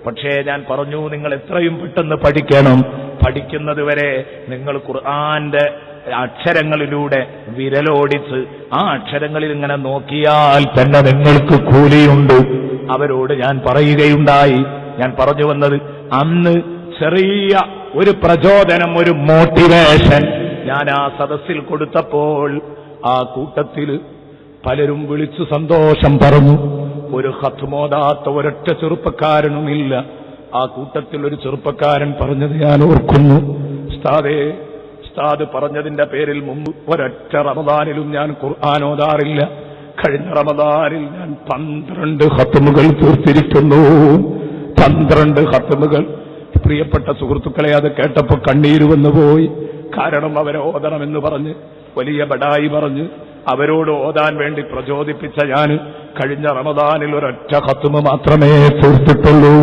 പക്ഷേ ഞാൻ പറഞ്ഞു, നിങ്ങൾ എത്രയും പെട്ടെന്ന് പഠിക്കണം. പഠിക്കുന്നത് വരെ നിങ്ങൾ ഖുർആന്റെ അക്ഷരങ്ങളിലൂടെ വിരലോടിച്ച് ആ അക്ഷരങ്ങളിൽ ഇങ്ങനെ നോക്കിയാൽ തന്നെ നിങ്ങൾക്ക് കൂലിയുണ്ട്. അവരോട് ഞാൻ പറയുകയുണ്ടായി. ഞാൻ പറഞ്ഞു വന്നത്, അന്ന് ചെറിയ ഒരു പ്രചോദനം, ഒരു മോട്ടിവേഷൻ ഞാൻ ആ സദസ്സിൽ കൊടുത്തപ്പോൾ ആ കൂട്ടത്തിൽ പലരും വിളിച്ചു സന്തോഷം പറഞ്ഞു. ഒരു ഖത്മോദാത്ത ഒരൊറ്റ ചെറുപ്പക്കാരനുമില്ല. ആ കൂട്ടത്തിൽ ഒരു ചെറുപ്പക്കാരൻ പറഞ്ഞത് ഞാൻ ഓർക്കുന്നു. ഉസ്താദ് പറഞ്ഞതിന്റെ പേരിൽ മുമ്പ് ഒരൊറ്റ റമദാനിലും ഞാൻ ഖുർആൻ ഓതാറില്ല. കഴിഞ്ഞ റമദാനിൽ ഞാൻ 12 ഖത്മുകൾ തീർത്തിരിക്കുന്നു. 12 ഖത്മുകൾ. പ്രിയപ്പെട്ട സുഹൃത്തുക്കളെ, അത് കേട്ടപ്പോ കണ്ണീര് വന്നുപോയി. കാരണം അവരെ ഓതണമെന്ന് പറഞ്ഞ് വലിയ ബടായി പറഞ്ഞ് അവരോട് ഓതാൻ വേണ്ടി പ്രചോദിപ്പിച്ച ഞാൻ കഴിഞ്ഞ റമദാനിൽ ഒരൊറ്റ ഖത്മ് മാത്രമേ തീർത്തിട്ടുള്ളൂ.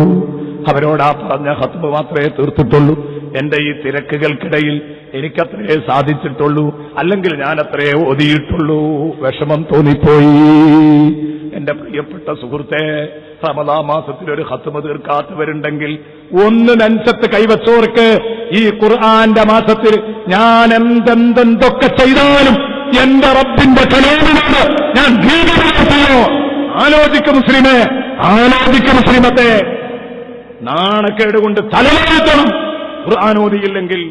അവരോടാ പറഞ്ഞ ഖത്മ് മാത്രമേ തീർത്തിട്ടുള്ളൂ. എന്റെ ഈ തിരക്കുകൾക്കിടയിൽ എനിക്കത്രേ സാധിച്ചിട്ടുള്ളൂ, അല്ലെങ്കിൽ ഞാൻ അത്രേ ഓതിയിട്ടുള്ളൂ. വിഷമം തോന്നിപ്പോയി. എന്റെ പ്രിയപ്പെട്ട സുഹൃത്തെ, റമദാൻ മാസത്തിൽ ഒരു ഖത്മ തീർക്കാത്തവരുണ്ടെങ്കിൽ ഒന്ന് നെഞ്ചത്ത് കൈവച്ചോർക്ക് ഈ ഖുർആന്റെ മാസത്തിൽ ഞാൻ എന്തെന്തൊക്കെ ചെയ്താലും എന്റെ റബ്ബിന്റെ കലാമിനോട് ഞാൻ ഭീകരമായോ? ആലോചിക്ക മുസ്ലിമേ, ആലോചിക്ക മുസ്ലിമത്തെ. നാണക്കേട് കൊണ്ട് തലവേറ്റണം. ഖുർആൻ ഓതിയില്ലെങ്കിൽ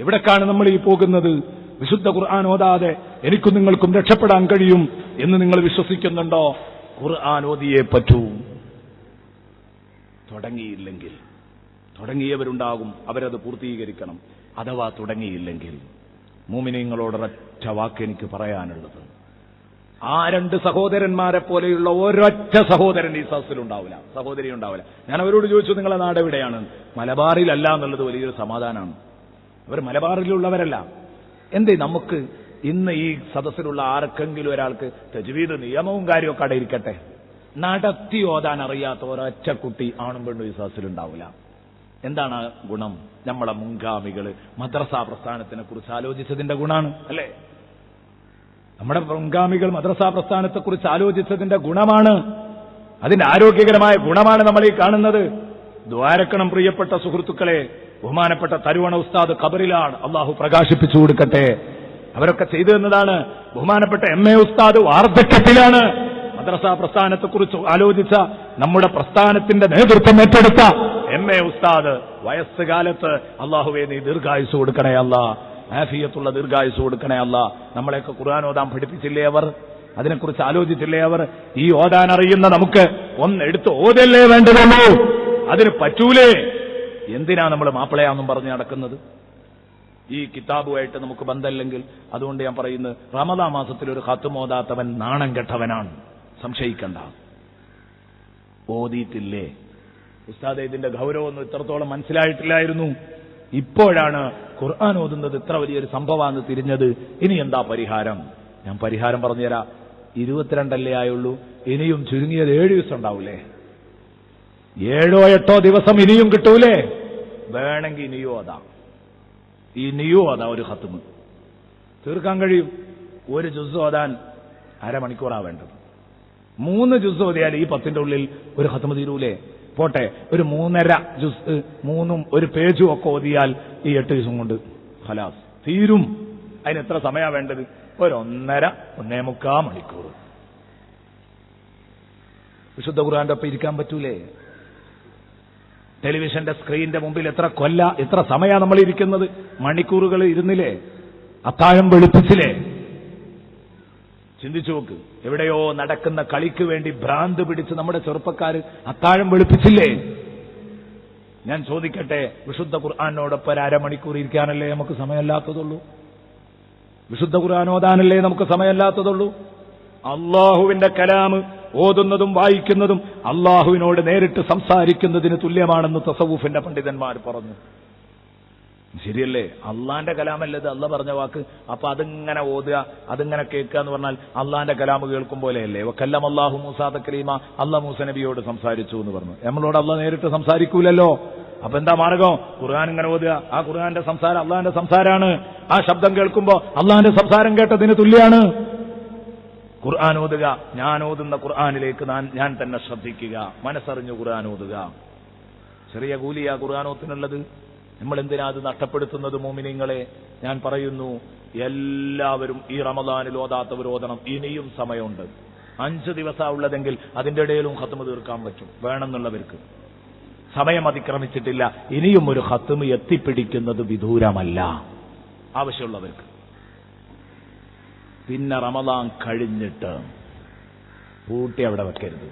എവിടേക്കാണ് നമ്മൾ ഈ പോകുന്നത്? വിശുദ്ധ ഖുർആൻ ഓതാതെ എനിക്കും നിങ്ങൾക്കും രക്ഷപ്പെടാൻ കഴിയും എന്ന് നിങ്ങൾ വിശ്വസിക്കുന്നുണ്ടോ? ഖുർആൻ ഓതിയേ പറ്റൂ. തുടങ്ങിയില്ലെങ്കിൽ, തുടങ്ങിയവരുണ്ടാകും, അവരത് പൂർത്തീകരിക്കണം. അഥവാ തുടങ്ങിയില്ലെങ്കിൽ മുഅ്മിനീങ്ങളോടൊരൊറ്റ വാക്ക് എനിക്ക് പറയാനുള്ളത്, ആ രണ്ട് സഹോദരന്മാരെ പോലെയുള്ള ഒരൊറ്റ സഹോദരൻ ഈ സദസ്സിലുണ്ടാവില്ല, സഹോദരി ഉണ്ടാവില്ല. ഞാൻ അവരോട് ചോദിച്ചു, നിങ്ങളെ നാട് എവിടെയാണ്? മലബാറിലല്ല എന്നുള്ളത് വലിയൊരു സമാധാനമാണ്. അവർ മലബാറിലുള്ളവരല്ല. എന്തേ നമുക്ക് ഇന്ന് ഈ സദസ്സിലുള്ള ആർക്കെങ്കിലും ഒരാൾക്ക് തജ്വീദ് നിയമവും കാര്യമൊക്കെ അവിടെ ഇരിക്കട്ടെ, നടത്തി ഓതാൻ അറിയാത്ത ഒരൊറ്റ കുട്ടി ആണും പെണ്ണും ഈ സദസ്സിലുണ്ടാവില്ല. എന്താണ് ഗുണം? നമ്മളെ മുൻഗാമികൾ മദ്രസാ പ്രസ്ഥാനത്തിനെ കുറിച്ച് ആലോചിച്ചതിന്റെ ഗുണാണ്, അല്ലേ? നമ്മുടെ മുൻഗാമികൾ മദ്രസാ പ്രസ്ഥാനത്തെക്കുറിച്ച് ആലോചിച്ചതിന്റെ ഗുണമാണ്, അതിന്റെ ആരോഗ്യകരമായ ഗുണമാണ് നമ്മൾ ഈ കാണുന്നത്. ദ്വാരക്കണം പ്രിയപ്പെട്ട സുഹൃത്തുക്കളെ. ബഹുമാനപ്പെട്ട തരുവണ ഉസ്താദ് ഖബറിലാണ്, അള്ളാഹു പ്രകാശിപ്പിച്ചു കൊടുക്കട്ടെ. അവരൊക്കെ ചെയ്തു തന്നതാണ്. ബഹുമാനപ്പെട്ട MA ഉസ്താദ് വാർദ്ധക്യത്തിലാണ്. മദ്രസാ പ്രസ്ഥാനത്തെക്കുറിച്ച് ആലോചിച്ച, നമ്മുടെ പ്രസ്ഥാനത്തിന്റെ നേതൃത്വം ഏറ്റെടുത്ത MA ഉസ്താദ് വയസ്സുകാലത്ത് അള്ളാഹുവേ നീ ദീർഘായുസ് കൊടുക്കണേ അല്ലാ, ആഫിയത്തുള്ള ദീർഘായുസ് കൊടുക്കണേ അല്ലാ. നമ്മളെയൊക്കെ ഖുർആൻ ഓതാൻ പഠിപ്പിച്ചില്ലേ അവർ? അതിനെക്കുറിച്ച് ആലോചിച്ചില്ലേ അവർ? ഈ ഓതാൻ അറിയുന്ന നമുക്ക് ഒന്നെടുത്ത് ഓതല്ലേ വേണ്ടതുള്ളൂ. അതിന് പറ്റൂലേ? എന്തിനാ നമ്മൾ മാപ്പിളയാന്നും പറഞ്ഞ് നടക്കുന്നത്? ഈ കിതാബുമായിട്ട് നമുക്ക് ബന്ധമില്ലെങ്കിൽ. അതുകൊണ്ട് ഞാൻ പറയുന്നത്, റമദാൻ മാസത്തിൽ ഒരു ഖത്മ ഓതാത്തവൻ നാണം കെട്ടവനാണ്, സംശയിക്കണ്ട. ഓതിയിട്ടില്ലേ? ഉസ്താദേ, ഇതിന്റെ ഗൗരവമൊന്നും ഇത്രത്തോളം മനസ്സിലായിട്ടില്ലായിരുന്നു. ഇപ്പോഴാണ് ഖുർആൻ ഓതുന്നത് ഇത്ര വലിയൊരു സംഭവമാണെന്ന് തിരിഞ്ഞത്. ഇനി എന്താ പരിഹാരം? ഞാൻ പരിഹാരം പറഞ്ഞുതരാം. 22 ആയുള്ളൂ, ഇനിയും ചുരുങ്ങിയത് 7 ദിവസം ഉണ്ടാവൂലേ? 7 or 8 ദിവസം ഇനിയും കിട്ടൂലേ? വേണമെങ്കിൽ ഇനിയും അതാ, ഇനിയും അതാ ഒരു ഖത്മ് തീർക്കാൻ കഴിയും. ഒരു ജുസ് ഓതാൻ അരമണിക്കൂറാണ് വേണ്ടത്. 3 ജുസ് ഓതിയാൽ ഈ 10ന്റെ ഉള്ളിൽ ഒരു ഖത്മ് തീരൂലേ? പോട്ടെ, ഒരു 3.5 ജുസ്, 3ഉം ഒരു പേജും ഒക്കെ ഓതിയാൽ ഈ 8 ദിവസം കൊണ്ട് ഖലാസ് തീരും. അതിന് എത്ര സമയമാണ് വേണ്ടത്? ഒരു 1.5-1.25 മണിക്കൂർ. വിശുദ്ധ ഖുർആന്റെ ഒപ്പം ഇരിക്കാൻ പറ്റൂലേ? ടെലിവിഷന്റെ സ്ക്രീനിന്റെ മുമ്പിൽ എത്ര സമയമാണ് നമ്മൾ ഇരിക്കുന്നത്? മണിക്കൂറുകൾ ഇരുന്നില്ലേ? അത്താഴം വെളുപ്പിച്ചില്ലേ? ചിന്തിച്ചു നോക്ക്. എവിടെയോ നടക്കുന്ന കളിക്ക് വേണ്ടി ഭ്രാന്ത് പിടിച്ച് നമ്മുടെ ചെറുപ്പക്കാർ അത്താഴം വെളുപ്പിച്ചില്ലേ? ഞാൻ ചോദിക്കട്ടെ, വിശുദ്ധ ഖുർആനോടൊപ്പം 1/2 മണിക്കൂർ ഇരിക്കാനല്ലേ നമുക്ക് സമയമല്ലാത്തതുള്ളൂ? വിശുദ്ധ ഖുർആൻ ഓതാനല്ലേ നമുക്ക് സമയമല്ലാത്തതുള്ളൂ? അള്ളാഹുവിന്റെ കലാം ഓതുന്നതും വായിക്കുന്നതും അള്ളാഹുവിനോട് നേരിട്ട് സംസാരിക്കുന്നതിന് തുല്യമാണെന്ന് തസവൂഫിന്റെ പണ്ഡിതന്മാർ പറഞ്ഞു. ശരിയല്ലേ? അള്ളാന്റെ കലാമല്ലത്, അള്ള പറഞ്ഞ വാക്ക്. അപ്പൊ അതിങ്ങനെ ഓതുക, അതിങ്ങനെ കേൾക്കുക എന്ന് പറഞ്ഞാൽ അള്ളാന്റെ കലാമ് കേൾക്കും പോലെയല്ലേ? വക്കല്ലം അല്ലാഹു മൂസാ തക്ലീമ, അള്ള മൂസ നബിയോട് സംസാരിച്ചു എന്ന് പറഞ്ഞു. നമ്മളോട് അള്ള നേരിട്ട് സംസാരിക്കൂലല്ലോ. അപ്പൊ എന്താ മാർഗം? ഖുർആൻ ഇങ്ങനെ ഓതുക. ആ ഖുർആന്റെ സംസാരം അള്ളാന്റെ സംസാരമാണ്. ആ ശബ്ദം കേൾക്കുമ്പോ അള്ളാന്റെ സംസാരം കേട്ടതിന് തുല്യാണ്. ഖുർആൻ ഓതുക, ഞാൻ ഓതുന്ന ഖുർആനിലേക്ക് ഞാൻ തന്നെ ശ്രദ്ധിക്കുക, മനസ്സറിഞ്ഞു ഖുർആൻ ഓതുക. ചെറിയ കൂലിയാ ഖുർആനോത്തിനുള്ളത്. നമ്മൾ എന്തിനാ അത് നഷ്ടപ്പെടുത്തുന്നത്? മോമിനിങ്ങളെ, ഞാൻ പറയുന്നു, എല്ലാവരും ഈ റമദാനിൽ ഓതാത്തവർ ഓതണം. ഇനിയും സമയമുണ്ട്. 5 ദിവസമാണ് ഉള്ളതെങ്കിൽ അതിന്റെ ഇടയിലും ഖത്മ് തീർക്കാൻ പറ്റും, വേണമെന്നുള്ളവർക്ക്. സമയം അതിക്രമിച്ചിട്ടില്ല. ഇനിയും ഒരു ഖത്മ് എത്തിപ്പിടിക്കുന്നത് വിദൂരമല്ല, ആവശ്യമുള്ളവർക്ക്. പിന്നെ റമദാൻ കഴിഞ്ഞിട്ട് പൂട്ടി അവിടെ വെക്കരുത്.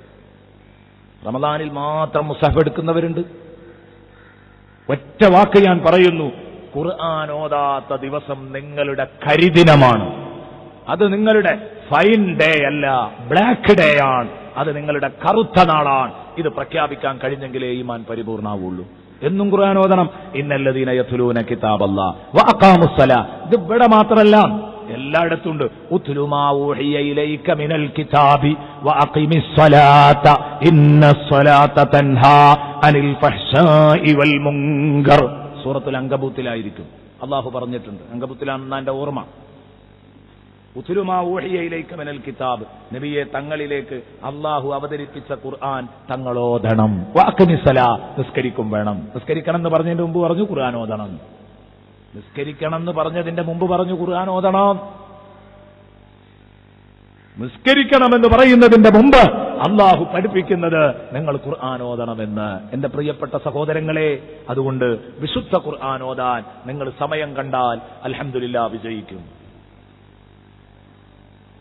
റമദാനിൽ മാത്രം മുസഹഫ് എടുക്കുന്നവരുണ്ട്. ഒറ്റ വാക്ക് ഞാൻ പറയുന്നു, ഖുർആൻ ഓതാത്ത ദിവസം നിങ്ങളുടെ കരിദിനമാണ്. അത് നിങ്ങളുടെ ഫൈൻ ഡേ അല്ല, ബ്ലാക്ക് ഡേ ആണ്. അത് നിങ്ങളുടെ കറുത്ത നാളാണ്. ഇത് പ്രഖ്യാപിക്കാൻ കഴിഞ്ഞെങ്കിലേ ഈമാൻ പരിപൂർണാവുള്ളൂ. എന്നും ഖുർആൻ ഓതണം. ഇന്നല്ലദീന യത്ലൂന കിതാബല്ലാഹ് വഅഖാമുസ്സലാ. ഇത് ഇവിടെ മാത്രമല്ല, എല്ലായിടത്തുണ്ട്. ഉത്ലു മാ ഊഹിയ ഇലൈക മിനൽ കിതാബി വഅഖിമിസ്സലാത ഇന്നസ്സലാത തൻഹാ അനിൽ ഫഹ്ശാഇ വൽ മുൻകർ. സൂറത്തുൽ അങ്കബൂത്തിലായിരിക്കും അല്ലാഹു പറഞ്ഞിട്ടുണ്ട്. അങ്കബൂത്തിലാണെന്ന് എന്റെ ഓർമ്മ. ഉത്ലുമാ ഊഹിയ ഇലൈക മിനൽ കിതാബ്, നബിയെ തങ്ങളിലേക്ക് അള്ളാഹു അവതരിപ്പിച്ച ഖുർആൻ തങ്ങളോദണം. വഅഖിമിസ്സലാ, നിസ്കരിക്കും വേണം. നിസ്കരിക്കണം എന്ന് പറഞ്ഞതിന്റെ മുമ്പ് പറഞ്ഞു ഖുർആൻ ഓതണം. നിസ്കരിക്കണം എന്ന് പറഞ്ഞതിന്റെ മുമ്പ് പറഞ്ഞു ഖുർആൻ ഓതണം. നിസ്കരിക്കണമെന്ന് പറയുന്നതിന്റെ മുമ്പ് അള്ളാഹു പഠിപ്പിക്കുന്നത് നിങ്ങൾ ഖുർആൻ ഓതണമെന്ന്. എന്റെ പ്രിയപ്പെട്ട സഹോദരങ്ങളെ, അതുകൊണ്ട് വിശുദ്ധ ഖുർആൻ ഓതാൻ നിങ്ങൾ സമയം കണ്ടാൽ അൽഹംദുലില്ലാ വിജയിക്കും.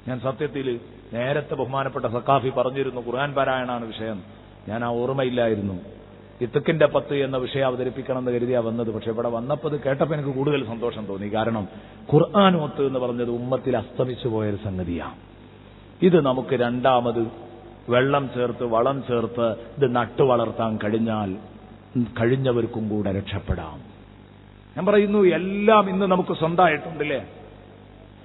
ഞാൻ സത്യത്തിൽ നേരത്തെ ബഹുമാനപ്പെട്ട സഖാഫി പറഞ്ഞിരുന്നു ഖുർആൻ പാരായണാണ് വിഷയം. ഞാൻ ആ ഓർമ്മയില്ലായിരുന്നു. ഇത്തക്കിന്റെ 10 എന്ന വിഷയം അവതരിപ്പിക്കണം എന്ന് കരുതിയാ വന്നത്. പക്ഷെ ഇവിടെ വന്നപ്പോൾ ഇത് കേട്ടപ്പോൾ എനിക്ക് കൂടുതൽ സന്തോഷം തോന്നി. കാരണം ഖുർആൻ ഓത്ത് എന്ന് പറഞ്ഞത് ഉമ്മത്തിൽ അസ്തമിച്ചു പോയൊരു സംഗതിയാണ്. ഇത് നമുക്ക് രണ്ടാമത് വെള്ളം ചേർത്ത് വളം ചേർത്ത് ഇത് നട്ടു വളർത്താൻ കഴിഞ്ഞാൽ കഴിഞ്ഞവർക്കും കൂടെ രക്ഷപ്പെടാം. ഞാൻ പറയുന്നു എല്ലാം ഇന്ന് നമുക്ക് സ്വന്തമായിട്ടുണ്ടല്ലേ.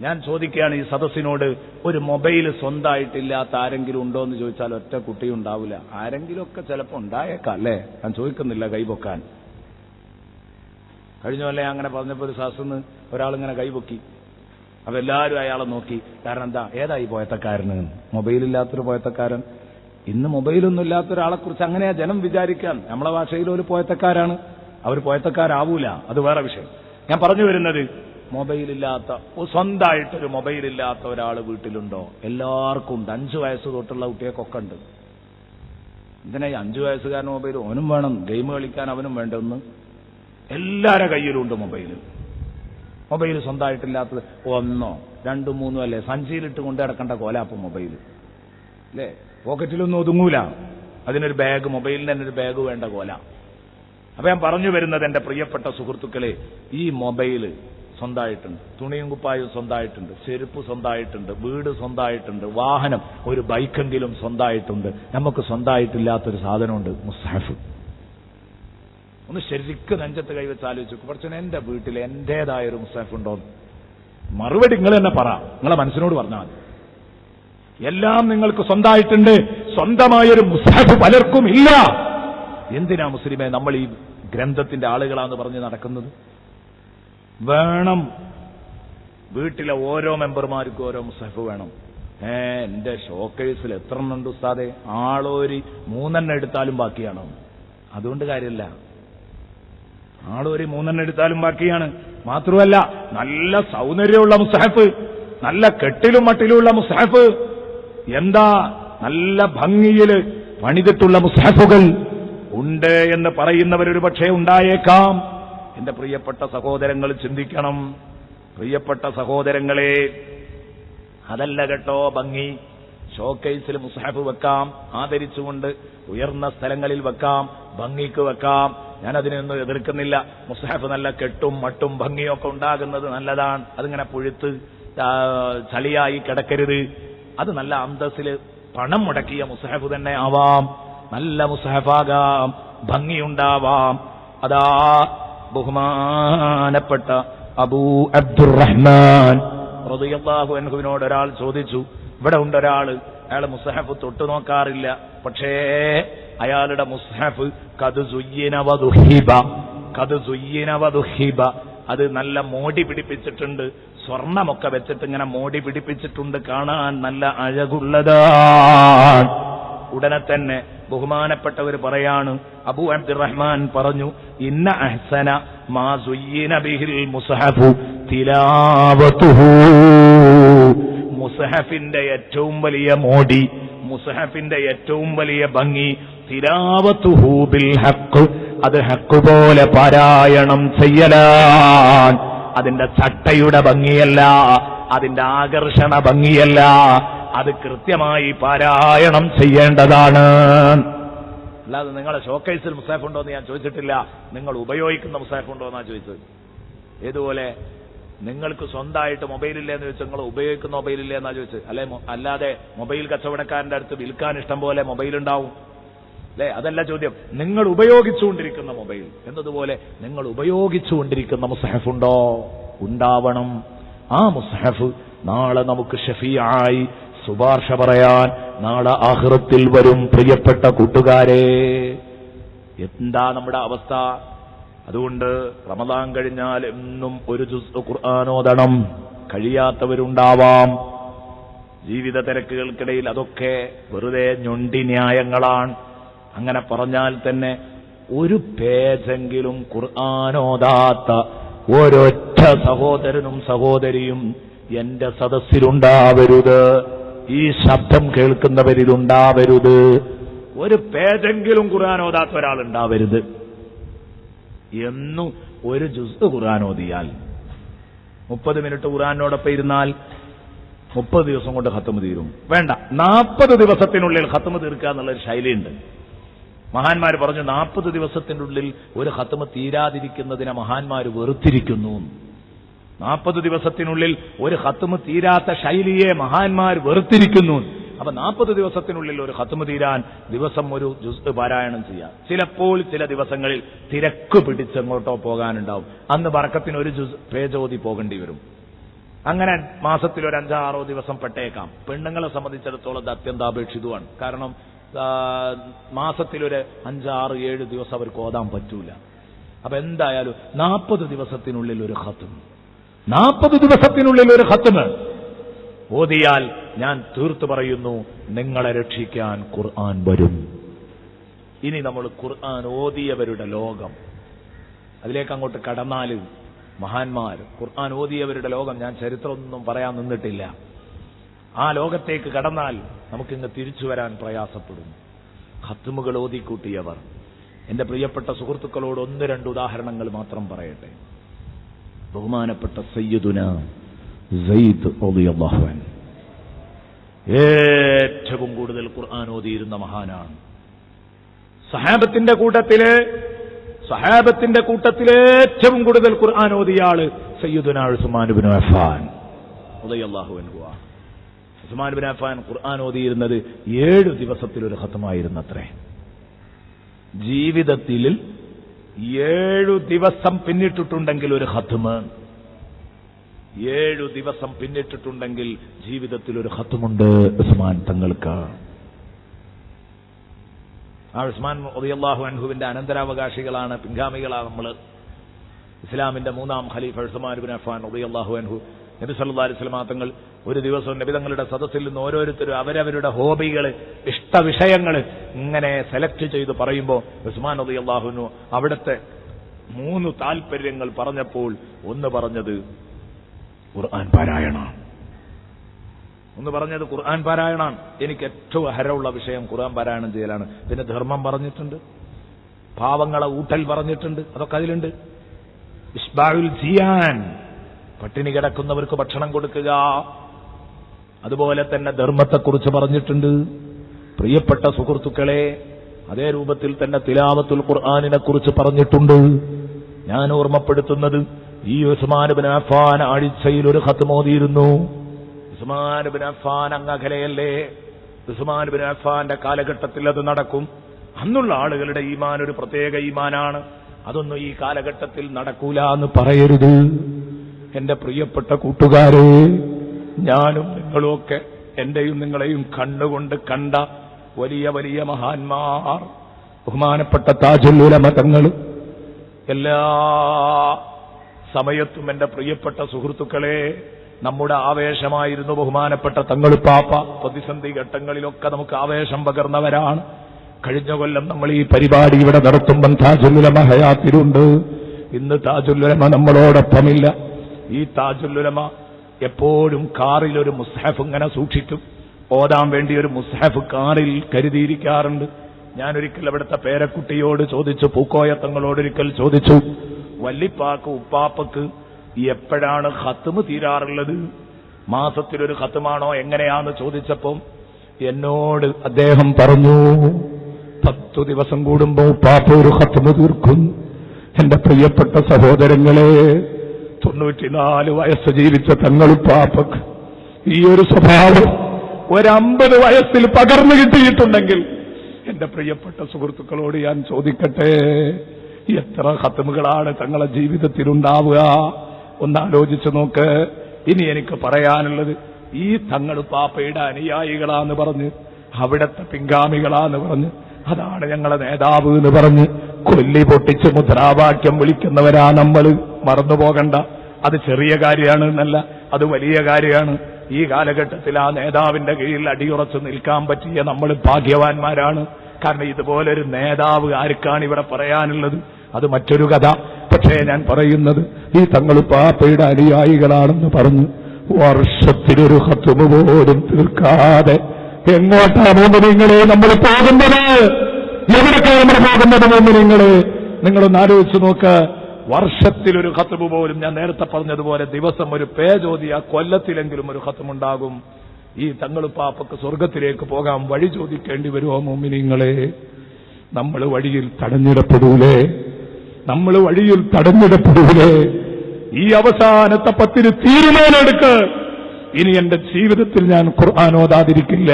ഞാൻ ചോദിക്കുകയാണ് ഈ സദസ്സിനോട്, ഒരു മൊബൈൽ സ്വന്തമായിട്ടില്ലാത്ത ആരെങ്കിലും ഉണ്ടോ എന്ന് ചോദിച്ചാൽ ഒറ്റ കുട്ടിയും ഉണ്ടാവില്ല. ആരെങ്കിലുമൊക്കെ ചിലപ്പോൾ ഉണ്ടായേക്കാം അല്ലേ. ഞാൻ ചോദിക്കുന്നില്ല കൈപൊക്കാൻ. കഴിഞ്ഞ അങ്ങനെ പറഞ്ഞപ്പോൾ ഒരു സദസ്സിന്ന് ഒരാളിങ്ങനെ കൈപൊക്കി. അപ്പൊ എല്ലാവരും അയാളെ നോക്കി. കാരണം എന്താ, ഏതായി പോയത്തക്കാരന്? മൊബൈലില്ലാത്തൊരു പോയത്തക്കാരൻ. ഇന്ന് മൊബൈലൊന്നും ഇല്ലാത്ത ഒരാളെ കുറിച്ച് അങ്ങനെയാ ജനം വിചാരിക്കാൻ. നമ്മളെ ഭാഷയിൽ ഒരു പോയത്തക്കാരാണ്, അവർ പോയത്തക്കാരാവൂല, അത് വേറെ വിഷയം. ഞാൻ പറഞ്ഞു വരുന്നത്, മൊബൈലില്ലാത്ത, സ്വന്തമായിട്ടൊരു മൊബൈലില്ലാത്ത ഒരാൾ വീട്ടിലുണ്ടോ? എല്ലാവർക്കും ഉണ്ട്. 5 വയസ്സ് തൊട്ടുള്ള കുട്ടികൾക്കൊക്കെ ഉണ്ട്. എന്തിനാ ഈ 5 വയസ്സുകാരൻ മൊബൈൽ? അവനും വേണം, ഗെയിം കളിക്കാൻ അവനും വേണ്ട ഒന്ന്. എല്ലാവരുടെ കയ്യിലും ഉണ്ട് മൊബൈല്. മൊബൈൽ സ്വന്തമായിട്ടില്ലാത്തത് 1, 2, 3 അല്ലേ? സഞ്ചിയിലിട്ട് കൊണ്ട് നടക്കേണ്ട കോലാപ്പം മൊബൈല് അല്ലേ? പോക്കറ്റിലൊന്നും ഒതുങ്ങൂല. അതിനൊരു ബാഗ്, മൊബൈലിന് തന്നെ ഒരു ബാഗ് വേണ്ട കോല. അപ്പൊ ഞാൻ പറഞ്ഞു വരുന്നത്, എന്റെ പ്രിയപ്പെട്ട സുഹൃത്തുക്കളെ, ഈ മൊബൈല് സ്വന്തമായിട്ടുണ്ട്, തുണിയും കുപ്പായും സ്വന്തമായിട്ടുണ്ട്, ചെരുപ്പ് സ്വന്തമായിട്ടുണ്ട്, വീട് സ്വന്തമായിട്ടുണ്ട്, വാഹനം ഒരു ബൈക്കെങ്കിലും സ്വന്തമായിട്ടുണ്ട്. നമുക്ക് സ്വന്തമായിട്ടില്ലാത്തൊരു സാധനമുണ്ട്, മുസ്ഹഫ്. ഒന്ന് ശരിക്കും നെഞ്ചത്ത് കൈവച്ച് ആലോചിച്ചു, കുറച്ചു എന്റെ വീട്ടിൽ എന്റേതായൊരു മുസ്ഹഫ് ഉണ്ടോ? മറുപടി നിങ്ങൾ തന്നെ പറ, നിങ്ങളെ മനസ്സിനോട് പറഞ്ഞാൽ. എല്ലാം നിങ്ങൾക്ക് സ്വന്തമായിട്ടുണ്ട്, സ്വന്തമായൊരു മുസ്ഹഫ് പലർക്കും ഇല്ല. എന്തിനാ മുസ്ലിമേ നമ്മൾ ഈ ഗ്രന്ഥത്തിന്റെ ആളുകളാന്ന് പറഞ്ഞ് നടക്കുന്നത്? വേണം, വീട്ടിലെ ഓരോ മെമ്പർമാർക്കും ഓരോ മുസ്ഹഫ് വേണം. എന്റെ ഷോക്കേസിൽ എത്ര എണ്ണുണ്ട് ഉസ്താദെ? ആളോരി 3 എണ്ണം എടുത്താലും ബാക്കിയാണ്. അതുകൊണ്ട് കാര്യമില്ല, ആളോരി 3 എണ്ണം എടുത്താലും ബാക്കിയാണ്. മാത്രമല്ല നല്ല സൗന്ദര്യമുള്ള മുസ്ഹഫ്, നല്ല കെട്ടിലും മട്ടിലുമുള്ള മുസ്ഹഫ്, എന്താ നല്ല ഭംഗിയില് പണിതിട്ടുള്ള മുസ്ഹഫുകൾ ഉണ്ട് എന്ന് പറയുന്നവരൊരു പക്ഷേ ഉണ്ടായേക്കാം. എന്റെ പ്രിയപ്പെട്ട സഹോദരങ്ങൾ ചിന്തിക്കണം. പ്രിയപ്പെട്ട സഹോദരങ്ങളെ, അതല്ല കേട്ടോ ഭംഗി. ഷോക്കേസിൽ മുസ്ഹഫ് വെക്കാം, ആദരിച്ചുകൊണ്ട് ഉയർന്ന സ്ഥലങ്ങളിൽ വെക്കാം, ഭംഗിക്ക് വെക്കാം. ഞാനതിനൊന്നും എതിർക്കുന്നില്ല. മുസ്ഹഫ് നല്ല കെട്ടും മട്ടും ഭംഗിയൊക്കെ ഉണ്ടാകുന്നത് നല്ലതാണ്. അതിങ്ങനെ പുഴുത്ത് ചളിയായി കിടക്കരുത്. അത് നല്ല അന്തസ്സിൽ പണം മുടക്കിയ മുസ്ഹഫ് തന്നെ ആവാം, നല്ല മുസ്ഹഫാകാം, ഭംഗിയുണ്ടാവാം. അതാ ബഹുമാനപ്പെട്ട അബൂ അബ്ദുറഹ്മാൻ റളിയല്ലാഹു അൻഹുവിനോട് ഒരാൾ ചോദിച്ചു. ഇവിടെ ഉണ്ടൊരാള്, അയാൾ മുസ്ഹഫ് തൊട്ടു നോക്കാറില്ല, പക്ഷേ അയാളുടെ മുസ്ഹഫ് ഖദ് സുയ്യിന വദുഹിബ, അത് നല്ല മോടി പിടിപ്പിച്ചിട്ടുണ്ട്, സ്വർണമൊക്കെ വെച്ചിട്ട് ഇങ്ങനെ മോടി പിടിപ്പിച്ചിട്ടുണ്ട്, കാണാൻ നല്ല അഴകുള്ളതാണ്. ഉടനെ തന്നെ ബഹുമാനപ്പെട്ടവർ പറയാണ്, അബൂ അബ്ദുറഹ്മാൻ പറഞ്ഞു, ഇന്ന അഹ്സന മാ സുയ്യിന ബിഹിൽ മുസ്ഹഫു തിലാവതുഹു. മുസ്ഹഫിന്റെ ഏറ്റവും വലിയ മോടി, മുസ്ഹഫിന്റെ ഏറ്റവും വലിയ ഭംഗി, തിലാവതുഹു ബിൽ ഹഖ്, അത് ഹഖ് പോലെ പാരായണം ചെയ്യലാണ്. അതിന്റെ ചട്ടയുടെ ഭംഗിയല്ല, അതിന്റെ ആകർഷണ ഭംഗിയല്ല, അത് കൃത്യമായി പാരായണം ചെയ്യേണ്ടതാണ്. അല്ലാതെ നിങ്ങളെ ഷോക്കേസിൽ മുസ്ഹഫ് ഉണ്ടോ എന്ന് ഞാൻ ചോദിച്ചിട്ടില്ല, നിങ്ങൾ ഉപയോഗിക്കുന്ന മുസ്ഹഫ് ഉണ്ടോ എന്നാണ് ചോദിച്ചത്. ഏതുപോലെ നിങ്ങൾക്ക് സ്വന്തമായിട്ട് മൊബൈലില്ലേ എന്ന് ചോദിച്ചാൽ നിങ്ങൾ ഉപയോഗിക്കുന്ന മൊബൈലില്ലേ എന്നാ ചോദിച്ചത്. അല്ലാതെ മൊബൈൽ കച്ചവടക്കാരന്റെ അടുത്ത് വിൽക്കാൻ ഇഷ്ടം പോലെ മൊബൈൽ ഉണ്ടാവും അല്ലെ? അതല്ല ചോദ്യം. നിങ്ങൾ ഉപയോഗിച്ചുകൊണ്ടിരിക്കുന്ന മൊബൈൽ എന്നതുപോലെ നിങ്ങൾ ഉപയോഗിച്ചുകൊണ്ടിരിക്കുന്ന മുസ്ഹഫ് ഉണ്ടോ? ഉണ്ടാവണം. ആ മുസ്ഹഫ് നാളെ നമുക്ക് ഷഫീആയി ശുപാർശ പറയാൻ നാളെ ആഖിറത്തിൽ വരും. പ്രിയപ്പെട്ട കൂട്ടുകാരെ, എന്താ നമ്മുടെ അവസ്ഥ? അതുകൊണ്ട് റമദാൻ കഴിഞ്ഞാൽ എന്നും ഒരു ജുസ് ഖുർആൻ ഓതണം. കഴിയാത്തവരുണ്ടാവാം. ജീവിത തിരക്കുകൾക്കിടയിൽ അതൊക്കെ വെറുതെ ഞൊണ്ടി ന്യായങ്ങളാണ്. അങ്ങനെ പറഞ്ഞാൽ തന്നെ ഒരു പേജെങ്കിലും ഖുർആനോദാത്ത ഒരൊറ്റ സഹോദരനും സഹോദരിയും എന്റെ സദസ്സിലുണ്ടാവരുത്, ഈ ശബ്ദം കേൾക്കുന്നവരിലുണ്ടാവരുത്. ഒരു പേജെങ്കിലും ഖുർആനോദാത്ത ഒരാളുണ്ടാവരുത്. എന്നും ഒരു ജുസ് ഖുർആനോദിയാൽ 30 മിനിറ്റ് ഖുർആനോടൊപ്പം ഇരുന്നാൽ 30 ദിവസം കൊണ്ട് ഖത്മ് തീരും. വേണ്ട, 40 ദിവസത്തിനുള്ളിൽ ഖത്മ് തീർക്കുക എന്നുള്ളൊരു ശൈലിയുണ്ട്. മഹാന്മാർ പറഞ്ഞു 40 ദിവസത്തിനുള്ളിൽ ഒരു ഖത്മ് തീരാതിരിക്കുന്നതിനെ മഹാന്മാർ വെറുത്തിരിക്കുന്നു. 40 ദിവസത്തിനുള്ളിൽ ഒരു ഖത്മ് തീരാത്ത ശൈലിയെ മഹാന്മാർ വെറുത്തിരിക്കുന്നു. അപ്പൊ 40 ദിവസത്തിനുള്ളിൽ ഒരു ഖത്മ് തീരാൻ ദിവസം ഒരു ജുസ് പാരായണം ചെയ്യാം. ചിലപ്പോൾ ചില ദിവസങ്ങളിൽ തിരക്ക് പിടിച്ചെങ്ങോട്ടോ പോകാനുണ്ടാവും, അന്ന് ബറക്കത്തിന് ഒരു ജുസ് പേജോതി പോകേണ്ടി വരും. അങ്ങനെ മാസത്തിൽ ഒരു 5-6 ദിവസം പെട്ടേക്കാം. പെണ്ണുങ്ങളെ സംബന്ധിച്ചിടത്തോളം ഇത് അത്യന്താപേക്ഷിതമാണ്. കാരണം മാസത്തിലൊരു 5-6-7 ദിവസം അവർക്ക് ഓതാൻ പറ്റൂല. അപ്പൊ എന്തായാലും 40 ദിവസത്തിനുള്ളിൽ ഒരു ഖത്മ്, 40 ദിവസത്തിനുള്ളിൽ ഒരു ഖത്മ് ഓതിയാൽ ഞാൻ തീർത്തു പറയുന്നു, നിങ്ങളെ രക്ഷിക്കാൻ ഖുർആൻ വരും. ഇനി നമ്മൾ ഖുർആൻ ഓതിയവരുടെ ലോകം, അതിലേക്ക് അങ്ങോട്ട് കടന്നാൽ മഹാന്മാർ ഖുർആൻ ഓതിയവരുടെ ലോകം, ഞാൻ ചരിത്രമൊന്നും പറയാൻ നിന്നിട്ടില്ല. ആ ലോകത്തേക്ക് കടന്നാൽ നമുക്കിങ്ങ് തിരിച്ചു വരാൻ പ്രയാസപ്പെടും. ഖത്മുകൾ ഓതിക്കൂട്ടിയവർ. എന്റെ പ്രിയപ്പെട്ട സുഹൃത്തുക്കളോട് 1-2 ഉദാഹരണങ്ങൾ മാത്രം പറയട്ടെ. ബഹുമാനപ്പെട്ട സയ്യിദുന സയ്യിദ് റളിയല്ലാഹു അൻഹു ഏറ്റവും കൂടുതൽ ഖുർആൻ ഓതിയിരുന്ന മഹാനാണ്. സഹാബത്തിന്റെ കൂട്ടത്തിലെ ഏറ്റവും കൂടുതൽ ഖുർആൻ ഓതിയ ആള് സയ്യിദുന ഉസ്മാൻ ഇബ്നു അഫ്ഫാൻ റളിയല്ലാഹു അൻഹു. ഉസ്മാൻ ഇബ്നു അഫ്ഫാൻ ഖുർആൻ ഓതിയിരുന്നത് 7 ദിവസത്തിൽ ഒരു ഖത്മായിരുന്നത്രേ. ജീവിതത്തിൽ 7 ദിവസം പിന്നിട്ടിട്ടുണ്ടെങ്കിൽ ഒരു ഖത്മ്, 7 ദിവസം പിന്നിട്ടിട്ടുണ്ടെങ്കിൽ ജീവിതത്തിൽ ഒരു ഖത്മുണ്ട് ഉസ്മാൻ തങ്ങൾക്ക്. ആ ഉസ്മാൻ റളിയല്ലാഹു അൻഹുവിന്റെ അനന്തരാവകാശികളാണ്, പിൻഗാമികളാണ് നമ്മൾ. ഇസ്ലാമിന്റെ 3ാം ഖലീഫ ഉസ്മാൻ ഇബ്നു അഫ്ഫാൻ റളിയല്ലാഹു അൻഹു, നബി സല്ലല്ലാഹു അലൈഹി വസല്ലം തങ്ങൾ ഒരു ദിവസം നബി തങ്ങളുടെ സദസ്സിൽ നിന്ന് ഓരോരുത്തരും അവരവരുടെ ഹോബികൾ, ഇഷ്ടവിഷയങ്ങൾ ഇങ്ങനെ സെലക്ട് ചെയ്ത് പറയുമ്പോൾ ഉസ്മാൻ റളിയല്ലാഹു അൻഹു അവിടുത്തെ 3 താല്പര്യങ്ങൾ പറഞ്ഞപ്പോൾ ഒന്ന് പറഞ്ഞത് ഖുർആൻ പാരായണമാണ്. ഖുർആൻ പാരായണമാണ്. എനിക്ക് ഏറ്റവും ഹരമുള്ള വിഷയം ഖുർആൻ പാരായണം ചെയ്യലാണ്. പിന്നെ ധർമ്മം പറഞ്ഞിട്ടുണ്ട്, പാവങ്ങളെ ഊട്ടൽ പറഞ്ഞിട്ടുണ്ട്, അതൊക്കെ അതിലുണ്ട്. ഇസ്ബാഉൽ ജിയാൻ, പട്ടിണി കിടക്കുന്നവർക്ക് ഭക്ഷണം കൊടുക്കുക, അതുപോലെ തന്നെ ധർമ്മത്തെക്കുറിച്ച് പറഞ്ഞിട്ടുണ്ട്. പ്രിയപ്പെട്ട സുഹൃത്തുക്കളെ, അതേ രൂപത്തിൽ തന്നെ തിലാവത്തുൽ ഖുർആനിനെ കുറിച്ച് പറഞ്ഞിട്ടുണ്ട്. ഞാൻ ഓർമ്മപ്പെടുത്തുന്നത്, ഈ ഉസ്മാൻ ഇബ്നു അഫ്ഫാൻ ആഴ്ചയിൽ ഒരു ഖത്മ് ഓതിയിരുന്നു. ഉസ്മാൻ ഇബ്നു അഫ്ഫാൻ അങ്ങകലെയല്ലേ? ഉസ്മാൻ ഇബ്നു അഫ്ഫാന്റെ കാലഘട്ടത്തിൽ അത് നടക്കും. അന്നുള്ള ആളുകളുടെ ഈമാൻ ഒരു പ്രത്യേക ഈമാനാണ്. അതൊന്നും ഈ കാലഘട്ടത്തിൽ നടക്കൂല എന്ന് പറയരുത്. എന്റെ പ്രിയപ്പെട്ട കൂട്ടുകാരെ, ഞാനും നിങ്ങളുമൊക്കെ എന്റെയും നിങ്ങളെയും കണ്ണുകൊണ്ട് കണ്ട വലിയ വലിയ മഹാന്മാർ, ബഹുമാനപ്പെട്ട താജുൽ ഉലമ തങ്ങൾ, എല്ലാ സമയത്തും എന്റെ പ്രിയപ്പെട്ട സുഹൃത്തുക്കളെ നമ്മുടെ ആവേശമായിരുന്നു ബഹുമാനപ്പെട്ട തങ്ങളുപ്പാപ്പ. പ്രതിസന്ധി ഘട്ടങ്ങളിലൊക്കെ നമുക്ക് ആവേശം പകർന്നവരാണ്. കഴിഞ്ഞ കൊല്ലം നമ്മൾ ഈ പരിപാടി ഇവിടെ നടത്തുമ്പം താജുൽ ഉലമ ഹയാത്തിലുണ്ട്. ഇന്ന് താജുൽ ഉലമ നമ്മളോടൊപ്പമില്ല. ഈ താജുൽ ഉലമ എപ്പോഴും കാറിൽ ഒരു മുസ്ഹഫ് ഇങ്ങനെ സൂക്ഷിക്കും. ഓതാൻ വേണ്ടി ഒരു മുസ്ഹഫ് കാറിൽ കരുതിയിരിക്കാറുണ്ട്. ഞാനൊരിക്കൽ അവിടുത്തെ പേരക്കുട്ടിയോട് ചോദിച്ചു, പൂക്കോയത്തങ്ങളോടൊരിക്കൽ ചോദിച്ചു, വല്ലിപ്പാക്ക് ഉപ്പാപ്പക്ക് എപ്പോഴാണ് ഖത്മ് തീരാറുള്ളത്? മാസത്തിലൊരു ഖത്മാണോ എങ്ങനെയാന്ന് ചോദിച്ചപ്പം എന്നോട് അദ്ദേഹം പറഞ്ഞു, 10 ദിവസം കൂടുമ്പോ ഉപ്പാപ്പ ഒരു ഖത്മ് തീർക്കും. എന്റെ പ്രിയപ്പെട്ട സഹോദരങ്ങളെ, 94 വയസ്സ് ജീവിച്ച തങ്ങളുപ്പാപ്പക്ക് ഈ ഒരു സ്വഭാവം ഒരു 50 വയസ്സിൽ പകർന്നു കിട്ടിയിട്ടുണ്ടെങ്കിൽ എന്റെ പ്രിയപ്പെട്ട സുഹൃത്തുക്കളോട് ഞാൻ ചോദിക്കട്ടെ, എത്ര ഖത്മുകളാണ് തങ്ങളെ ജീവിതത്തിലുണ്ടാവുക? ഒന്നാലോചിച്ചു നോക്ക്. ഇനി എനിക്ക് പറയാനുള്ളത്, ഈ തങ്ങളുപ്പാപ്പയുടെ അനുയായികളാന്ന് പറഞ്ഞ്, അവിടത്തെ പിൻഗാമികളാന്ന് പറഞ്ഞ്, അതാണ് ഞങ്ങളെ നേതാവ് എന്ന് പറഞ്ഞ് കൊല്ലി പൊട്ടിച്ച് മുദ്രാവാക്യം വിളിക്കുന്നവരാ നമ്മൾ. മറന്നുപോകണ്ട, അത് ചെറിയ കാര്യമാണ് എന്നല്ല. അത് വലിയ കാര്യമാണ്. ഈ കാലഘട്ടത്തിൽ ആ നേതാവിന്റെ കീഴിൽ അടിയുറച്ച് നിൽക്കാൻ പറ്റിയ നമ്മൾ ഭാഗ്യവാന്മാരാണ്. കാരണം ഇതുപോലൊരു നേതാവ് ആർക്കാണ് ഇവിടെ പറയാനുള്ളത്? അത് മറ്റൊരു കഥ. പക്ഷേ ഞാൻ പറയുന്നത്, ഈ തങ്ങൾ പാപ്പയുടെ അനുയായികളാണെന്ന് പറഞ്ഞു വർഷത്തിലൊരു ഖത്മ് പോലും തീർക്കാതെ എങ്ങോട്ടാ മോമിനീങ്ങളെ നമ്മൾ പോകുന്നത്? എവിടേക്കാണ് നമ്മൾ പോകുന്നത് മോമിനീങ്ങളെ? നിങ്ങളൊന്ന് ആലോചിച്ച് നോക്ക്. വർഷത്തിലൊരു ഖത്മ് പോലും, ഞാൻ നേരത്തെ പറഞ്ഞതുപോലെ ദിവസം ഒരു പേജ് ഓതിയ കൊല്ലത്തിലെങ്കിലും ഒരു ഖത്മുണ്ടാകും. ഈ തങ്ങളുപ്പാപ്പക്ക് സ്വർഗത്തിലേക്ക് പോകാൻ വഴി ചോദിക്കേണ്ടി വരുമോ മോമിനീങ്ങളെ? നമ്മൾ വഴിയിൽ തടഞ്ഞിടപ്പെടൂലേ? നമ്മൾ വഴിയിൽ തടഞ്ഞിടപ്പെടൂലേ? ഈ അവസാനത്തെ 10 തീരുമാനമെടുക്ക്. ഇനി എന്റെ ജീവിതത്തിൽ ഞാൻ ഖുർആൻ ഓതാതിരിക്കില്ല.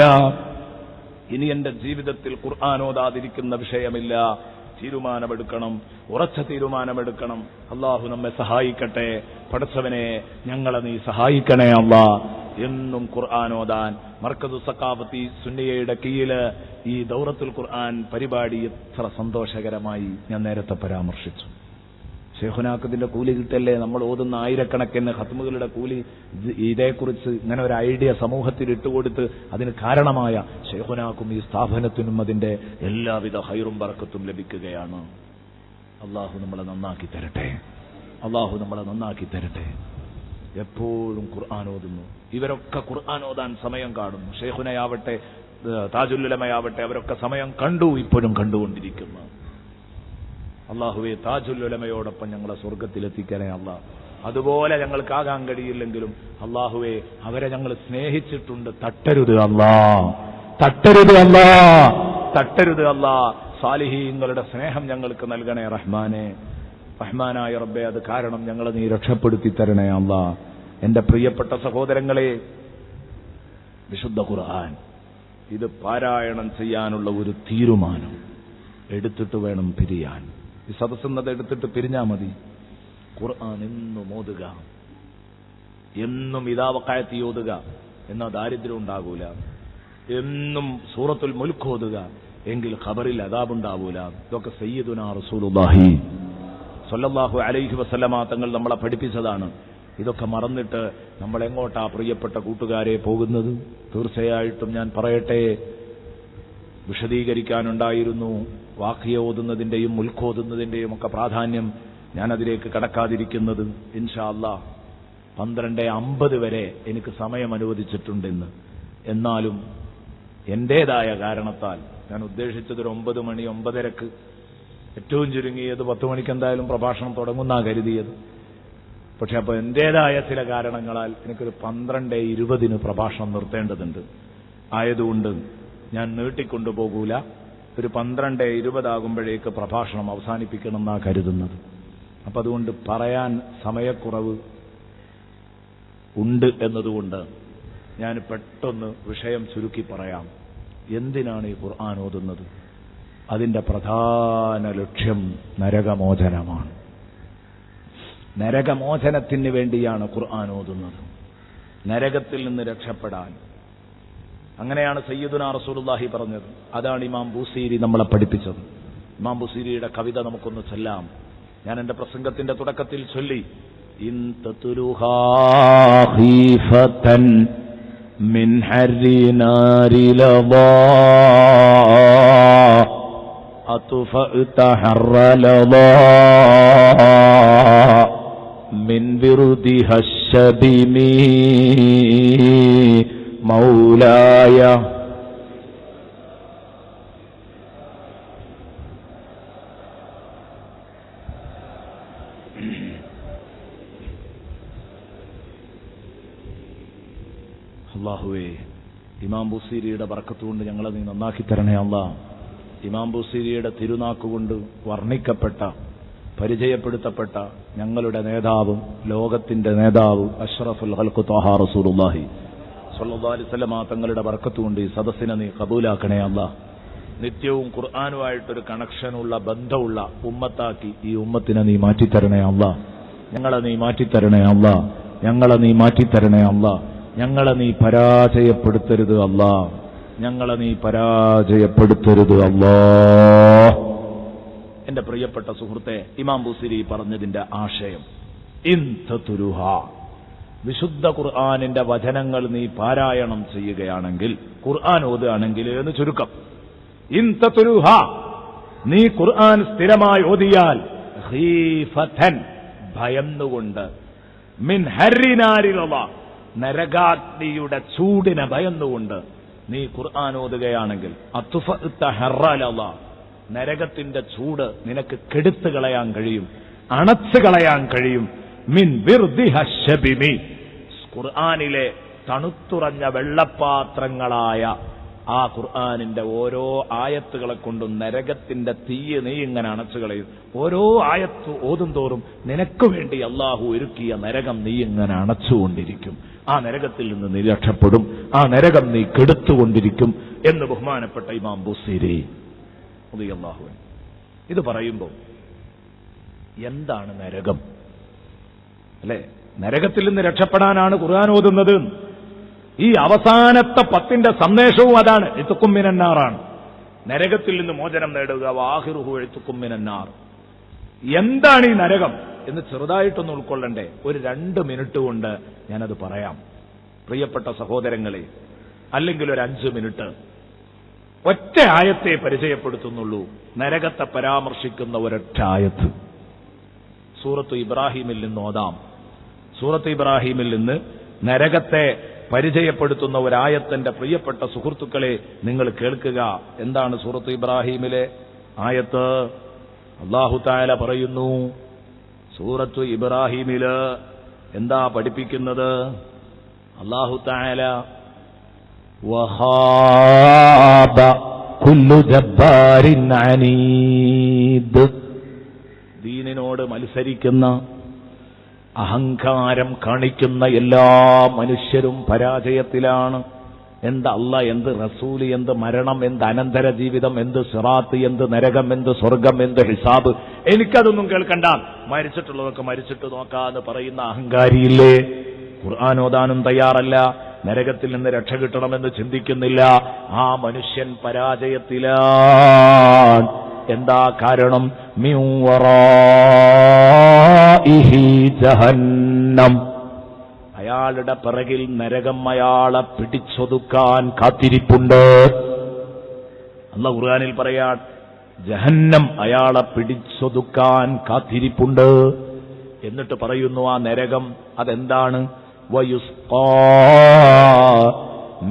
ഇനി എന്റെ ജീവിതത്തിൽ ഖുർആൻ ഓതാതിരിക്കുന്ന വിഷയമില്ല. തീരുമാനമെടുക്കണം, ഉറച്ച തീരുമാനമെടുക്കണം. അള്ളാഹു നമ്മെ സഹായിക്കട്ടെ. പടച്ചവനെ, ഞങ്ങളെ നീ സഹായിക്കണേ അല്ലാ. എന്നും ഖുർആൻ ഓതാൻ മർക്കസു സഖാഫത്തി സുന്നിയയുടെ കീഴില് ഈ ദൗറത്തുൽ ഖുർആൻ പരിപാടി എത്ര സന്തോഷകരമായി ഞാൻ നേരത്തെ പരാമർശിച്ചു. ശൈഖുനാക്കത്തിന്റെ കൂലി കിട്ടല്ലേ നമ്മൾ ഓതുന്ന ആയിരക്കണക്കിന് ഖത്മുകളുടെ കൂലി? ഇതേക്കുറിച്ച് ഇങ്ങനെ ഒരു ഐഡിയ സമൂഹത്തിൽ ഇട്ടുകൊടുത്ത് അതിന് കാരണമായ ശൈഖുനാക്കും ഈ സ്ഥാപനത്തിനും അതിന്റെ എല്ലാവിധ ഹൈറും ബറക്കത്തും ലഭിക്കുകയാണ്. അള്ളാഹു നമ്മളെ നന്നാക്കി തരട്ടെ. അള്ളാഹു നമ്മളെ നന്നാക്കി തരട്ടെ. എപ്പോഴും ഖുർആൻ ഓതുന്നു. ഇവരൊക്കെ ഖുർആൻ ഓതാൻ സമയം കാണുന്നു. ശൈഖുനയാവട്ടെ, താജുല്ലുലമയാവട്ടെ, അവരൊക്കെ സമയം കണ്ടു, ഇപ്പോഴും കണ്ടുകൊണ്ടിരിക്കുന്നു. അള്ളാഹുവെ, താജുല്ലുലമയോടൊപ്പം ഞങ്ങളെ സ്വർഗത്തിലെത്തിക്കണേ അല്ലാ. അതുപോലെ ഞങ്ങൾക്കാകാൻ കഴിയില്ലെങ്കിലും അള്ളാഹുവെ, അവരെ ഞങ്ങൾ സ്നേഹിച്ചിട്ടുണ്ട്. തട്ടരുത് അല്ലാ, തട്ടരുത് അല്ലാ, തട്ടരുത് അല്ലാ. സാലിഹീങ്ങളുടെ സ്നേഹം ഞങ്ങൾക്ക് നൽകണേ റഹ്മാനെ. റഹ്മാനായ റബ്ബേ, അത് കാരണം ഞങ്ങളെ നീ രക്ഷപ്പെടുത്തി തരണേ അല്ലാ. എന്റെ പ്രിയപ്പെട്ട സഹോദരങ്ങളെ, വിശുദ്ധ ഖുർആൻ ഇത് പാരായണം ചെയ്യാനുള്ള ഒരു തീരുമാനം എടുത്തിട്ട് വേണം പിരിയാൻ. ഈ സദസ്സെന്നത് എടുത്തിട്ട് പിരിഞ്ഞാൽ മതി. ഖുർആൻ എന്നും ഓതുക, എന്നും ഇദാ വഖഅത്തി ഓതുക, എന്നാൽ ദാരിദ്ര്യം ഉണ്ടാകൂല. എന്നും സൂറത്തുൽ മുൽക്ക് ഓതുക, എങ്കിൽ ഖബറിൽ അദാബുണ്ടാവൂല. ഇതൊക്കെ സയ്യിദുനാ റസൂലുള്ളാഹി സ്വല്ലല്ലാഹു അലൈഹി വസല്ലമ തങ്ങൾ നമ്മളെ പഠിപ്പിച്ചതാണ്. ഇതൊക്കെ മറന്നിട്ട് നമ്മൾ എങ്ങോട്ടാ പ്രിയപ്പെട്ട കൂട്ടുകാരെ പോകുന്നത്? തീർച്ചയായിട്ടും ഞാൻ പറയട്ടെ, വിശദീകരിക്കാനുണ്ടായിരുന്നു വാഖിയ ഓതുന്നതിന്റെയും മുൽക്ക് ഓതുന്നതിന്റെയും ഒക്കെ പ്രാധാന്യം. ഞാനതിലേക്ക് കടക്കാതിരിക്കുന്നത് ഇൻഷാ അല്ലാഹ് 12:50 വരെ എനിക്ക് സമയം അനുവദിച്ചിട്ടുണ്ടെന്ന്. എന്നാലും എന്റേതായ കാരണത്താൽ ഞാൻ ഉദ്ദേശിച്ചത് ഒരു 9 മണി 9:30, ഏറ്റവും ചുരുങ്ങിയത് 10 മണിക്ക് എന്തായാലും പ്രഭാഷണം തുടങ്ങുന്നാ കരുതിയത്. പക്ഷെ അപ്പോൾ എന്റേതായ ചില കാരണങ്ങളാൽ എനിക്കൊരു 12:20 പ്രഭാഷണം നിർത്തേണ്ടതുണ്ട്. ആയതുകൊണ്ട് ഞാൻ നീട്ടിക്കൊണ്ടുപോകൂല. ഒരു 12:20 ആകുമ്പോഴേക്ക് പ്രഭാഷണം അവസാനിപ്പിക്കണം എന്നാ കരുതുന്നത്. അപ്പം അതുകൊണ്ട് പറയാൻ സമയക്കുറവ് ഉണ്ട് എന്നതുകൊണ്ട് ഞാൻ പെട്ടെന്ന് വിഷയം ചുരുക്കി പറയാം. എന്തിനാണ് ഈ ഖുർആൻ ഓതുന്നത്? അതിന്റെ പ്രധാന ലക്ഷ്യം നരകമോചനമാണ്. നരകമോചനത്തിന് വേണ്ടിയാണ് ഖുർആൻ ഓതുന്നത്, നരകത്തിൽ നിന്ന് രക്ഷപ്പെടാൻ. അങ്ങനെയാണ് സയ്യിദുനാ റസൂലുള്ളാഹി പറഞ്ഞത്. അതാണ് ഇമാം ബൂസീരി നമ്മളെ പഠിപ്പിച്ചത്. ഇമാം ബൂസീരിയുടെ കവിത നമുക്കൊന്ന് ചൊല്ലാം. ഞാൻ എന്റെ പ്രസംഗത്തിന്റെ തുടക്കത്തിൽ ചൊല്ലി, ഇൻ തതുലുഹാ ഖീഫതൻ മിൻ ഹർരി നാരി ലദാ അത്ഫഅത ഹർര ലദാ മിൻ വിറുദിഹ ശബിമി മൗലായ. അല്ലാഹുവേ, ഇമാം ബുസീരിയുടെ ബർക്കത്തുകൊണ്ട് ഞങ്ങളെ നീ നന്നാക്കി തരണേ അല്ലാ. ഇമാം ബുസീരിയുടെ തിരുനാക്കുകൊണ്ട് വർണ്ണിക്കപ്പെട്ട, പരിചയപ്പെടുത്തപ്പെട്ട ഞങ്ങളുടെ നേതാവും ലോകത്തിന്റെ നേതാവ് അഷ്റഫുൽ ഖൽഖ് ത്വാഹ റസൂലുള്ളാഹി സ്വല്ലല്ലാഹു അലൈഹി വസല്ലം തങ്ങളുടെ ബർക്കത്തുകൊണ്ട് ഈ സദസ്സിനെ നീ കബൂലാക്കണേ അല്ലാ. നിത്യവും ഖുർആനുമായിട്ടൊരു കണക്ഷനുള്ള, ബന്ധമുള്ള ഉമ്മത്താക്കി ഈ ഉമ്മത്തിനെ നീ മാറ്റിത്തരണേ അല്ലാ. ഞങ്ങളെ നീ മാറ്റിത്തരണേ അല്ലാ. ഞങ്ങളെ നീ മാറ്റിത്തരണേ അല്ലാ. ഞങ്ങളെ നീ പരാജയപ്പെടുത്തരുത് അല്ലാ. ഞങ്ങളെ നീ പരാജയപ്പെടുത്തരുത് അല്ലാ. എന്റെ പ്രിയപ്പെട്ട സുഹൃത്തെ, ഇമാം ബുസീരി പറഞ്ഞതിന്റെ ആശയം, ഇൻ തതുലുഹ, വിശുദ്ധ ഖുർആനിന്റെ വചനങ്ങൾ നീ പാരായണം ചെയ്യുകയാണെങ്കിൽ, ഖുർആൻ ഓതുകയാണെങ്കിൽ എന്ന് ചുരുക്കം. ഇൻ തത്ലുഹ, നീ ഖുർആൻ സ്ഥിരമായി ഓതിയാൽ, ഖീഫതൻ, ഭയന്നുകൊണ്ട്, മിൻ ഹർരിനാരിലുള്ള, നരകാഗ്നിയുടെ ചൂടിനെ ഭയന്നുകൊണ്ട് നീ ഖുർആൻ ഓതുകയാണെങ്കിൽ, അത്ഫഅത ഹർറലല്ല, നരകത്തിന്റെ ചൂട് നിനക്ക് കെടുത്തു കളയാൻ കഴിയും, അണച്ചു കളയാൻ കഴിയും. മിൻ വിർദിഹ ശബിമി, ഖുർആനിലെ തണുത്തുറഞ്ഞ വെള്ളപ്പാത്രങ്ങളായ ആ ഖുർആനിന്റെ ഓരോ ആയത്തുകളെ കൊണ്ടും നരകത്തിന്റെ തീയെ നീ ഇങ്ങനെ അണച്ചു കളയും. ഓരോ ആയത്ത് ഓതും തോറും നിനക്ക് വേണ്ടി അള്ളാഹു ഒരുക്കിയ നരകം നീ ഇങ്ങനെ അണച്ചുകൊണ്ടിരിക്കും. ആ നരകത്തിൽ നിന്ന് നീ രക്ഷപ്പെടും, ആ നരകം നീ കെടുത്തുകൊണ്ടിരിക്കും എന്ന് ബഹുമാനപ്പെട്ട ഇമാം ബുസീരി റളിയല്ലാഹു അൻഹു. ഇത് പറയുമ്പോൾ എന്താണ് നരകം? അല്ലെ, നരകത്തിൽ നിന്ന് രക്ഷപ്പെടാനാണ് ഖുർആൻ ഓതുന്നത്. ഈ അവസാനത്തെ 10ന്റെ സന്ദേശവും അതാണ്, ഇത്ഖും മിനന്നാറാണ്. നരകത്തിൽ നിന്ന് മോചനം നേടുക, വാഹിറുഹു ഇത്ഖും മിനന്നാർ. എന്താണ് ഈ നരകം എന്ന് ചെറുതായിട്ടൊന്ന് ഉൾക്കൊള്ളണ്ടേ? ഒരു 2 മിനിറ്റ് കൊണ്ട് ഞാനത് പറയാം പ്രിയപ്പെട്ട സഹോദരങ്ങളെ, അല്ലെങ്കിൽ ഒരു 5 മിനിറ്റ്. ഒറ്റ ആയത്തെ പരിചയപ്പെടുത്തുന്നുള്ളൂ, നരകത്തെ പരാമർശിക്കുന്ന ഒരൊറ്റ ആയത്ത്. സൂറത്ത് ഇബ്രാഹിമിൽ നിന്ന് ഓതാം. സൂറത്ത് ഇബ്രാഹിമിൽ നിന്ന് നരകത്തെ പരിചയപ്പെടുത്തുന്ന ഒരായത്തിന്റെ പ്രിയപ്പെട്ട സുഹൃത്തുക്കളെ നിങ്ങൾ കേൾക്കുക. എന്താണ് സൂറത്ത് ഇബ്രാഹിമിലെ ആയത്ത്? അല്ലാഹു തആല പറയുന്നു, സൂറത്ത് ഇബ്രാഹിമില് എന്താ പഠിപ്പിക്കുന്നത്? അല്ലാഹു തആല വഹാബ കുല്ലു ജബ്ബാരിൻ അനീദ്, ദീനിനോട് മത്സരിക്കുന്ന, അഹങ്കാരം കാണിക്കുന്ന എല്ലാ മനുഷ്യരും പരാജയത്തിലാണ്. എന്ത് അല്ല, എന്ത് റസൂല്, എന്ത് മരണം, എന്ത് അനന്തര ജീവിതം, എന്ത് സിറാത്ത്, എന്ത് നരകം, എന്ത് സ്വർഗം, എന്ത് ഹിസാബ്, എനിക്കതൊന്നും കേൾക്കണ്ട, മരിച്ചിട്ടുള്ളതൊക്കെ മരിച്ചിട്ട് നോക്കാന്ന് പറയുന്ന അഹങ്കാരിയില്ലേ? ഖുർആൻ ഓതാനും തയ്യാറല്ല, നരകത്തിൽ നിന്ന് രക്ഷ കിട്ടണമെന്ന് ചിന്തിക്കുന്നില്ല. ആ മനുഷ്യൻ പരാജയത്തിലാണ്. എന്താ കാരണം? മിൻ വറാഇഹി ജഹന്നം, അയാളുടെ പിറകിൽ നരകം അയാളെ പിടിച്ചൊതുക്കാൻ കാത്തിരിപ്പുണ്ട്. അല്ലാഹു ഖുർആനിൽ പറയാൻ, ജഹന്നം അയാളെ പിടിച്ചൊതുക്കാൻ കാത്തിരിപ്പുണ്ട്. എന്നിട്ട് പറയുന്നു ആ നരകം അതെന്താണ്? വയുസ്ഖാ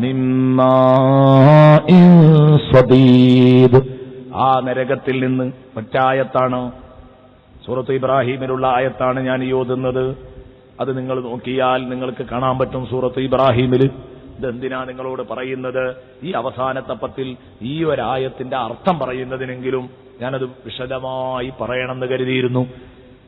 മിൻ മാഇൻ സദീദ്, ആ നരകത്തിൽ നിന്ന് ഒറ്റായത്താണ്, സൂറത്ത് ഇബ്രാഹിമിലുള്ള ആയത്താണ് ഞാൻ ഈ ഓതുന്നത്. അത് നിങ്ങൾ നോക്കിയാൽ നിങ്ങൾക്ക് കാണാൻ പറ്റും സൂറത്ത് ഇബ്രാഹിമിൽ. ഇതെന്തിനാ നിങ്ങളോട് പറയുന്നത്? ഈ അവസാനത്തെ 10ൽ ഈ ഒരായത്തിന്റെ അർത്ഥം പറയുന്നതിനെങ്കിലും ഞാനത് വിശദമായി പറയണമെന്ന് കരുതിയിരുന്നു.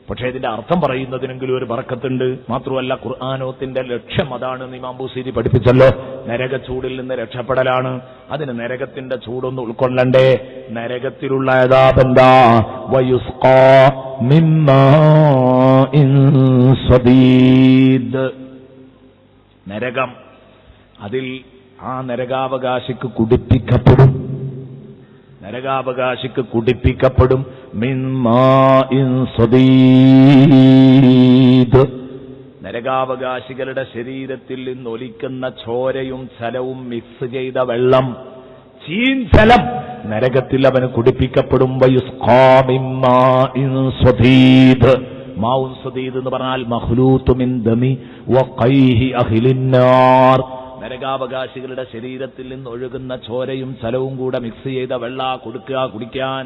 പക്ഷേ ഇതിന്റെ അർത്ഥം പറയുന്നതിനെങ്കിലും ഒരു ബറക്കത്തുണ്ട്. മാത്രമല്ല ഖുർആനോത്തിന്റെ ലക്ഷ്യം അതാണ്. ഇമാം ബുസീരി പഠിപ്പിച്ചല്ലോ, നരക ചൂടിൽ നിന്ന് രക്ഷപ്പെടലാണ്. അതിന് നരകത്തിന്റെ ചൂടൊന്ന് ഉൾക്കൊള്ളണ്ടേ? നരകത്തിലുള്ള അദാബ് എന്താ? വയുസ്ഖാ മിൻ മാഇൻ സദീദ്, നരകം, അതിൽ ആ നരകാവകാശിക്ക് കുടിപ്പിക്കപ്പെടും, നരകാവകാശിക്ക് കുടിപ്പിക്കപ്പെടും. മിൻ മാഇൻ സദീദ്, നരകാവകാശികളുടെ ശരീരത്തിൽ നിന്ന് ഒലിക്കുന്ന ചോരയും ജലവും മിക്സ് ചെയ്ത വെള്ളം, ചീൻജലം നരകത്തിൽ അവന് കുടിപ്പിക്കപ്പെടും. വയുസ്ഖാ മിൻ മാഇൻ സദീദ്, മാഉൻ സദീദ് എന്ന് പറഞ്ഞാൽ മഖ്ലൂതു മിൻ ദമി വഖൈഹി അഹ്ലിന്നാർ, നരകാവകാശികളുടെ ശരീരത്തിൽ നിന്ന് ഒഴുകുന്ന ചോരയും ജലവും കൂടെ മിക്സ് ചെയ്ത വെള്ള കൊടുക്കുക കുടിക്കാൻ.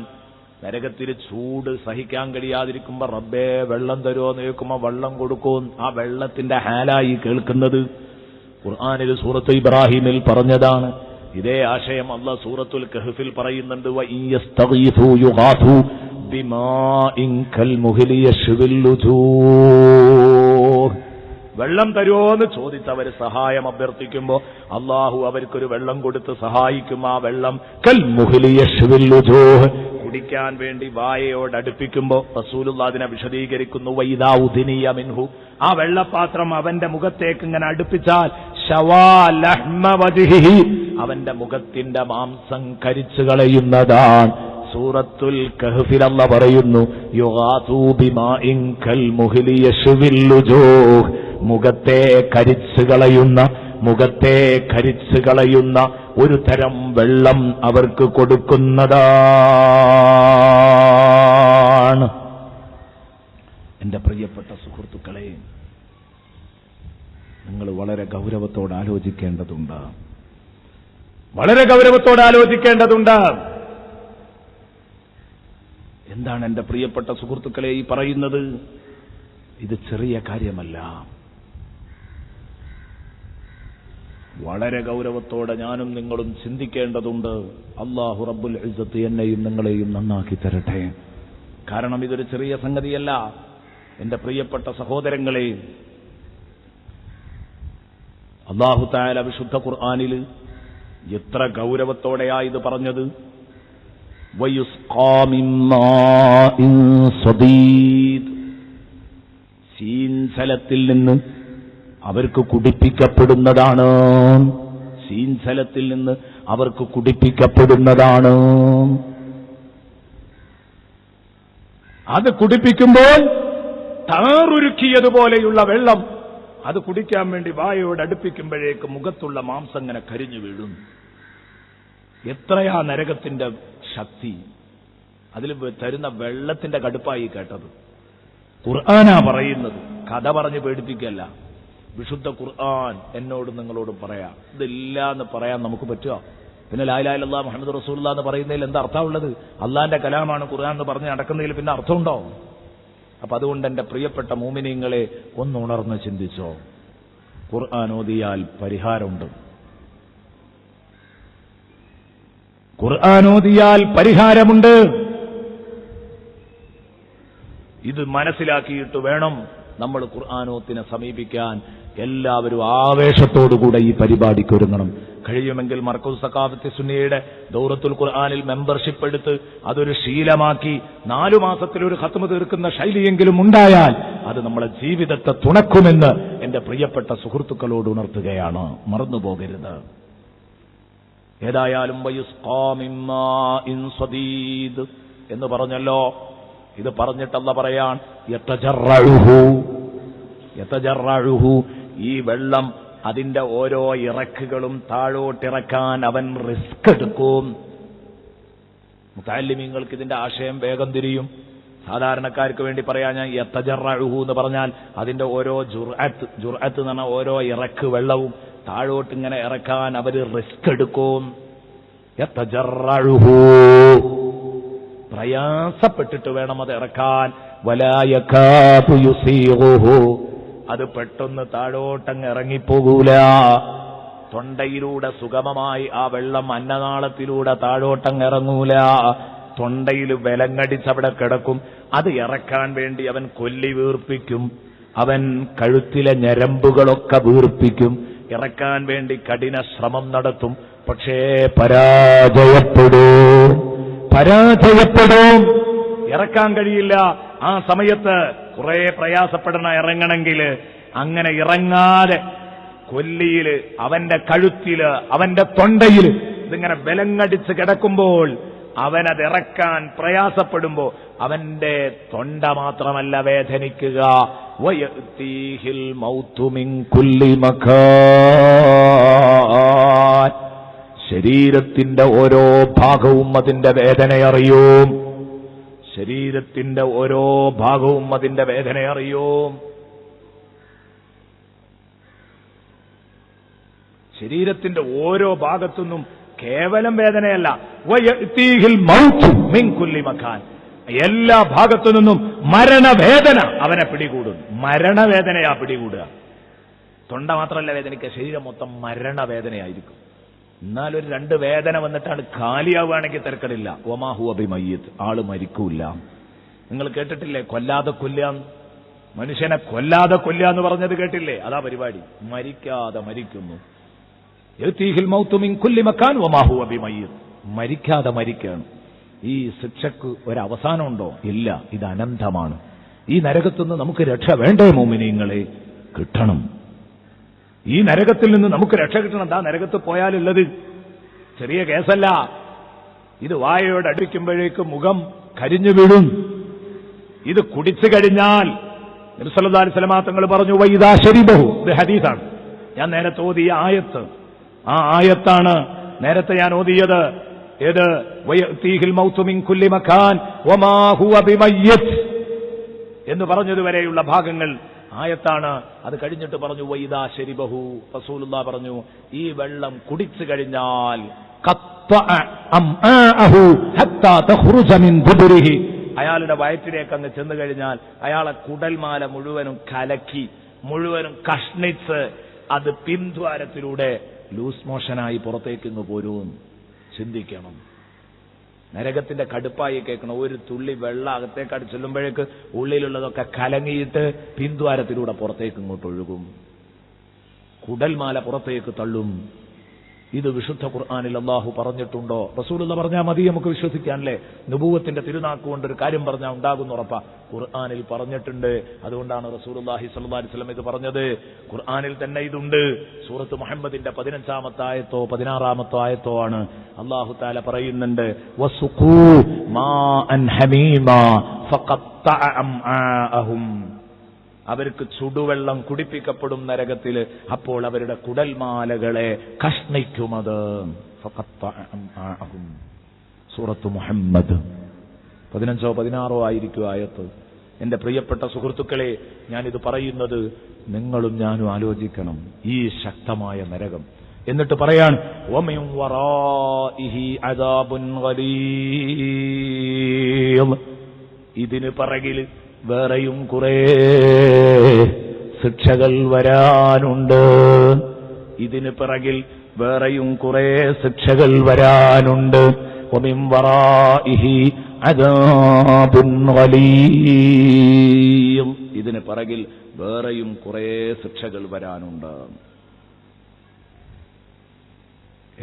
നരകത്തിൽ ചൂട് സഹിക്കാൻ കഴിയാതിരിക്കുമ്പോ റബ്ബേ വെള്ളം തരുമോ എന്ന് ചോദിക്കുമ്പോ വെള്ളം കൊടുക്കും. ആ വെള്ളത്തിന്റെ ഹാലായി കേൾക്കുന്നത് ഖുർആനിൽ സൂറത്ത് ഇബ്രാഹിമിൽ പറഞ്ഞതാണ്. ഇതേ ആശയം അല്ലാഹ് സൂറത്തുൽ കഹ്ഫിൽ പറയുന്നുണ്ട്. വഇയസ്തഗീഥു യുഗാഥു ബിമാഇൻ കൽമുഹ്ലി യശ്വിൽ വുജൂഹ്, വെള്ളം തരുമോന്ന് ചോദിച്ചവർ സഹായം അഭ്യർത്ഥിക്കുമ്പോ അള്ളാഹു അവർക്കൊരു വെള്ളം കൊടുത്ത് സഹായിക്കും. ആ വെള്ളം കൽമുഹ്ലി യശ്വിൽ വുജൂഹ്, കുടിക്കാൻ വേണ്ടി വായയോട് അടുപ്പിക്കുമ്പോ റസൂലുള്ളാഹി അതിനെ വിശദീകരിക്കുന്നു. വൈദാ ഉദിനിയ മിൻഹു, ആ വെള്ളപാത്രം അവന്റെ മുഖത്തേക്ക് ഇങ്ങനെ അടുപ്പിച്ചാൽ ശവാ ലഹ്മ വജ്ഹിഹി, അവന്റെ മുഖത്തിന്റെ മാംസം കരിച്ചു കളയുന്നതാണ്. സൂറത്തുൽ കഹ്ഫിൽ അല്ലാഹ് പറയുന്നു യുഗാതു ബിമാഇൻ കൽമുഹ്ലി യശ്വിൽ വുജൂഹ്, മുഖത്തെ കരിച്ചു കളയുന്ന ഒരു തരം വെള്ളം അവർക്ക് കൊടുക്കുന്നതാണ്. എന്റെ പ്രിയപ്പെട്ട സുഹൃത്തുക്കളെ, നിങ്ങൾ വളരെ ഗൗരവത്തോടെ ആലോചിക്കേണ്ടതുണ്ട്. എന്താണ് എന്റെ പ്രിയപ്പെട്ട സുഹൃത്തുക്കളെ ഈ പറയുന്നത്? ഇത് ചെറിയ കാര്യമല്ല. വളരെ ഗൗരവത്തോടെ ഞാനും നിങ്ങളും ചിന്തിക്കേണ്ടതുണ്ട്. അല്ലാഹു റബ്ബുൽ ഇസ്സത്ത് എന്നെയും നിങ്ങളെയും നന്നാക്കി തരട്ടെ. കാരണം ഇതൊരു ചെറിയ സംഗതിയല്ല. എന്റെ പ്രിയപ്പെട്ട സഹോദരങ്ങളെ, അല്ലാഹു തആല വിശുദ്ധ ഖുർആനിൽ എത്ര ഗൗരവത്തോടെയാ ഇത് പറഞ്ഞത്. വയുസ്ഖാ മിൻ മാഇൻ സദീദ്, ശീൻസലത്തിൽ നിന്ന് അവർക്ക് കുടിപ്പിക്കപ്പെടുന്നതാണ്. അത് കുടിപ്പിക്കുമ്പോൾ താറുരുക്കിയതുപോലെയുള്ള വെള്ളം അത് കുടിക്കാൻ വേണ്ടി വായോട് അടുപ്പിക്കുമ്പോഴേക്ക് മുഖത്തുള്ള മാംസം ഇങ്ങനെ കരിഞ്ഞു വീഴും. എത്രയാ നരകത്തിന്റെ ശക്തി! അതിൽ തരുന്ന വെള്ളത്തിന്റെ കടുപ്പായി കേട്ടത്. ഖുർആനാ പറയുന്നത്, കഥ പറഞ്ഞ് പേടിപ്പിക്കല്ല. വിശുദ്ധ ഖുർആൻ എന്നോടും നിങ്ങളോടും പറയാം. ഇതില്ല എന്ന് പറയാൻ നമുക്ക് പറ്റുമോ? പിന്നെ ലാ ഇലാഹ ഇല്ലല്ലാഹ് മുഹമ്മദ് റസൂലുള്ളാഹ് എന്ന് പറയുന്നതിൽ എന്താ അർത്ഥമുള്ളത്? അള്ളാന്റെ കലാമാണ് ഖുർആൻ എന്ന് പറഞ്ഞ് നടക്കുന്നതിൽ പിന്നെ അർത്ഥമുണ്ടോ? അപ്പൊ അതുകൊണ്ട് എന്റെ പ്രിയപ്പെട്ട മുഅ്മിനീങ്ങളെ ഒന്ന് ഉണർന്ന് ചിന്തിച്ചോ. ഖുർആൻ ഓതിയാൽ പരിഹാരമുണ്ട്. ഇത് മനസ്സിലാക്കിയിട്ട് വേണം നമ്മൾ ഖുർആനോത്തിനെ സമീപിക്കാൻ. എല്ലാവരും ആവേശത്തോടുകൂടെ ഈ പരിപാടിക്ക് ഒരുങ്ങണം. കഴിയുമെങ്കിൽ മർക്കസ് സഖാഫത്ത് സുന്നിയുടെ ദൗറത്തുൽ ഖുർആനിൽ മെമ്പർഷിപ്പ് എടുത്ത് അതൊരു ശീലമാക്കി 4 മാസത്തിലൊരു ഖത്മ് തീർക്കുന്ന ശൈലിയെങ്കിലും ഉണ്ടായാൽ അത് നമ്മളെ ജീവിതത്തെ തുണക്കുമെന്ന് എന്റെ പ്രിയപ്പെട്ട സുഹൃത്തുക്കളോട് ഉണർത്തുകയാണ്. മറന്നുപോകരുത്. ഏതായാലും വയുസ്ഖാ മിൻ മാഇൻ സദീദ് എന്ന് പറഞ്ഞല്ലോ. ഇത് പറഞ്ഞിട്ടല്ല പറയാൻ യതജറഉഹു, ഈ വെള്ളം അതിന്റെ ഓരോ ഇറക്കുകളും താഴോട്ടിറക്കാൻ അവൻ റിസ്ക് എടുക്കും. മുതഅല്ലിമീങ്ങൾക്ക് ഇതിന്റെ ആശയം വേഗം തിരിയും. സാധാരണക്കാർക്ക് വേണ്ടി പറയാൻ ഞാൻ യതജറഉഹു എന്ന് പറഞ്ഞാൽ അതിന്റെ ഓരോ ജുർഅത്ത് എന്ന് പറഞ്ഞാൽ ഓരോ ഇറക്ക് വെള്ളവും താഴോട്ട് ഇങ്ങനെ ഇറക്കാൻ അവര് റിസ്ക് എടുക്കും. യതജറഉഹു, പ്രയാസപ്പെട്ടിട്ട് വേണം അത് ഇറക്കാൻ. വലാ യകാതു യുസീഗുഹു, അത് പെട്ടെന്ന് താഴോട്ടങ്ങ് ഇറങ്ങിപ്പോകൂല. തൊണ്ടയിലൂടെ സുഗമമായി ആ വെള്ളം അന്നനാളത്തിലൂടെ താഴോട്ടങ്ങ് ഇറങ്ങൂല. തൊണ്ടയിൽ വിലങ്ങടിച്ചവിടെ കിടക്കും. അത് ഇറക്കാൻ വേണ്ടി അവൻ കൊല്ലി വീർപ്പിക്കും. അവൻ കഴുത്തിലെ ഞരമ്പുകളൊക്കെ വീർപ്പിക്കും. ഇറക്കാൻ വേണ്ടി കഠിന ശ്രമം നടത്തും. പക്ഷേ പരാജയപ്പെടും. ഇറക്കാൻ കഴിയില്ല. ആ സമയത്ത് കുറെ പ്രയാസപ്പെടണം ഇറങ്ങണമെങ്കിൽ. അങ്ങനെ ഇറങ്ങാതെ കൊല്ലിയില്, അവന്റെ കഴുത്തില്, അവന്റെ തൊണ്ടയില് ഇതിങ്ങനെ ബലങ്ങടിച്ച് കിടക്കുമ്പോൾ അവനത് ഇറക്കാൻ പ്രയാസപ്പെടുമ്പോ അവന്റെ തൊണ്ട മാത്രമല്ല വേദനിക്കുക. വയതീഹിൽ മൗതു മിൻ കുല്ലി മകാൻ, ശരീരത്തിന്റെ ഓരോ ഭാഗവും അതിന്റെ വേദനയറിയും. ശരീരത്തിന്റെ ഓരോ ഭാഗവും അതിന്റെ വേദനയറിയും. ശരീരത്തിന്റെ ഓരോ ഭാഗത്തുനിന്നും കേവലം വേദനയല്ല, വയതീഹിൽ മൗതു മിൻ കുല്ലി മകാൻ, എല്ലാ ഭാഗത്തു നിന്നും മരണവേദന അവനെ പിടികൂടും. മരണവേദനയാ പിടികൂടുക. തൊണ്ട മാത്രമല്ല വേദനിക്കുക, ശരീരം മൊത്തം മരണവേദനയായിരിക്കും. എന്നാലൊരു 2 വേദന വന്നിട്ടാണ് കാലിയാവുകയാണെങ്കിൽ തിരക്കടില്ല. വമാ ഹുവ ബിമയ്യിത്ത്, ആള് മരിക്കൂല. നിങ്ങൾ കേട്ടിട്ടില്ലേ കൊല്ലാതെ കൊല്ലുക, മനുഷ്യനെ കൊല്ലാതെ കൊല്ലുക എന്ന് പറഞ്ഞത് കേട്ടില്ലേ? അതാ പരിപാടി. മരിക്കാതെ മരിക്കുന്നു. യതീഹിൽ മൗതു മിൻ കുല്ലി മകാൻ വമാ ഹുവ ബിമയ്യിത്ത്, മരിക്കാതെ മരിക്കുകയാണ്. ഈ ശിക്ഷക്ക് ഒരവസാനമുണ്ടോ? ഇല്ല. ഇത് അനന്തമാണ്. ഈ നരകത്തുനിന്ന് നമുക്ക് രക്ഷ വേണ്ടേ മോമിനീങ്ങളെ? കിട്ടണം. ഈ നരകത്തിൽ നിന്ന് നമുക്ക് രക്ഷ കിട്ടണം. എന്താ നരകത്ത് പോയാലുള്ളത്? ചെറിയ കേസല്ല. ഇത് വായയോട് അടുപ്പിക്കുമ്പോഴേക്ക് മുഖം കരിഞ്ഞു വീഴും. ഇത് കുടിച്ചു കഴിഞ്ഞാൽ നബി സല്ലല്ലാഹു അലൈഹി വസല്ലം തങ്ങൾ പറഞ്ഞു വൈദാ ശരിബഹു, ഇത് ഹദീസാണ്. ഞാൻ നേരത്തെ ഓതിയ ആയത്ത്, ആ ആയത്താണ് നേരത്തെ ഞാൻ ഓതിയത്. ഏത്? വയതീഹിൽ മൗതു മിൻ കുല്ലി മകാൻ വമാ ഹുവ ബിമയ്യിത് എന്ന് പറഞ്ഞതുവരെയുള്ള ഭാഗങ്ങൾ ആയത്താണ്. അത് കഴിഞ്ഞിട്ട് പറഞ്ഞു വൈദാ ശരിബഹു, റസൂലുള്ളാഹി പറഞ്ഞു ഈ വെള്ളം കുടിച്ചു കഴിഞ്ഞാൽ ഖത്തഅ അംആഅഹു ഹത്താ തഖ്റുജ മിൻ ദുബുരിഹി, അയാളുടെ വയറ്റിലേക്ക് അങ്ങ് ചെന്നു കഴിഞ്ഞാൽ അയാളെ കുടൽമാല മുഴുവനും കലക്കി മുഴുവനും കഷ്ണിച്ച് അത് പിൻദ്വാരത്തിലൂടെ ലൂസ് മോഷനായി പുറത്തേക്ക് ഇങ്ങ് പോരും. ചിന്തിക്കണം. നരകത്തിന്റെ കടുപ്പായി കേൾക്കണം. ഒരു തുള്ളി വെള്ളം അകത്തേക്കാട് ചെല്ലുമ്പോഴേക്ക് ഉള്ളിലുള്ളതൊക്കെ കലങ്ങിയിട്ട് പിൻദ്വാരത്തിലൂടെ പുറത്തേക്ക് ഇങ്ങോട്ട് ഒഴുകും. കുടൽമാല പുറത്തേക്ക് തള്ളും. ഇത് വിശുദ്ധ ഖുർആനിൽ അല്ലാഹു പറഞ്ഞിട്ടുണ്ടോ? റസൂലുള്ളാഹി പറഞ്ഞാൽ മതി നമുക്ക് വിശ്വസിക്കാനല്ലേ? നുബുവത്തിന്റെ തിരുനാക്കുകൊണ്ട് ഒരു കാര്യം പറഞ്ഞാൽ ഉണ്ടാകുന്ന ഉറപ്പാ. ഖുർആനിൽ പറഞ്ഞിട്ടുണ്ട്. അതുകൊണ്ടാണ് റസൂലുള്ളാഹി സ്വല്ലല്ലാഹു അലൈഹി വസല്ലം ഇത് പറഞ്ഞത്. ഖുർആനിൽ തന്നെ ഇതുണ്ട്. സൂറത്ത് മുഹമ്മദിന്റെ 15-ാമത്തെ ആയത്തോ 16-ാമത്തെ ആയത്തോ ആണ്. അല്ലാഹു തആല പറയുന്നുണ്ട് വസുഖൂ മാഅൻ ഹമീമാ ഫഖത്തഅ അംആഅഹും, അവർക്ക് ചുടുവെള്ളം കുടിപ്പിക്കപ്പെടും നരകത്തിൽ, അപ്പോൾ അവരുടെ കുടൽമാലകളെ കഷ്ണിക്കുമത്. സൂറത്ത് മുഹമ്മദ് 15-ഓ 16-ഓ ആയിരിക്കും ആയത്ത്. എന്റെ പ്രിയപ്പെട്ട സുഹൃത്തുക്കളെ, ഞാനിത് പറയുന്നത് നിങ്ങളും ഞാനും ആലോചിക്കണം. ഈ ശക്തമായ നരകം. എന്നിട്ട് പറയാണ് വമിൻ വറാഇഹി അദാബുൻ ഗലീദ്, ഇതിന് പിറകിൽ വേറെയും കുറേ ശിക്ഷകൾ വരാനുണ്ട്. ഇതിന് പിറകിൽ വേറെയും കുറേ ശിക്ഷകൾ വരാനുണ്ട്. വമിൻ വറാഇഹി അദാബുൻ ഗലീദ്, ഇതിന് പിറകിൽ വേറെയും കുറേ ശിക്ഷകൾ വരാനുണ്ട്.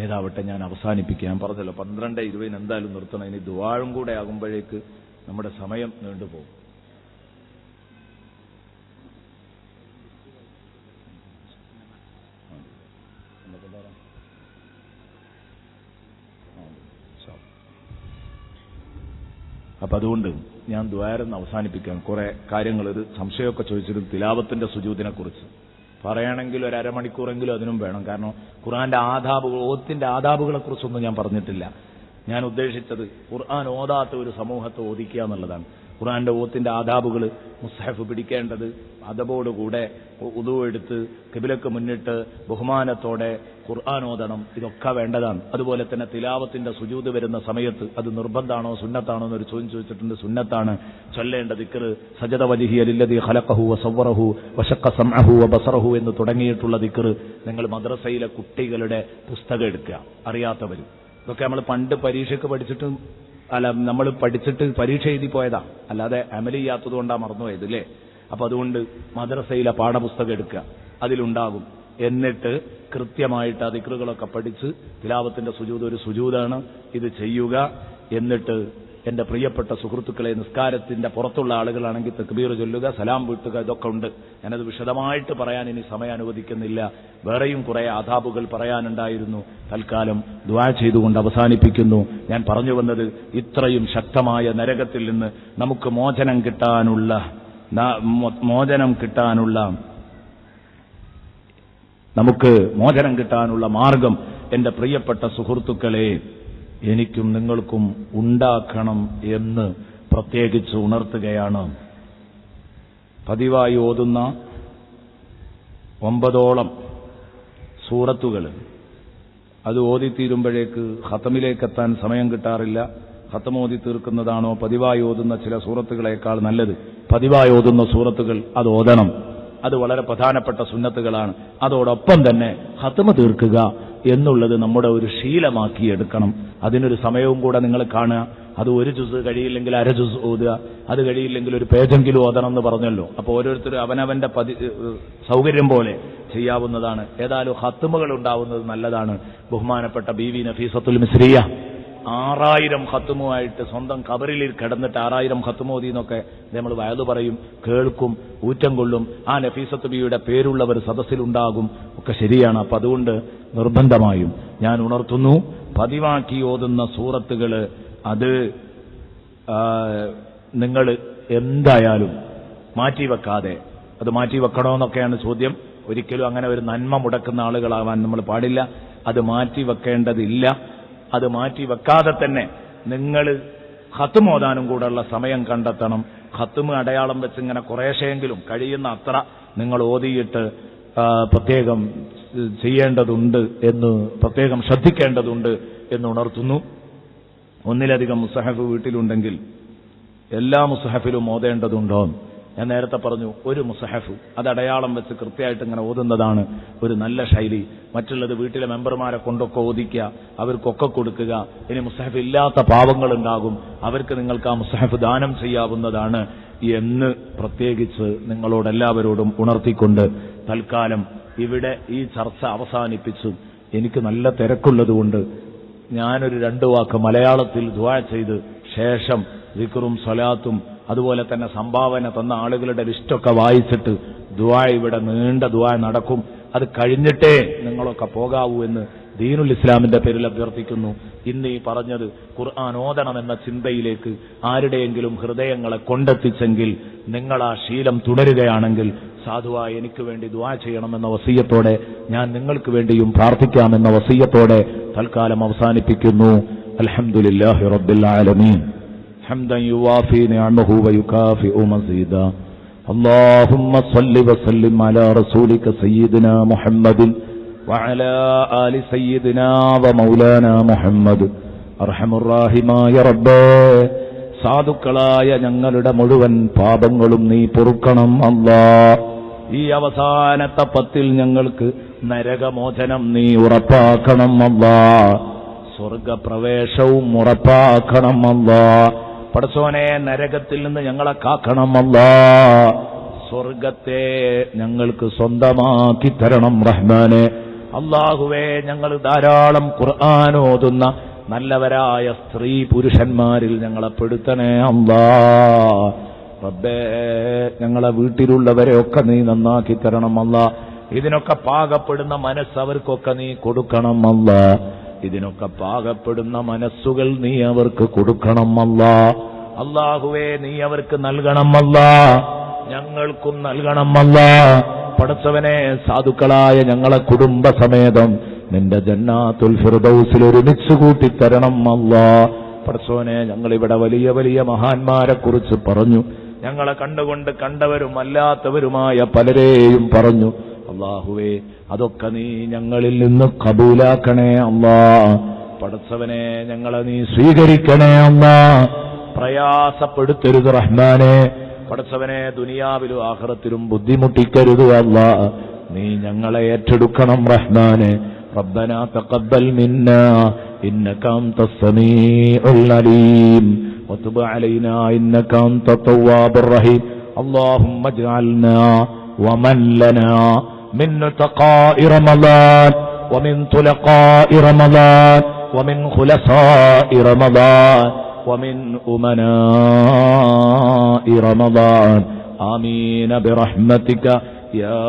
ഏതാവട്ടെ, ഞാൻ അവസാനിപ്പിക്കാം. ഞാൻ പറഞ്ഞല്ലോ 12:20 എന്തായാലും നിർത്തണം. ഇനി ദുആയും കൂടെ ആകുമ്പോഴേക്ക് നമ്മുടെ സമയം നീണ്ടുപോകും. അപ്പൊ അതുകൊണ്ട് ഞാൻ ദ്വാരന്ന് അവസാനിപ്പിക്കാം. കുറെ കാര്യങ്ങൾ, ഒരു സംശയമൊക്കെ ചോദിച്ചിരുന്നു തിലാവത്തിന്റെ സുജൂദിനെ കുറിച്ച്. പറയുകയാണെങ്കിൽ ഒരു അരമണിക്കൂറെങ്കിലും അതിനും വേണം. കാരണം ഖുർആന്റെ ആദാബുകൾ, ഓത്തിന്റെ ആദാബുകളെ കുറിച്ചൊന്നും ഞാൻ പറഞ്ഞിട്ടില്ല. ഞാൻ ഉദ്ദേശിച്ചത് ഖുർആൻ ഓതാത്ത ഒരു സമൂഹത്തെ ഓദിക്കുക എന്നുള്ളതാണ്. ഖുർആന്റെ ഓത്തിന്റെ ആദാബുകൾ, മുസ്ഹഫ് പിടിക്കേണ്ടത് അതബോടുകൂടെ, ഉദു എടുത്ത് ഖിബിലക്ക് മുന്നിട്ട് ബഹുമാനത്തോടെ ഖുർആൻ ഓതണം. ഇതൊക്കെ വേണ്ടതാണ്. അതുപോലെ തന്നെ തിലാവത്തിന്റെ സുജൂദ് വരുന്ന സമയത്ത് അത് നിർബന്ധാണോ സുന്നത്താണോ എന്നൊരു ചോദ്യം ചോദിച്ചിട്ടുണ്ട്. സുന്നത്താണ്. ചൊല്ലേണ്ട ദിക്ർ സജദ വജ്ഹിയ ലില്ലദീ ഖലഖഹു വസവ്വറഹു വശഖ സമഅഹു വബസറഹു എന്ന് തുടങ്ങിയിട്ടുള്ള ദിക്ർ നിങ്ങൾ മദ്രസയിലെ കുട്ടികളുടെ പുസ്തകം എടുക്കുക. അറിയാത്തവരും ഇതൊക്കെ നമ്മൾ പണ്ട് പരീക്ഷയ്ക്ക് പഠിച്ചിട്ട് നമ്മൾ പഠിച്ചിട്ട് പരീക്ഷ എഴുതി പോയതാ, അല്ലാതെ അമൽ ചെയ്യാത്തതുകൊണ്ടാണ് മറന്നുപോയത് അല്ലേ? അപ്പൊ അതുകൊണ്ട് മദ്രസയിലെ പാഠപുസ്തകം എടുക്കുക, അതിലുണ്ടാകും. എന്നിട്ട് കൃത്യമായിട്ട് ആ ദിക്റുകളൊക്കെ പഠിച്ച് തിലാവത്തിന്റെ സുജൂദ് ഒരു സുജൂദാണ്, ഇത് ചെയ്യുക. എന്നിട്ട് എന്റെ പ്രിയപ്പെട്ട സുഹൃത്തുക്കളെ, നിസ്കാരത്തിന്റെ പുറത്തുള്ള ആളുകളാണെങ്കിൽ തക്ബീർ ചൊല്ലുക, സലാം വീട്ടുക, ഇതൊക്കെ ഉണ്ട്. ഞാനത് വിശദമായിട്ട് പറയാൻ ഇനി സമയം അനുവദിക്കുന്നില്ല. വേറെയും കുറെ ആദാബുകൾ പറയാനുണ്ടായിരുന്നു. തൽക്കാലം ദുആ ചെയ്തുകൊണ്ട് അവസാനിപ്പിക്കുന്നു. ഞാൻ പറഞ്ഞു വന്നത്, ഇത്രയും ശക്തമായ നരകത്തിൽ നിന്ന് നമുക്ക് മോചനം കിട്ടാനുള്ള മാർഗം എന്റെ പ്രിയപ്പെട്ട സുഹൃത്തുക്കളെ എനിക്കും നിങ്ങൾക്കും ഉണ്ടാക്കണം എന്ന് പ്രത്യേകിച്ച് ഉണർത്തുകയാണ്. പതിവായി ഓതുന്ന 9ഓളം സൂറത്തുകൾ, അത് ഓതിത്തീരുമ്പോഴേക്ക് ഖത്തമിലേക്കെത്താൻ സമയം കിട്ടാറില്ല. ഖത്തം ഓതി തീർക്കുന്നതാണോ പതിവായി ഓതുന്ന ചില സൂറത്തുകളേക്കാൾ നല്ലത്? പതിവായി ഓതുന്ന സൂറത്തുകൾ അത് ഓതണം. അത് വളരെ പ്രധാനപ്പെട്ട സുന്നത്തുകളാണ്. അതോടൊപ്പം തന്നെ ഖത്മ തീർക്കുക എന്നുള്ളത് നമ്മുടെ ഒരു ശീലമാക്കിയെടുക്കണം. അതിനൊരു സമയവും കൂടെ നിങ്ങൾ കാണുക. അത് ഒരു ജുസ് കഴിയില്ലെങ്കിൽ അര ജുസ് ഓതുക, അത് കഴിയില്ലെങ്കിൽ ഒരു പേജെങ്കിലും ഓതണം എന്ന് പറഞ്ഞല്ലോ. അപ്പോൾ ഓരോരുത്തരും അവനവന്റെ സൗകര്യം പോലെ ചെയ്യാവുന്നതാണ്. ഏതായാലും ഖത്മുകൾ ഉണ്ടാവുന്നത് നല്ലതാണ്. ബഹുമാനപ്പെട്ട ബീവി നഫീസത്തുൽ മിസ്രിയ 6000 ഖത്മുമായിട്ട് സ്വന്തം കബറിൽ കിടന്നിട്ട് 6000 ഖത്മോദി എന്നൊക്കെ നമ്മൾ വയലു പറയും, കേൾക്കും, ഊറ്റം കൊള്ളും. ആ നഫീസത്ത് ബിയുടെ പേരുള്ളവർ സദസ്സിലുണ്ടാകും. ഒക്കെ ശരിയാണ്. അപ്പൊ അതുകൊണ്ട് നിർബന്ധമായും ഞാൻ ഉണർത്തുന്നു, പതിവാക്കി ഓതുന്ന സൂറത്തുകൾ അത് നിങ്ങൾ എന്തായാലും മാറ്റിവെക്കാതെ, അത് മാറ്റിവെക്കണമെന്നൊക്കെയാണ് ചോദ്യം. ഒരിക്കലും അങ്ങനെ ഒരു നന്മ മുടക്കുന്ന ആളുകളാവാൻ നമ്മൾ പാടില്ല. അത് മാറ്റിവെക്കേണ്ടതില്ല. അത് മാറ്റിവെക്കാതെ തന്നെ നിങ്ങൾ ഖത്മ് ഓതാനും കൂടെയുള്ള സമയം കണ്ടെത്തണം. ഖത്മ് അടയാളം വെച്ച് ഇങ്ങനെ കുറേശ്ശെയെങ്കിലും കഴിയുന്ന അത്ര നിങ്ങൾ ഓതിയിട്ട് പ്രത്യേകം ചെയ്യേണ്ടതുണ്ട് എന്ന്, പ്രത്യേകം ശ്രദ്ധിക്കേണ്ടതുണ്ട് എന്ന് ഉണർത്തുന്നു. ഒന്നിലധികം മുസ്ഹഫ് വീട്ടിലുണ്ടെങ്കിൽ എല്ലാ മുസ്ഹഫിലും ഓതേണ്ടതുണ്ടോ? ഞാൻ നേരത്തെ പറഞ്ഞു, ഒരു മുസ്ഹഫ് അത് അടയാളം വെച്ച് കൃത്യമായിട്ട് ഇങ്ങനെ ഓതുന്നതാണ് ഒരു നല്ല ശൈലി. മറ്റുള്ളത് വീട്ടിലെ മെമ്പർമാരെ കൊണ്ടൊക്കെ ഓദിക്കുക, അവർക്കൊക്കെ കൊടുക്കുക. ഇനി മുസ്ഹഫ് ഇല്ലാത്ത പാവങ്ങളുണ്ടാകും, അവർക്ക് നിങ്ങൾക്ക് ആ മുസ്ഹഫ് ദാനം ചെയ്യാവുന്നതാണ് എന്ന് പ്രത്യേകിച്ച് നിങ്ങളോടെല്ലാവരോടും ഉണർത്തിക്കൊണ്ട് തൽക്കാലം ഇവിടെ ഈ ചർച്ച അവസാനിപ്പിച്ചു. എനിക്ക് നല്ല തിരക്കുള്ളതുകൊണ്ട് ഞാനൊരു 2 വാക്ക് മലയാളത്തിൽ ദുആ ചെയ്ത് ശേഷം ദിക്റും സ്വലാത്തും അതുപോലെ തന്നെ സംഭാവന തന്ന ആളുകളുടെ ലിസ്റ്റൊക്കെ വായിച്ചിട്ട് ദുആ, ഇവിടെ നീണ്ട ദുആ നടക്കും. അത് കഴിഞ്ഞിട്ടേ നിങ്ങളൊക്കെ പോകാവൂ എന്ന് ദീനുൽ ഇസ്ലാമിന്റെ പേരിൽ അഭ്യർത്ഥിക്കുന്നു. ഇന്ന് ഈ പറഞ്ഞത് ഖുർആൻ ഓതണമെന്ന ചിന്തയിലേക്ക് ആരുടെയെങ്കിലും ഹൃദയങ്ങളെ കൊണ്ടെത്തിച്ചെങ്കിൽ, നിങ്ങൾ ആ ശീലം തുടരുകയാണെങ്കിൽ സാധുവായി എനിക്ക് വേണ്ടി ദുആ ചെയ്യണമെന്ന വസിയത്തോടെ, ഞാൻ നിങ്ങൾക്ക് വേണ്ടിയും പ്രാർത്ഥിക്കാമെന്ന വസിയത്തോടെ തൽക്കാലം അവസാനിപ്പിക്കുന്നു. അൽഹംദുലില്ലാഹി റബ്ബിൽ ആലമീൻ. حمدا يوافي نعمه ويكافئ مزيدا. اللهم صل وسلم على رسولك سيدنا محمد وعلى آل سيدنا ومولانا محمد. അർഹമുറാഹിമായ റബ്ബേ, സാധുക്കളായ ഞങ്ങളുടെ മുഴുവൻ പാപങ്ങളും നീ പൊറുക്കണം അല്ലാഹ്. ഈ അവസാനത്തെ 10 ഞങ്ങൾക്ക് നരകമോചനം നീ ഉറപ്പാക്കണം അല്ലാഹ്. സ്വർഗപ്രവേശവും ഉറപ്പാക്കണം അല്ലാഹ്. പടച്ചോനെ, നരകത്തിൽ നിന്ന് ഞങ്ങളെ കാക്കണം അല്ലാഹ്. സ്വർഗത്തെ ഞങ്ങൾക്ക് സ്വന്തമാക്കി തരണം റഹ്മാനെ. അല്ലാഹുവേ, ഞങ്ങൾ ധാരാളം ഖുർആൻ ഓതുന്ന നല്ലവരായ സ്ത്രീ പുരുഷന്മാരിൽ ഞങ്ങളെ പെടുത്തണേ അല്ലാഹ്. റബ്ബേ, ഞങ്ങളെ വീട്ടിലുള്ളവരെ ഒക്കെ നീ നന്നാക്കി തരണം അല്ലാഹ്. ഇതിനൊക്കെ പാകപ്പെടുന്ന മനസ്സ് അവർക്കൊക്കെ നീ കൊടുക്കണം അല്ലാഹ്. ഇതിനൊക്കെ പാകപ്പെടുന്ന മനസ്സുകൾ നീ അവർക്ക് കൊടുക്കണം അല്ലാഹ്. അല്ലാഹുവേ, നീ അവർക്ക് നൽകണം അല്ലാഹ്, ഞങ്ങൾക്കും നൽകണം അല്ലാഹ്. പടച്ചവനെ, സാധുക്കളായ ഞങ്ങളെ കുടുംബസമേതം നിന്റെ ജന്നാത്തുൽ ഫിർദൗസിൽ ഒരുമിച്ച് കൂട്ടിത്തരണം അല്ലാഹ്. പടച്ചവനെ, ഞങ്ങളിവിടെ വലിയ വലിയ മഹാന്മാരെ കുറിച്ച് പറഞ്ഞു, ഞങ്ങളെ കണ്ടുകൊണ്ട് കണ്ടവരും അല്ലാത്തവരുമായ പലരെയും പറഞ്ഞു. അല്ലാഹുവേ, അതൊക്കെ നീ ഞങ്ങളിൽ നിന്ന് കബൂലാക്കണേ അല്ലാഹ്. പടച്ചവനെ, ഞങ്ങളെ നീ സ്വീകരിക്കണേ അല്ലാഹ്. പ്രയാസപ്പെടുത്തരുത് റഹ്മാനെ. പടച്ചവനെ, ദുനിയാവിലും ആഖിറത്തിലും ബുദ്ധിമുട്ടിക്കരുത് അല്ലാഹ്. നീ ഞങ്ങളെ ഏറ്റെടുക്കണം റഹ്മാനെ. റബ്ബനാ തഖബ്ബൽ മിന്നാ ഇന്നക അൻതസ് സമീഉൽ അലീം വതുബ് അലൈനാ ഇന്നക അൻതത് തവ്വാബുർ റഹീം. അല്ലാഹുമ്മ ഇജ്അൽനാ വമൻ ലനാ من نتقاء رمضان ومن طلقاء رمضان ومن خلصاء رمضان ومن أمناء رمضان. آمين برحمتك يا